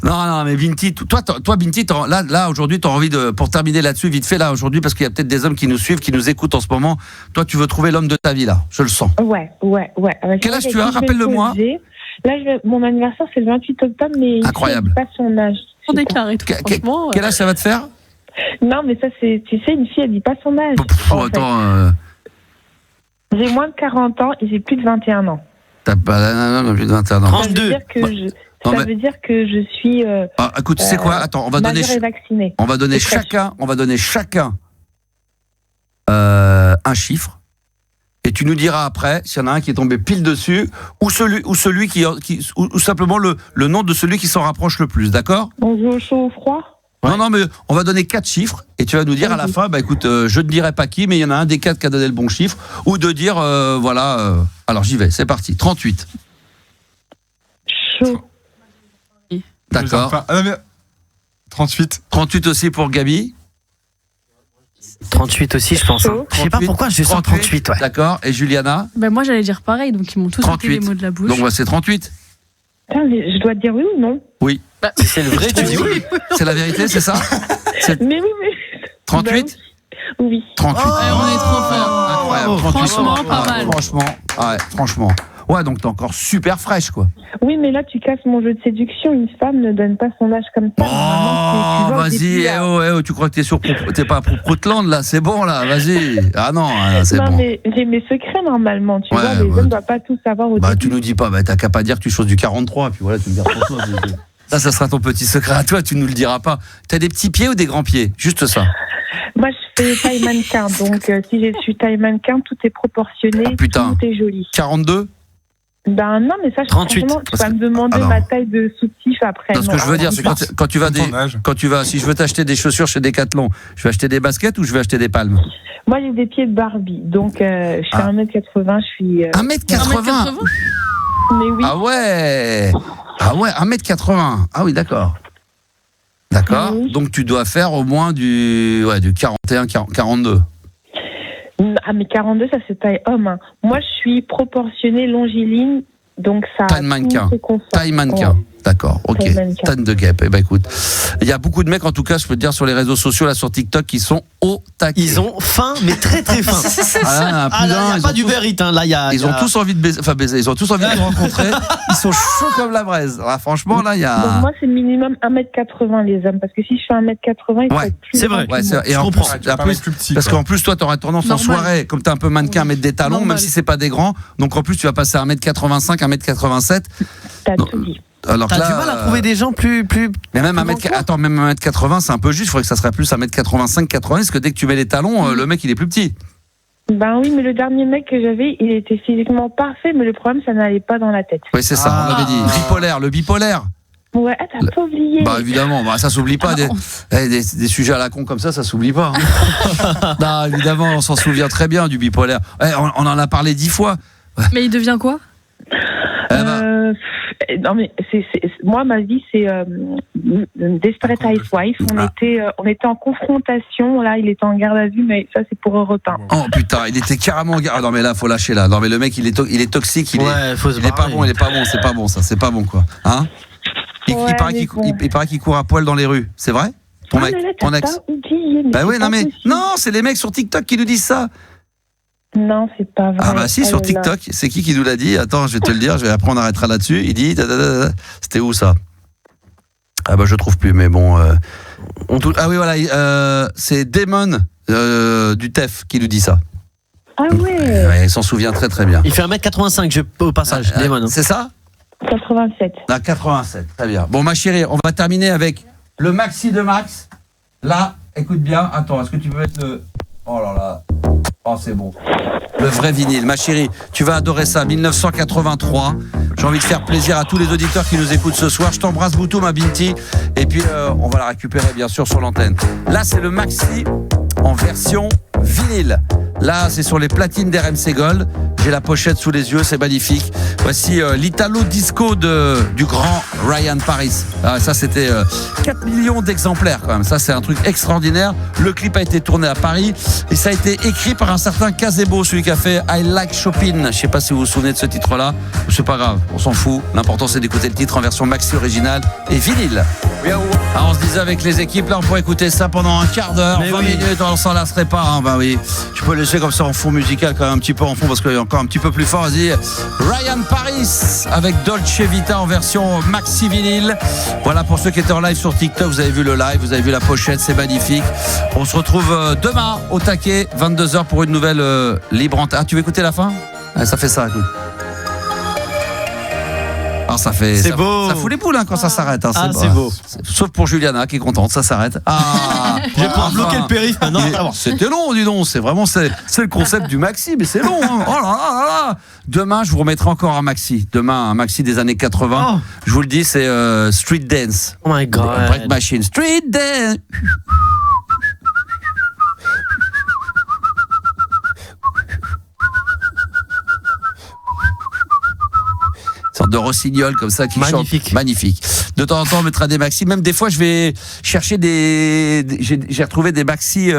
Non, mais Binti, toi Binti, là aujourd'hui, t'as envie de, pour terminer là-dessus, vite fait là aujourd'hui, parce qu'il y a peut-être des hommes qui nous suivent, qui nous écoutent en ce moment. Toi, tu veux trouver l'homme de ta vie là, je le sens. Ouais. Quel âge tu as? Rappelle-le-moi. Là, mon anniversaire, c'est le 28 octobre, mais incroyable. Je ne sais pas son âge. On déclare tout, franchement. Quel âge ça va te faire? Non, mais ça, c'est, tu sais, une fille, elle dit pas son âge. Attends. J'ai moins de 40 ans et j'ai plus de 21 ans. T'as pas plus de 21 ans. 32. Ça veut dire que je suis. Écoute, tu sais quoi? Attends, on va donner. Vaccinée. On va donner chacun un chiffre. Et tu nous diras après s'il y en a un qui est tombé pile dessus ou celui qui ou simplement le nom de celui qui s'en rapproche le plus, d'accord? On joue au chaud ou au froid? Non, mais on va donner 4 chiffres et tu vas nous dire à la fin, écoute, je ne dirai pas qui, mais il y en a un des 4 qui a donné le bon chiffre, ou de dire, alors j'y vais, c'est parti, 38. Chaud. D'accord. 38. 38 aussi pour Gabi. 38 aussi, je pense. Hein. Je sais pas pourquoi je sens 38, ouais. D'accord. Et Juliana? Ben moi, j'allais dire pareil, donc ils m'ont tous ôté les mots de la bouche. Donc c'est 38. Putain, mais je dois te dire oui ou non? Oui. Si c'est le vrai, tu dis oui. C'est la vérité, c'est ça? Mais oui. 38? Oui. 38. On est trop fort. Incroyable. Franchement, pas mal. Franchement. Ouais, donc t'es encore super fraîche, quoi. Oui, mais là, tu casses mon jeu de séduction. Une femme ne donne pas son âge comme ça. Oh, vas-y, tu crois que t'es pas à Proutland, là, c'est bon, là, vas-y. Ah non, c'est bon. Non, mais j'ai mes secrets, normalement, tu vois, les hommes ne doivent pas tout savoir au début. Tu nous dis pas, t'as qu'à pas dire que tu choses du 43, puis voilà, tu me dis pour toi. Ça sera ton petit secret à toi, tu nous le diras pas. T'as des petits pieds ou des grands pieds? Juste ça. Moi, je fais taille mannequin, donc si je suis taille mannequin, tout est proportionné, tout est joli. 42? Ben non, mais ça, 38. Franchement, tu vas me demander ma taille de soutif après. Non, ce que je veux dire, c'est quand tu vas, si je veux t'acheter des chaussures chez Decathlon, je vais acheter des baskets ou je vais acheter des palmes? Moi, j'ai des pieds de Barbie, donc je fais 1m80, je suis... 1m80? Mais oui. Ah ouais, 1m80. Ah oui, d'accord. D'accord. Oui. Donc tu dois faire au moins du 41, 42. Ah, mais 42, ça c'est taille homme. Hein. Moi, je suis proportionnée longiligne, donc ça. Taille mannequin. Taille mannequin. Ouais. D'accord, ok. Taille de guêpe. Eh ben écoute, il y a beaucoup de mecs, en tout cas, je peux te dire, sur les réseaux sociaux, là, sur TikTok, qui sont au taquet. Ils ont faim, mais très très faim. Là, il n'y a pas d'Uber Eats. Hein. Là, ils ont tous envie de baiser. Ils ont tous envie de te rencontrer. Ils sont chauds comme la braise. Là, franchement, là, il y a. Donc moi, c'est minimum 1m80, les hommes. Parce que si je fais 1m80, il faut être plus. C'est vrai. Ouais, et en plus, parce qu'en plus, toi, tu aurais tendance en soirée, comme tu es un peu mannequin, à mettre des talons, même si c'est pas des grands. Donc en plus, tu vas passer à 1m85, 1m87. T'as tout dit. Alors t'as du mal à trouver des gens plus. Mais même 1m80, c'est un peu juste. Il faudrait que ça serait plus 1m85, 80. Parce que dès que tu mets les talons, le mec il est plus petit. Ben oui, mais le dernier mec que j'avais, il était physiquement parfait, mais le problème, ça n'allait pas dans la tête. Oui, c'est ça, on l'avait dit. Le bipolaire. Ouais, t'as pas oublié. Bah évidemment, ça s'oublie pas. Des sujets à la con comme ça s'oublie pas. Hein. Non, évidemment, on s'en souvient très bien du bipolaire. On en a parlé 10 fois. Mais il devient quoi? Non mais moi ma vie c'est Desperate Housewives. On était en confrontation. Là, il était en garde à vue, mais ça c'est pour Europe 1. Oh putain, il était carrément en garde. Non mais là faut lâcher là. Non mais le mec il est toxique. Il est pas bon. C'est pas bon ça. C'est pas bon quoi. Hein? Il paraît qu'il court à poil dans les rues. C'est vrai? Ton mec, ton ex. Bah oui, non mais non, c'est les mecs sur TikTok qui nous disent ça. Non, c'est pas vrai. Ah bah si, sur TikTok, c'est qui nous l'a dit? Attends, je vais te le dire, après on arrêtera là-dessus. Il dit, c'était où ça? Ah bah je trouve plus, mais bon. Ah oui, voilà, c'est Damon du TEF qui nous dit ça. Ah ouais. Ouais, il s'en souvient très très bien. Il fait 1m85 au passage, Damon. C'est ça ? 87. Ah, 87, très bien. Bon, ma chérie, on va terminer avec le maxi de Max. Là, écoute bien. Attends, est-ce que tu peux mettre le... Oh là là. Oh, c'est bon. Le vrai vinyle. Ma chérie, tu vas adorer ça. 1983. J'ai envie de faire plaisir à tous les auditeurs qui nous écoutent ce soir. Je t'embrasse, Boutou, ma Binti. Et puis, on va la récupérer, bien sûr, sur l'antenne. Là, c'est le maxi en version vinyle. Là, c'est sur les platines d'RMC Gold. J'ai la pochette sous les yeux, c'est magnifique. Voici l'Italo Disco du grand Ryan Paris. Ah, ça, c'était 4 millions d'exemplaires quand même. Ça, c'est un truc extraordinaire. Le clip a été tourné à Paris et ça a été écrit par un certain Casebo, celui qui a fait I Like Shopping. Je sais pas si vous vous souvenez de ce titre-là. C'est pas grave, on s'en fout. L'important, c'est d'écouter le titre en version maxi originale et vinyle. Alors, on se disait avec les équipes, là, on pourrait écouter ça pendant un quart d'heure, 20 minutes, on s'en lasserait pas. Hein, bah oui, je peux laisser comme ça en fond musical, quand même un petit peu en fond, parce qu'il y a encore un petit peu plus fort. Vas-y, Ryan Paris avec Dolce Vita en version maxi vinyle. Voilà, pour ceux qui étaient en live sur TikTok, vous avez vu le live, vous avez vu la pochette, c'est magnifique. On se retrouve demain au taquet, 22h pour une nouvelle libre antenne. Ah, tu veux écouter la fin ? Ça fait ça, écoute. Ah, ça fait. C'est ça, beau. Ça fout les poules hein, quand ça s'arrête. Hein, c'est beau. Sauf pour Juliana qui est contente, ça s'arrête. Ah, j'ai pas bloqué le périph' maintenant. C'était long, dis donc. C'est vraiment c'est le concept du maxi, mais c'est long. Hein. Oh là là là. Demain, je vous remettrai encore un maxi. Demain, un maxi des années 80. Oh. Je vous le dis, c'est Street Dance. Oh my God. Break Machine. Street Dance. Sorte de rossignol comme ça qui chante. Magnifique. De temps en temps on mettra des maxi, même des fois je vais chercher j'ai retrouvé des maxi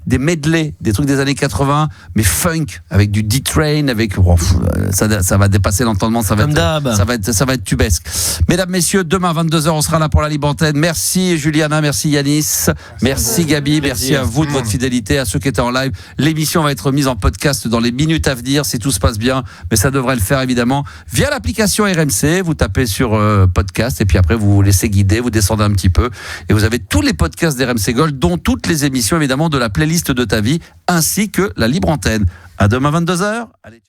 des medley, des trucs des années 80 mais funk avec du D-Train avec ça va dépasser l'entendement, ça va être tubesque. Mesdames, messieurs, demain 22h on sera là pour la libre antenne. Merci Juliana, merci Yanis, merci Gabi, merci à vous de votre fidélité, à ceux qui étaient en live. L'émission va être mise en podcast dans les minutes à venir si tout se passe bien, mais ça devrait le faire évidemment via l'application RMC, vous tapez sur podcast et puis après vous vous laissez guider, vous descendez un petit peu et vous avez tous les podcasts d'RMC Gold, dont toutes les émissions évidemment de la playlist de ta vie ainsi que la libre antenne. À demain 22h. Allez.